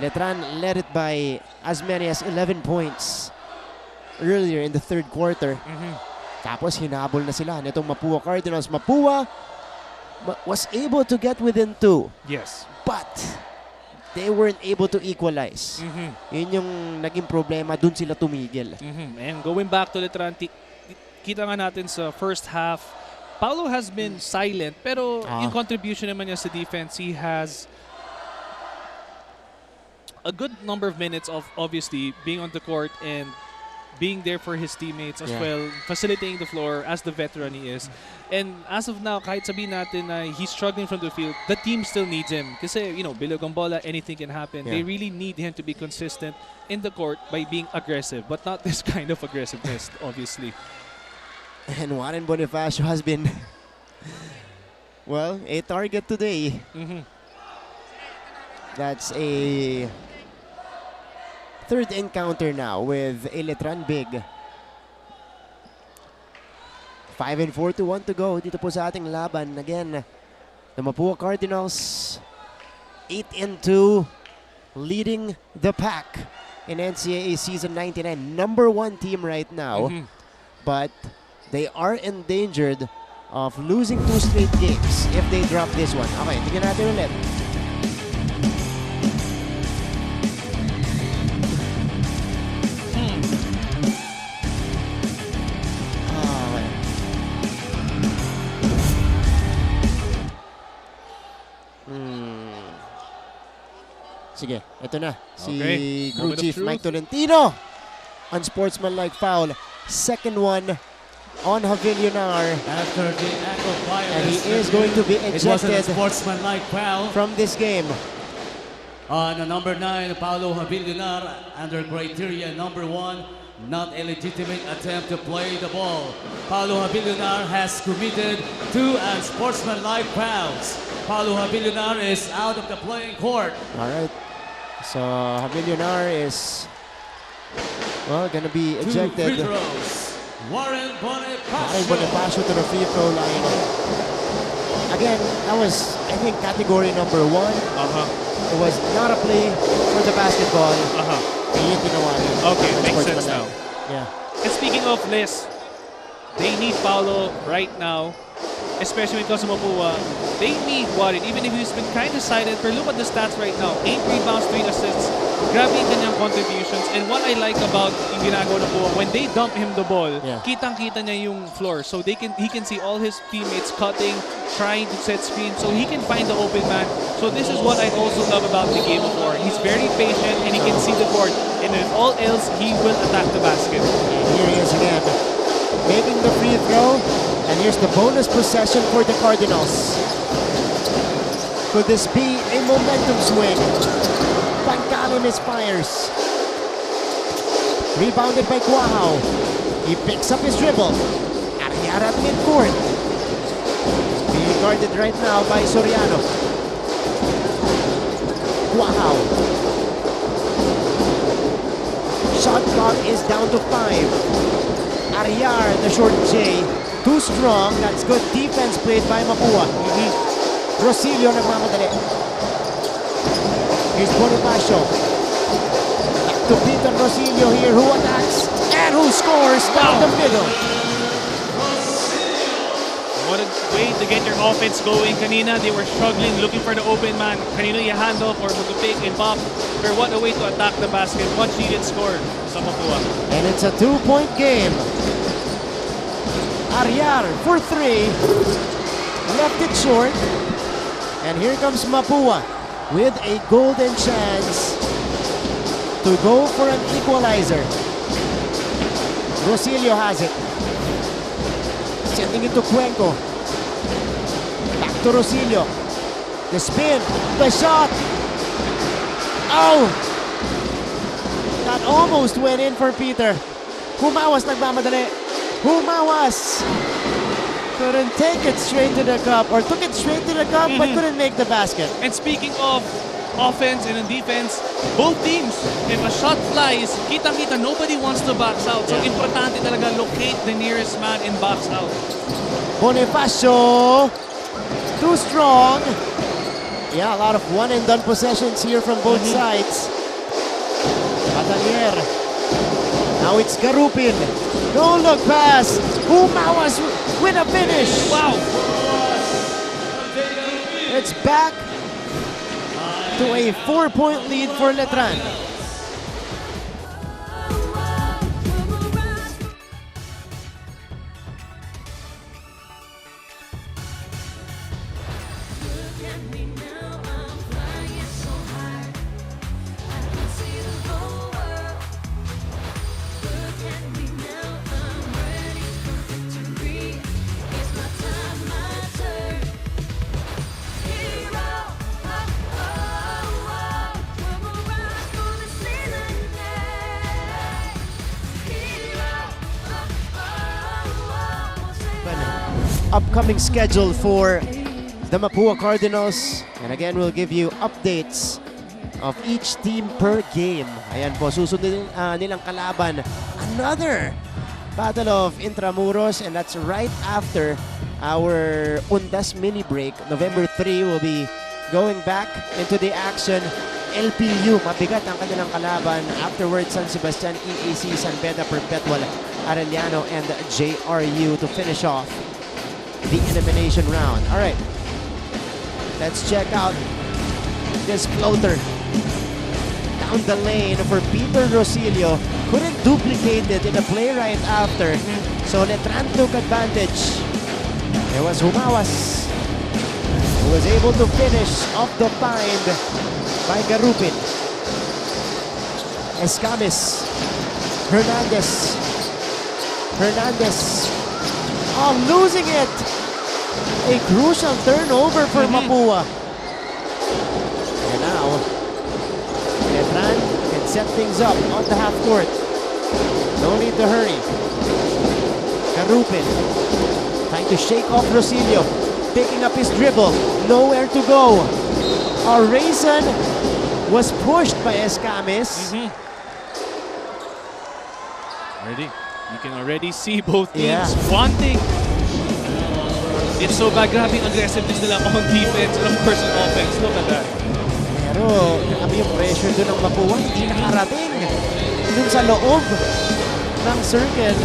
Letran led it by as many as 11 points earlier in the third quarter. Tapos hinabol na sila nitong Mapua Cardinals. Mapua was able to get within 2. Yes. But they weren't able to equalize. Yun yung naging problema. Dun sila tumigil. And going back to Letran, kita nga natin sa first half, Paulo has been silent, pero yung contribution naman niya sa defense, he has a good number of minutes of obviously being on the court and being there for his teammates as Yeah. well, facilitating the floor as the veteran he is. And as of now, kahit sabihin natin na he's struggling from the field, the team still needs him. Kasi, bilog ang bola, anything can happen. Yeah. They really need him to be consistent in the court by being aggressive, but not this kind of aggressiveness, obviously. And Warren Bonifacio has been, well, a target today. That's a third encounter now with a Letran big. 5-4 to 1 to go dito po sa ating laban. Again, the Mapua Cardinals 8-2, leading the pack in NCAA season 99. Number 1 team right now, but they are endangered of losing 2 straight games if they drop this one. Okay, tingnan natin ulit. Sige, ito na. Si Crew Moment of Chief truth. Mike Tolentino. Unsportsmanlike foul. Second one on Javillonar. After the ankle violence, And he is going to be it wasn't a ejected sportsmanlike foul. from this game. On number 9, Paulo Javillonar, under criteria number 1, not a legitimate attempt to play the ball. Paulo Javillonar has committed 2 unsportsmanlike fouls. Paulo Javillonar is out of the playing court. All right. So Javillonar is, well, gonna be 2 ejected. free throws. Warren Warren Bonifacio. Bonifacio to the free throw line. Again, that was, I think, category number 1. It was not a play for the basketball. Hindi tinawa niya. Okay, Ang makes sportsman sense now. Yeah. And speaking of Liz, they need Paulo right now, especially when it comes to Mapua. They need Warren, even if he's been kind of silent. But look at the stats right now. 8 rebounds, 3 assists. Grabe yung kanyang contributions. And what I like about yung ginagawa ng Mapua, when they dump him the ball, kitang-kita niya yung floor. So he can see all his teammates cutting, trying to set screens, so he can find the open man. So this is what I also love about the game of War. He's very patient and he can see the court. And if all else, he will attack the basket. And here he is again, making the free throw. And here's the bonus possession for the Cardinals. Could this be a momentum swing? Pangkalim misfires. Rebounded by Guahao. He picks up his dribble. Arriara at midcourt. Being guarded right now by Soriano. Guahao. Shot clock is down to 5. Ariar, the short J. Too strong. That's good defense played by Mapua. Rosilio nagmamadali. Here's Bonifacio. Back to Peter Rosilio here, who attacks and who scores down the middle. What a way to get your offense going. Kanina, they were struggling, looking for the open man. Kanina yung handoff or mag-pick and pop. But what a way to attack the basket. Much needed score sa Mapua. And it's a 2-point game. Ariar for 3. Left it short. And here comes Mapua with a golden chance to go for an equalizer. Rosilio has it. Sending it to Cuenco. Back to Rosilio. The spin, the shot. Oh! That almost went in for Peter. Humawas nagmamadali. Humawas! Couldn't take it straight to the cup, or took it straight to the cup, but couldn't make the basket. And speaking of offense and defense, both teams, if a shot flies, kitang-kita, nobody wants to box out. So importante talaga locate the nearest man and box out. Bonifacio, too strong. Yeah, a lot of one-and-done possessions here from both sides. Batalier. Now it's Garupin. No look pass. Humawas with a finish. Wow. It's back to a 4-point lead for Letran. upcoming schedule for the Mapua Cardinals. And again, we'll give you updates of each team per game. Ayan po, susunod nilang kalaban. Another Battle of Intramuros, and that's right after our Undas mini break. November 3, we'll be going back into the action. LPU, mabigat ang kanilang kalaban. Afterwards, San Sebastian, EAC, San Beda, Perpetual, Arellano, and JRU to finish off the elimination round. All right, let's check out this floater down the lane for Peter Rosilio. Couldn't duplicate it in the play right after. So Letran took advantage. It was Humawas who was able to finish off the bind by Garupin. Escamis. Hernandez. Oh, losing it. A crucial turnover for Mapua. And now, Letran can set things up on the half court. No need to hurry. Garupin trying to shake off Rosilio. Picking up his dribble. Nowhere to go. Raisin was pushed by Escamis. You can already see both teams wanting. It's so bad, grabbing aggressiveness nila on defense and of course on offense. Look at that. Pero grabe yung pressure doon ng Mapua. Hindi nakarating doon sa loob ng circle.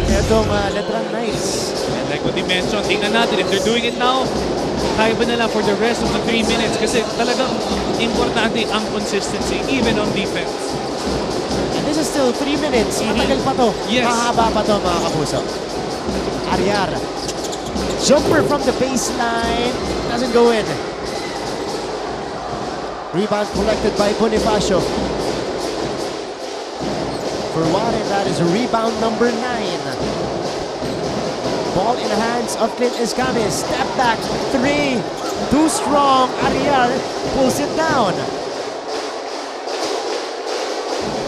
Itong Letran Knights. And like what you mentioned, tingnan natin if they're doing it now, kaya ba nila for the rest of the 3 minutes? Kasi talagang importante ang consistency even on defense. And this is still 3 minutes. Matagal pa to. Yes. Mahaba pa to, mga kapuso. Ariar. Jumper from the baseline. Doesn't go in. Rebound collected by Bonifacio. For Warren, that is rebound number 9. Ball in the hands of Clint Escamis. Step back, 3. Too strong. Ariar pulls it down.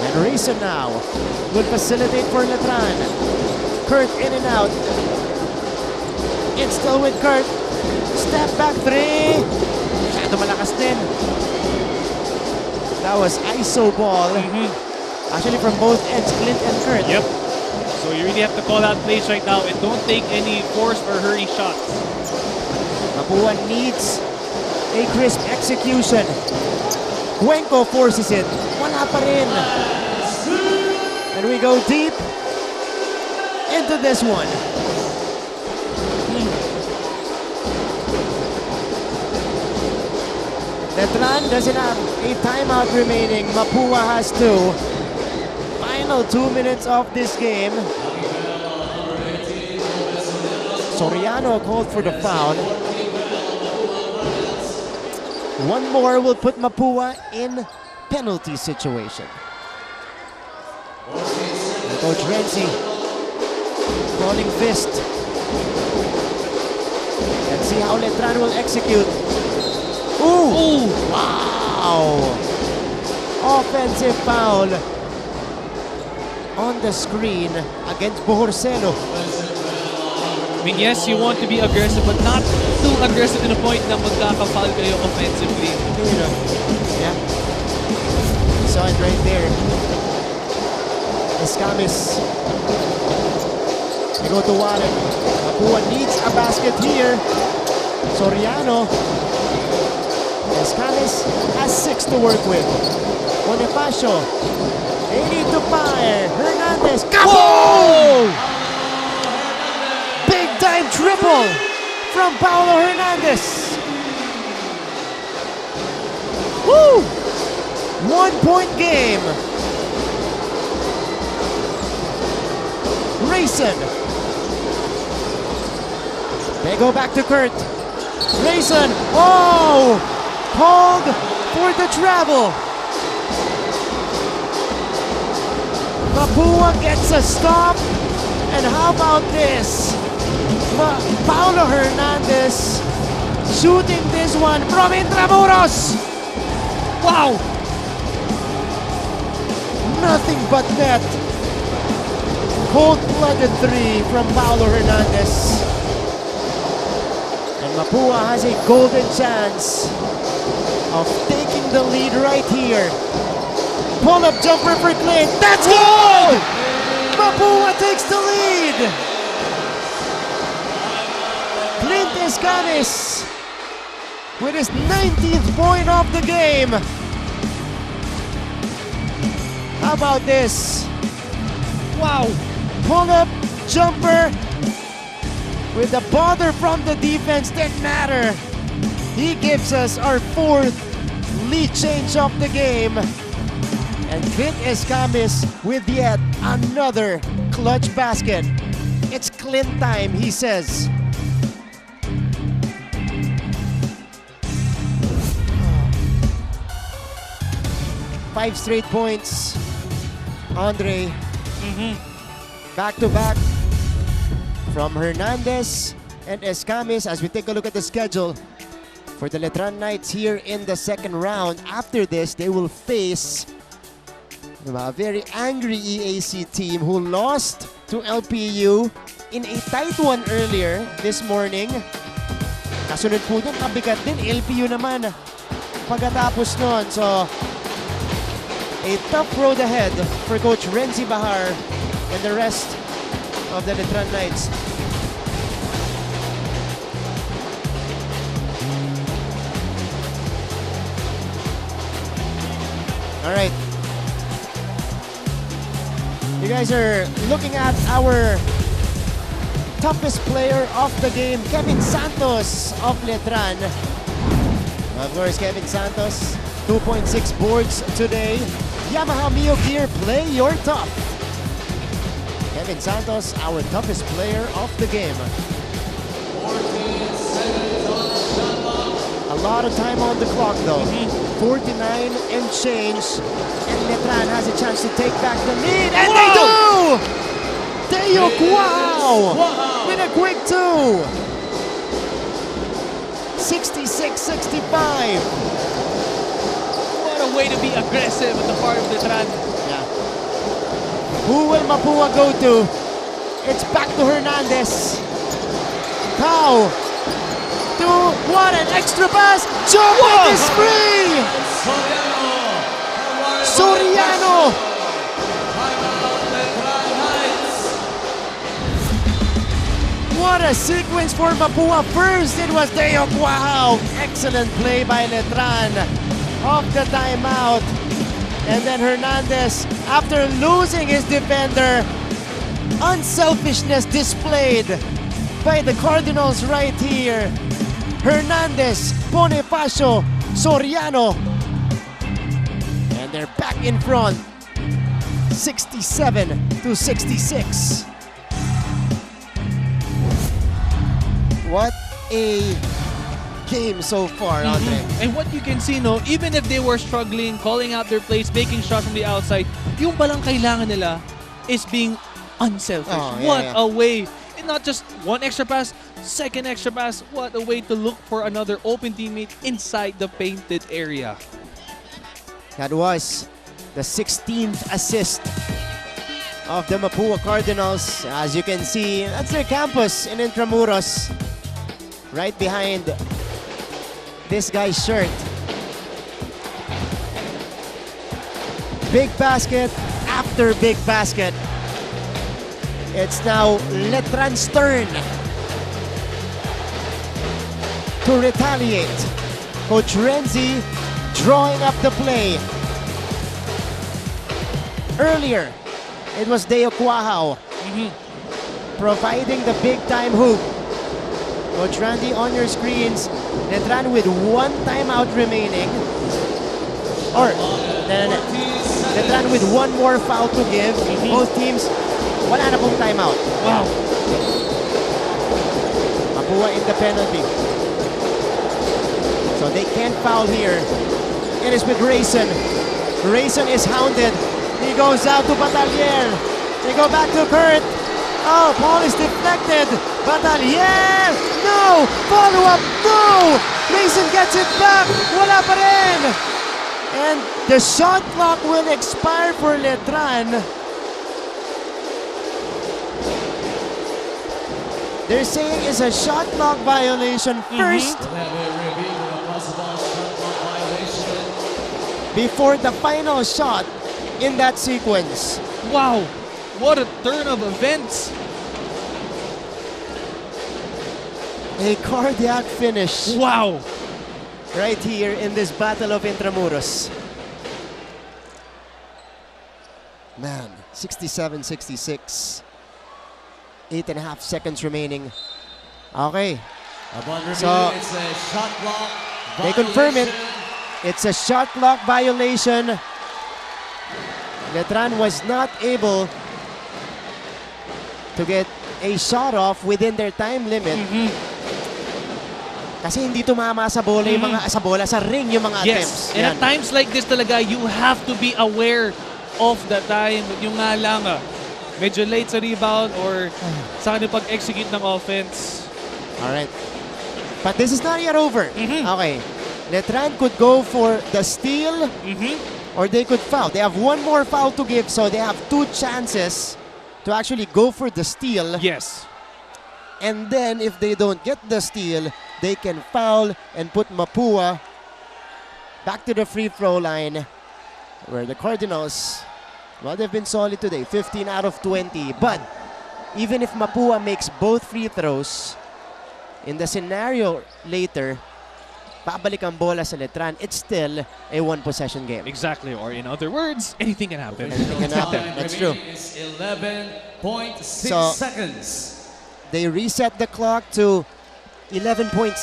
And Raisin now will facilitate for Letran. Kurt in and out. It's still with Kurt. Step back 3. Masyado malakas din. That was ISO ball. Actually from both ends, Clint and Kurt. Yep. So you really have to call out plays right now and don't take any forced or hurry shots. Mapua needs a crisp execution. Cuenco forces it. Wala pa rin. And we go deep into this one. Letran doesn't have a timeout remaining. Mapua has 2. Final 2 minutes of this game. Soriano called for the foul. One more will put Mapua in penalty situation. Coach Renzi calling fist. Let's see how Letran will execute. Ooh! Wow! Offensive foul on the screen against Bohorseno. I mean, yes, you want to be aggressive, but not too aggressive to the point na magkaka-foul kayo offensively. Yeah. You saw it right there. Escamis. They go to Warren. Mapua needs a basket here. Soriano. Escamis has 6 to work with. Bonifacio. They need to fire. Hernandez. Whoa! Big time triple from Paulo Hernandez. Woo! 1-point game. Raisin. They go back to Kurt. Raisin. Oh! Called for the travel. Mapua gets a stop. And how about this? Paulo Hernandez shooting this one from Intramuros. Wow! Nothing but net. Cold-blooded 3 from Paulo Hernandez. And Mapua has a golden chance of taking the lead right here. Pull-up jumper for Clint. That's good! Mapua takes the lead. Clint Escamis with his 19th point of the game. How about this? Wow! Pull-up jumper with the bother from the defense, didn't matter. He gives us our 4th lead change of the game. And Clint Escamis with yet another clutch basket. It's Clint time, he says. 5 straight points. Andre, back to back from Hernandez and Escamis as we take a look at the schedule for the Letran Knights here in the second round. After this, they will face a very angry EAC team who lost to LPU in a tight one earlier this morning. Kasunod po dun, kabigat din, LPU naman pagkatapos nun. So, a tough road ahead for Coach Renzi Bahar and the rest of the Letran Knights. All right. You guys are looking at our toughest player of the game, Kevin Santos of Letran. Of course, Kevin Santos, 2.6 boards today. Yamaha Mio Gear, play your tough. Kevin Santos, our toughest player of the game. A lot of time on the clock though. 49 and change. And Letran has a chance to take back the lead. And they do! Teyok, wow! With a quick 2. 66-65. What a way to be aggressive at the part of Letran. Yeah. Who will Mapua go to? It's back to Hernandez. Cow. 2, 1, an extra pass. Jovic is free. Soriano. What a sequence for Mapua. First, it was Teyok. Wow. Excellent play by Letran. Off the timeout. And then Hernandez, after losing his defender, unselfishness displayed by the Cardinals right here. Hernandez, Bonifacio, Soriano. And they're back in front. 67-66. What a game so far, Andre. And what you can see, no, even if they were struggling, calling out their plays, making shots from the outside, yung palang kailangan nila is being unselfish. What a way. And not just one extra pass, second extra pass. What a way to look for another open teammate inside the painted area. That was the 16th assist of the Mapua Cardinals. As you can see, that's their campus in Intramuros. Right behind this guy's shirt. Big basket after big basket. It's now Letran's turn to retaliate. Coach Renzi drawing up the play. Earlier, it was Deo Cuajao providing the big-time hoop. Coach Randy on your screens. Letran with 1 timeout remaining. Letran with 1 more foul to give. Both teams, wala na pong timeout. Wow. Mapua in the penalty. So they can't foul here. It is with Grayson. Grayson is hounded. He goes out to Batalier. They go back to Kurt. Oh, ball is deflected. Batalier! No! Follow-up! No! Grayson gets it back. Wala pa rin. And the shot clock will expire for Letran. they're saying is a shot clock violation first before the final shot in that sequence. Wow, what a turn of events. A cardiac finish. Wow. Right here in this battle of Intramuros. Man, 67-66. 8.5 seconds remaining. Okay. So, it's a shot clock they confirm it. It's a shot clock violation. Letran was not able to get a shot off within their time limit. Kasi hindi tumama sa bola yung mga sa bola sa ring yung mga attempts. Yes. And at times like this talaga, you have to be aware of the time. Yung nga lang, medyo late sa rebound or sa kanya pag-execute ng offense. Alright. But this is not yet over. Okay. Letran could go for the steal or they could foul. They have one more foul to give, so they have 2 chances to actually go for the steal. Yes. And then if they don't get the steal, they can foul and put Mapua back to the free throw line, where the Cardinals, well, they've been solid today, 15 out of 20. But even if Mapua makes both free throws, in the scenario later, babalik ang bola sa Letran, it's still a 1-possession game. Exactly, or in other words, anything can happen. Anything can happen, that's true. 11.6 seconds. They reset the clock to 11.6.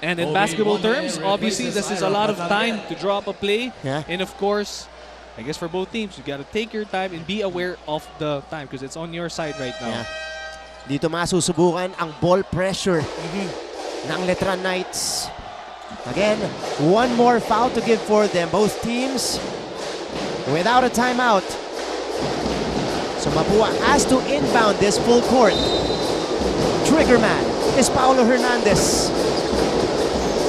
And in basketball terms, obviously, this is a lot of time to draw up a play. Yeah. And of course, I guess for both teams, you got to take your time and be aware of the time because it's on your side right now. Yeah. Dito masusubukan ang ball pressure ng Letran Knights. Again, one more foul to give for them. Both teams without a timeout. So Mapua has to inbound this full court. Trigger man is Paulo Hernandez.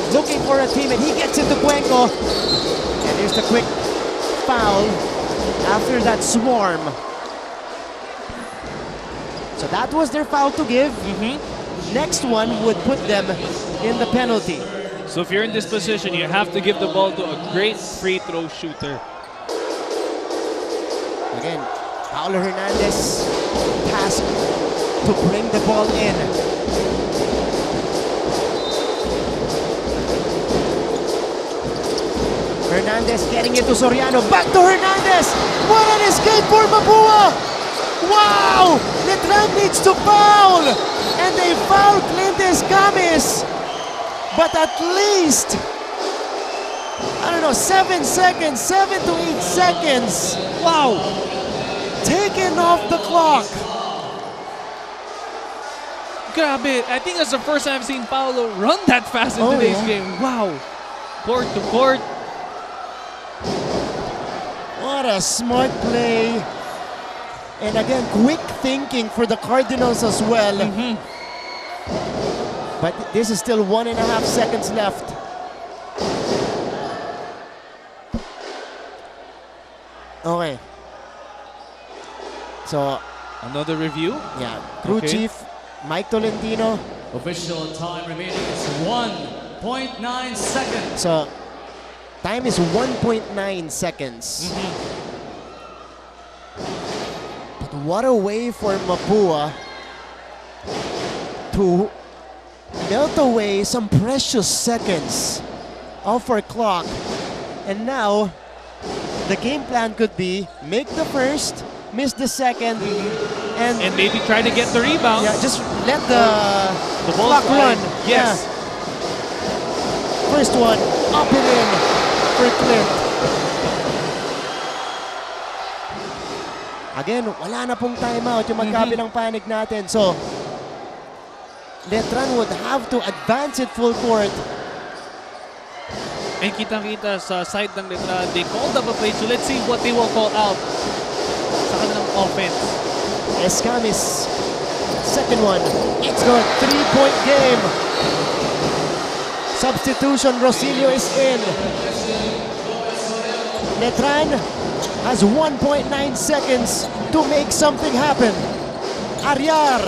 Looking for a teammate. He gets into Cuenco. And here's the quick foul after that swarm. So that was their foul to give. Next one would put them in the penalty. So if you're in this position, you have to give the ball to a great free throw shooter. Again, Paulo Hernandez tasked to bring the ball in. Hernandez getting it to Soriano. Back to Hernandez. What an escape for Mapua. Wow! Letran needs to foul. And they foul Clintes Gamis. But at least, I don't know, 7 seconds, 7 to 8 seconds. Wow! Taken off the clock. Grabe, I think that's the first time I've seen Paulo run that fast in today's game. Wow. Court to court. What a smart play. And again, quick thinking for the Cardinals as well. But this is still 1.5 seconds left. Okay. So, another review? Yeah. Crew Chief Mike Tolentino. Official time remaining is 1.9 seconds. So, time is 1.9 seconds. But what a way for Mapua to melt away some precious seconds off our clock. And now, the game plan could be make the first, miss the second, and maybe try to get the rebound. Yeah, just let the clock run. Yes. Yeah. First one, up and in for Clint. Again, wala na pong timeout yung magkabilang panig natin. So, Letran would have to advance it full court. And kitang-kita sa side ng Letran, they called up a play. So let's see what they will call out sa kanilang offense. Escamis, second one. It's good. 3-point game. Substitution, Rosilio is in. Letran has 1.9 seconds to make something happen. Ariar.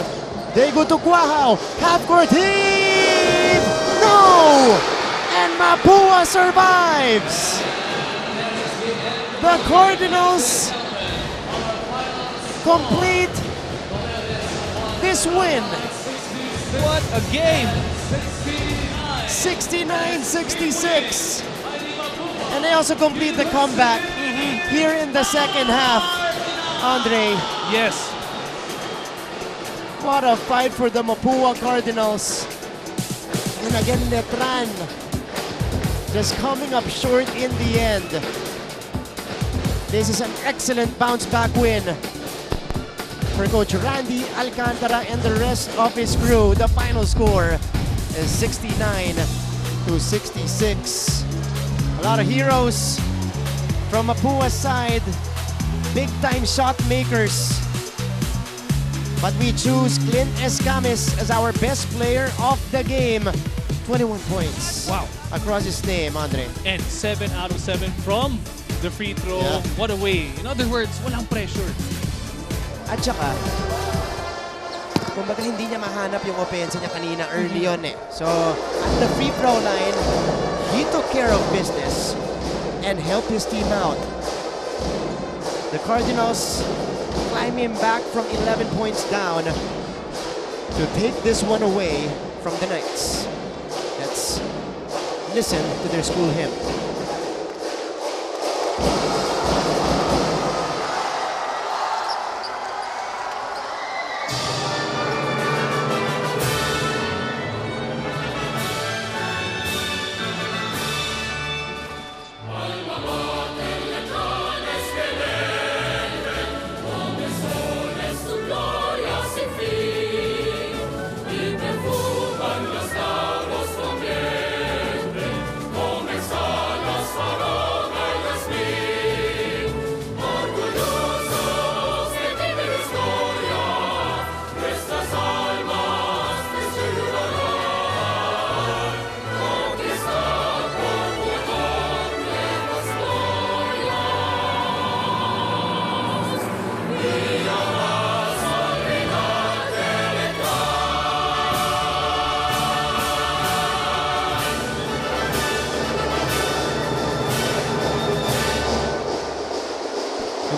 They go to Guahao. Half-court heave! No! And Mapua survives. The Cardinals complete this win. What a game! 69-66. And they also complete the comeback here in the second half. Andre. Yes. What a fight for the Mapua Cardinals. And again, Letran just coming up short in the end. This is an excellent bounce-back win for Coach Randy Alcantara and the rest of his crew. The final score is 69-66. A lot of heroes from Mapua's side. Big-time shot makers. But we choose Clint Escamis as our best player of the game. 21 points. Wow. Across his name, Andre. And 7 out of 7 from the free throw. Yeah. What a way. In other words, walang pressure. At saka, kumbaga hindi niya mahanap yung offense niya kanina early on eh. So, at the free throw line, he took care of business and helped his team out. The Cardinals climb him back from 11 points down to take this one away from the Knights. Let's listen to their school hymn.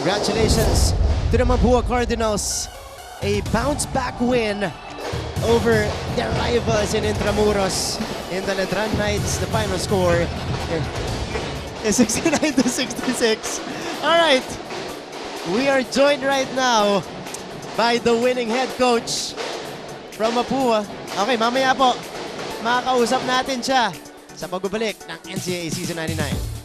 Congratulations to the Mapua Cardinals. A bounce-back win over their rivals in Intramuros in the Letran Knights. The final score is 69-66. All right, we are joined right now by the winning head coach from Mapua. Okay, mamaya po, makakausap natin siya sa pagbabalik ng NCAA Season 99.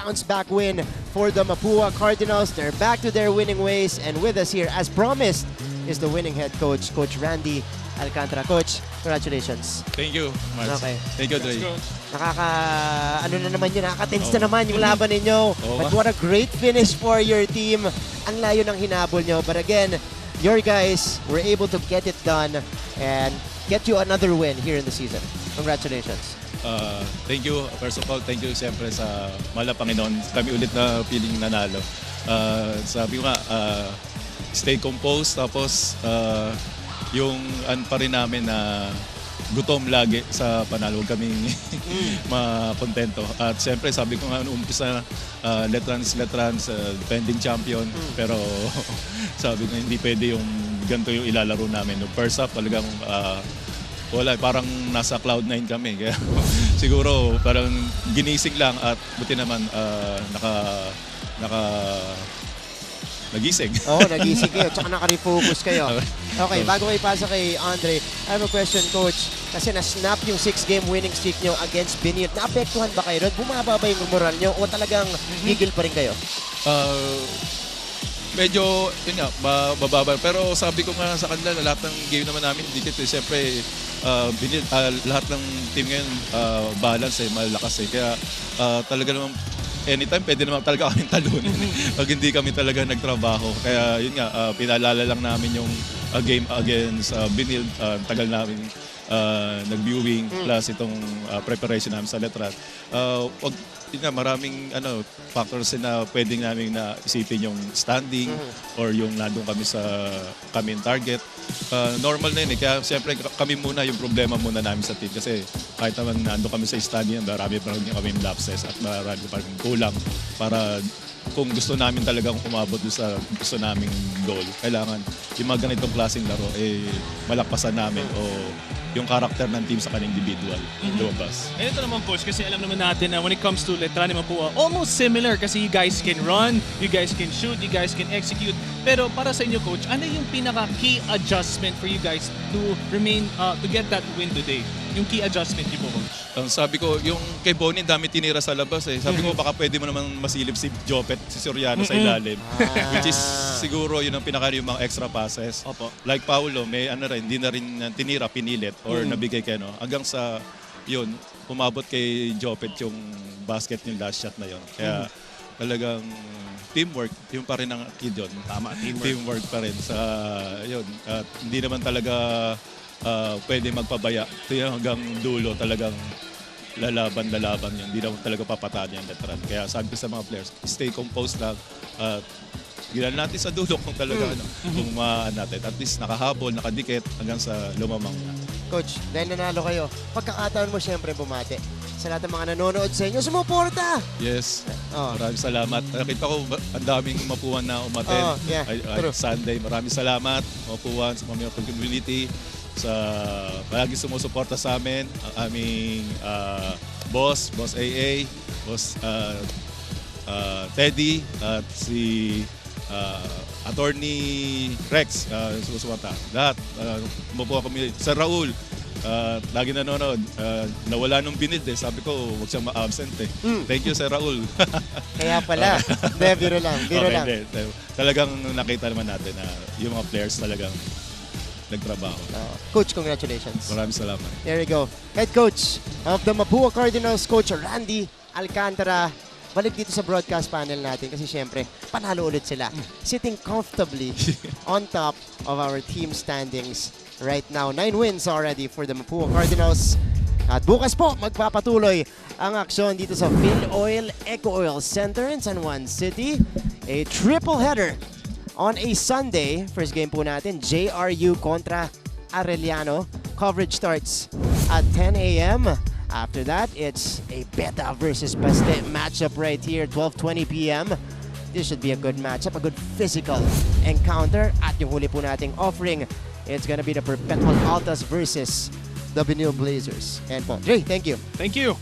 Bounce-back win for the Mapua Cardinals. They're back to their winning ways, and with us here, as promised, is the winning head coach, Coach Randy Alcantara. Coach, congratulations. Thank you, Mars. Okay. Thank you, Dre. Ano na naman yun, nakaka-tense na naman yung laban ninyo. But what a great finish for your team. Ang layo ng hinabol nyo. But again, your guys were able to get it done and get you another win here in the season. Congratulations. Thank you. First of all, thank you siyempre sa mahal na Panginoon. Kami ulit na piling nanalo. Sabi ko nga, stay composed, tapos yung pa rin namin na gutom lagi sa panalo, huwag kaming makontento. At siyempre, sabi ko nga noong umpisa, Letran is Letran, defending champion, pero sabi ko hindi pwede yung ganito yung ilalaro namin. No, first half, talagang wala, parang nasa cloud 9 kami. Kaya siguro parang ginising lang at buti naman nagising. Oo, nagising kayo. Tsaka naka-refocus kayo. Okay, bago kayo ipasa kay Andre, I have a question, Coach. Kasi na-snap yung 6-game winning streak nyo against Benil. Naapektuhan ba kayo doon? Bumaba ba yung moral nyo? O talagang gigil pa rin kayo? Medyo, yun nga, bababa. Pero sabi ko nga sa kanila, lahat ng game naman namin, dikit eh. Siyempre, lahat ng team ngayon, balance eh, malakas eh. Kaya talaga naman, anytime, pwede naman talaga kami talunin pag hindi kami talaga nagtrabaho. Kaya yun nga, pinaalala lang namin yung game against Benil. Tagal namin nag-viewing plus itong preparation namin sa Letran. Yun nga, maraming factors na pwedeng namin na isipin yung standing or yung nandun kami sa target. Normal na yun eh. Kaya siyempre kami muna, yung problema muna namin sa team. Kasi kahit naman nandun kami sa standing, marami pa rin kami lapses at marami pa rin kulang para kung gusto namin talagang umabot sa gusto naming goal. Kailangan yung mga ganitong klaseng laro malakpasan namin o yung karakter ng team sa kanyang individual lumabas. And ito naman, Coach, kasi alam naman natin na when it comes to Letran and Mapua, almost similar kasi you guys can run, you guys can shoot, you guys can execute. Pero para sa inyo, Coach, ano yung pinaka-key adjustment for you guys to remain, to get that win today? Yung key adjustment niyo po, Coach? Sabi ko, yung kay Bonnie, dami tinira sa labas eh. Sabi ko, baka pwede mo naman masilip si Jopet, si Soriano sa ilalim. Which is siguro yun ang yung mga extra passes. Opo. Like Paulo, may hindi na rin tinira, pinilit or nabigay kay hanggang sa yun, umabot kay Jopet yung basket yung last shot na yun. Kaya talagang teamwork, yung pa rin ang kid yun. Tama, teamwork pa rin sa yun. At hindi naman talaga pwede magpabaya. Hanggang dulo talagang lalaban yun. Hindi naman talaga papatahan yung Letran. Kaya sabi ko sa mga players, stay composed lang. Gilan natin sa dulo kung talaga kung natin. At least nakahabol, nakadikit hanggang sa lumamang na. Coach, dahil nanalo kayo, pagkakataon mo siyempre bumati. Sa lahat ng mga nanonood sa inyo, sumuporta! Yes, maraming salamat. Nakita ko ang daming Mapuan na umaten. Sunday, maraming salamat Mapuan sa mga community, sa palagi sumusuporta sa amin, ang aming boss AA, boss Teddy, at si Attorney Rex, sumusuporta. Lahat, Mapuan kami, sa Raul, lagi nanonood. Nawala nung Binid eh. Sabi ko, huwag siyang ma-absent eh. Thank you, Sir Raul. Kaya pala. Biro lang. Talagang nakita naman natin na yung mga players talagang nagtrabaho. Coach, congratulations. Maraming salamat. There you go. Head coach of the Mapua Cardinals, Coach Randy Alcantara. Balik dito sa broadcast panel natin kasi syempre, panalo ulit sila. Sitting comfortably on top of our team standings right now. 9 wins already for the Mapua Cardinals. At bukas po, magpapatuloy ang aksyon dito sa Phil Eco Oil Center in San Juan City. A triple header on a Sunday. First game po natin, JRU kontra Arellano. Coverage starts at 10 a.m. After that, it's a Beta versus Baste matchup right here, 12:20 p.m. This should be a good matchup, a good physical encounter. At yung huli po nating offering, it's gonna be the Perpetual Altas versus the Benil Blazers. And po, Dre, thank you. Thank you.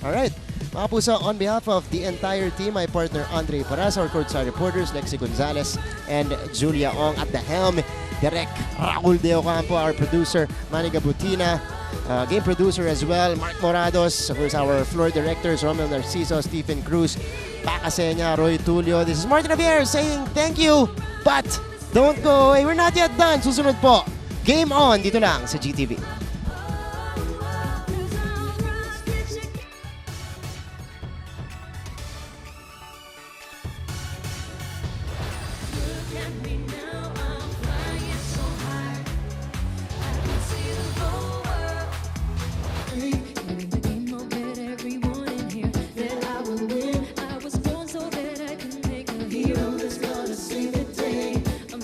All right. Mga puso, on behalf of the entire team, my partner Andre Paras, our courtside reporters, Lexi Gonzalez and Julia Ong at the helm, Direk Raul De Ocampo, our producer, Manny Gabutina, game producer as well, Mark Morados, who's our floor directors, Romel Narciso, Stephen Cruz, Pacasenya, Roy Tulio. This is Martin Javier saying thank you, but don't go away. We're not yet done. Susunod po, Game On, dito lang sa GTV. I'm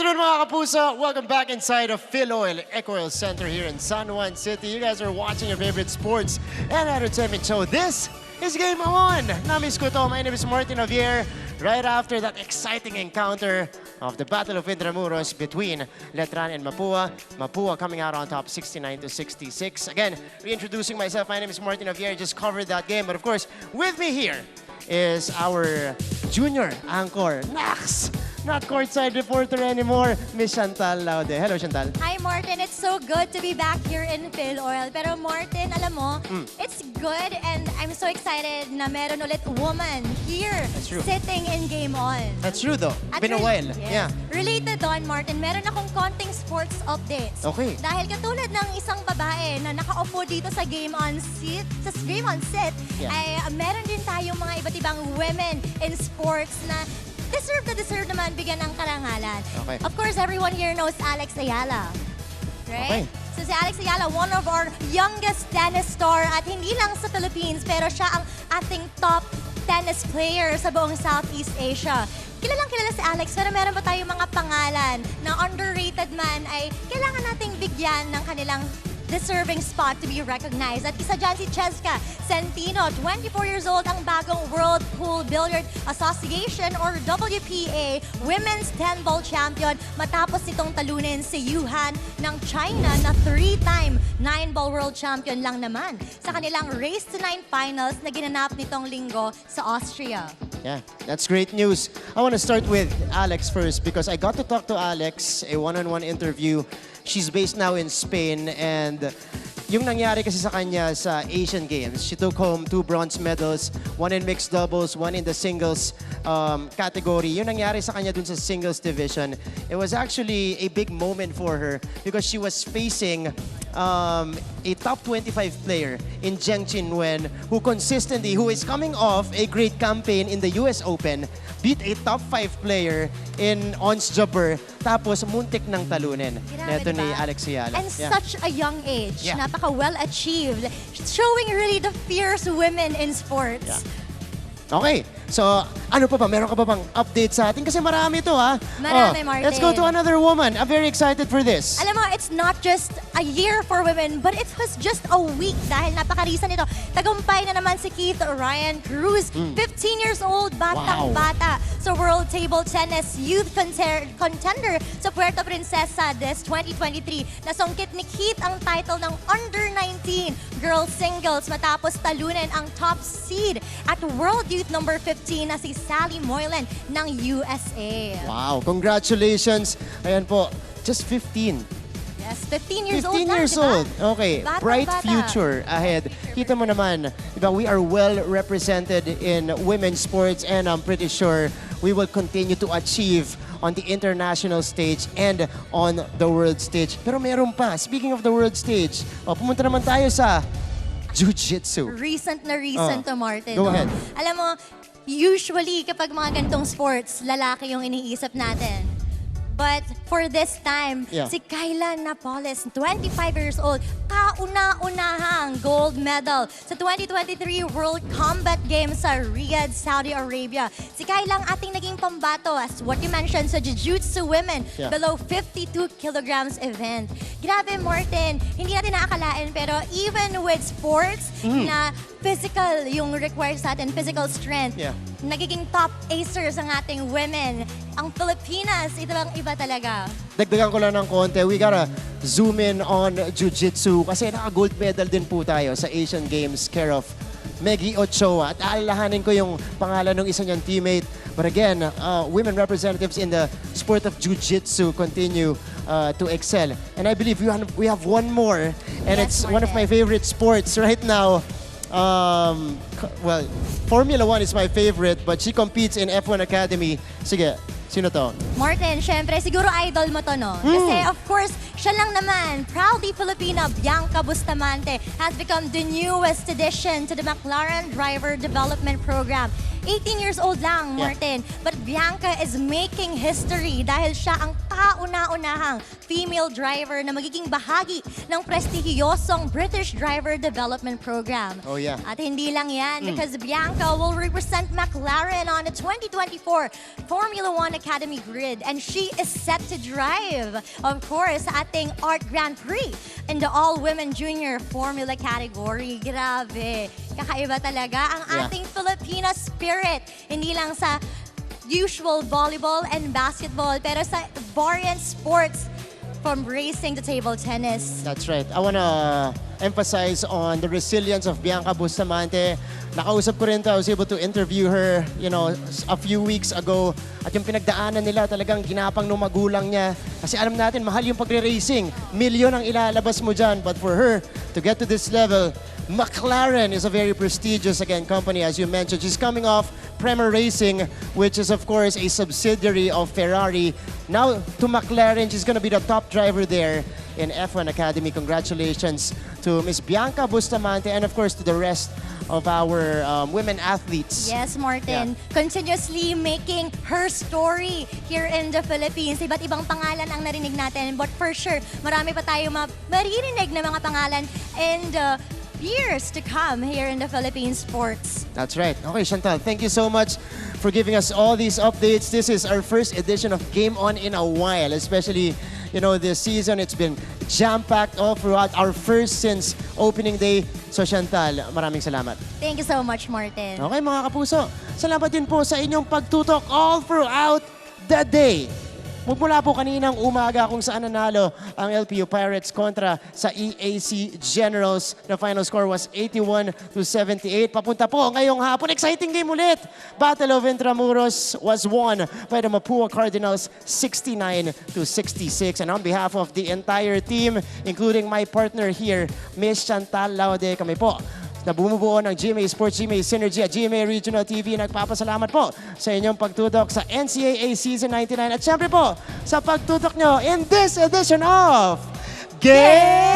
afternoon mga kapuso. Welcome back inside of Philoil Eco-Oil Center here in San Juan City. You guys are watching your favorite sports and entertainment show. This is Game On. Namiss ko to. My name is Martin Javier. Right after that exciting encounter of the Battle of Intramuros between Letran and Mapua. Mapua coming out on top 69-66. Again, reintroducing myself. My name is Martin Javier. Just covered that game. But of course, with me here is our junior anchor, Nax. Not courtside reporter anymore, Miss Chantal Laude. Hello, Chantal. Hi, Martin. It's so good to be back here in Philoil. Pero Martin, alam mo, it's good and I'm so excited na meron ulit woman here sitting in Game On. That's true though. Been a while. Yes. Yeah. Related doon, Martin, meron akong konting sports updates. Okay. Dahil katulad ng isang babae na nakaupo dito sa Game On seat, ay meron din tayong mga iba't ibang women in sports na deserve naman bigyan ng karangalan. Okay. Of course, everyone here knows Alex Ayala. Right? Okay. So si Alex Ayala, one of our youngest tennis star at hindi lang sa Philippines, pero siya ang ating top tennis player sa buong Southeast Asia. Kilalang kilala si Alex, pero meron pa tayong mga pangalan na underrated man ay kailangan nating bigyan ng kanilang deserving spot to be recognized. At isa dyan si Cheska Centino, 24 years old, ang bagong World Pool Billiard Association or WPA Women's 10-ball champion matapos itong talunin si Yuhan ng China na 3-time 9-ball world champion lang naman sa kanilang Race to 9 finals na ginanap nitong linggo sa Austria. Yeah, that's great news. I want to start with Alex first because I got to talk to Alex, a one-on-one interview. She's based now in Spain and yung nangyari kasi sa kanya sa Asian Games, she took home 2 bronze medals, one in mixed doubles, one in the singles category. Yung nangyari sa kanya dun sa singles division, it was actually a big moment for her because she was facing a top 25 player in Zheng Qinwen who is coming off a great campaign in the US Open, beat a top 5 player in Ons Jabeur, tapos muntik ng talunin. Neto ni Alex Ayala. And such a young age, napaka well achieved, showing really the fierce women in sports. Yeah. Okay, so ano pa ba? Meron ka ba bang update sa atin? Kasi marami to ha. Marami, Martin. Let's go to another woman. I'm very excited for this. Alam mo, it's not just a year for women, but it was just a week dahil napakarisan nito. Tagumpay na naman si Keith Ryan Cruz, 15 years old, batang-bata. So World Table Tennis Youth Contender sa Puerto Princesa this 2023. Nasungkit ni Keith ang title ng Under-19 Girls Singles matapos talunin ang top seed at World Youth number 15 na si Sally Moylan ng USA. Wow, congratulations. Ayan po, just 15. Yes, 15 years 15 old years lang, old. Okay, bright future ahead. Kita mo naman, diba, we are well represented in women's sports and I'm pretty sure we will continue to achieve on the international stage and on the world stage. Pero meron pa, speaking of the world stage, pumunta naman tayo sa Jiu-Jitsu. Recent to Martin. Go ahead. Alam mo, usually kapag mga ganitong sports, lalaki yung iniisip natin. But for this time, si Kyla Napoles, 25 years old, kauna-unahang gold medal sa 2023 World Combat Games sa Riyadh, Saudi Arabia. Si Kyla ang ating naging pambato as what you mentioned sa Jiu-Jitsu women below 52 kilograms event. Grabe, Martin, hindi natin naakalain pero even with sports na physical yung required sa atin, physical strength, nagiging top acers ang ating women. Ang Pilipinas, ito ang iba talaga. Dagdagan ko lang ng konti, we gotta zoom in on Jiu-Jitsu kasi naka-gold medal din po tayo sa Asian Games care of Meggy Ochoa. At alalahanin ko yung pangalan ng isa niyang teammate. But again, women representatives in the sport of Jiu-Jitsu continue to excel. And I believe we have one more and it's one of my favorite sports right now. Well, Formula 1 is my favorite but she competes in F1 Academy. Sige, sino to? Martin, syempre, siguro idol mo to, no? Kasi of course, siya lang naman, proudly Filipina Bianca Bustamante has become the newest addition to the McLaren Driver Development Program. 18 years old lang, Martin. But Bianca is making history dahil siya ang kauna-unahang female driver na magiging bahagi ng prestihiyosong British Driver Development Program. Oh, yeah. At hindi lang yan, because Bianca will represent McLaren on the 2024 Formula One Academy grid. And she is set to drive, of course, sa ating Art Grand Prix in the all-women junior formula category. Grabe. Kakaiba talaga ang ating Filipina spirit. Hindi lang sa usual volleyball and basketball, pero sa variant sports from racing to table tennis. That's right. I want to emphasize on the resilience of Bianca Bustamante. Nakausap ko rin to. I was able to interview her, a few weeks ago. At yung pinagdaanan nila talagang ginapang ng magulang niya. Kasi alam natin, mahal yung pagre-racing. Milyon ang ilalabas mo dyan. But for her to get to this level, McLaren is a very prestigious, company, as you mentioned. She's coming off Premier Racing, which is, of course, a subsidiary of Ferrari. Now, to McLaren, she's going to be the top driver there in F1 Academy. Congratulations to Miss Bianca Bustamante and, of course, to the rest of our women athletes. Yes, Martin. Continuously making her story here in the Philippines. Iba't ibang pangalan ang narinig natin. But for sure, marami pa tayo maririnig na mga pangalan and years to come here in the Philippine sports. That's right. Okay, Chantal, thank you so much for giving us all these updates. This is our first edition of Game On in a while, especially, this season. It's been jam-packed all throughout, our first since opening day. So, Chantal, maraming salamat. Thank you so much, Martin. Okay, mga kapuso, salamat din po sa inyong pagtutok all throughout the day. Magmula po kaninang umaga kung saan nanalo ang LPU Pirates kontra sa EAC Generals. The final score was 81-78. Papunta po ngayong hapon. Exciting game ulit. Battle of Intramuros was won by the Mapua Cardinals 69-66. And on behalf of the entire team, including my partner here, Miss Chantal Laude, kami po na bumubuo ng GMA Sports, GMA Synergy at GMA Regional TV. Nagpapasalamat po sa inyong pagtutok sa NCAA Season 99 at syempre po sa pagtutok nyo in this edition of Game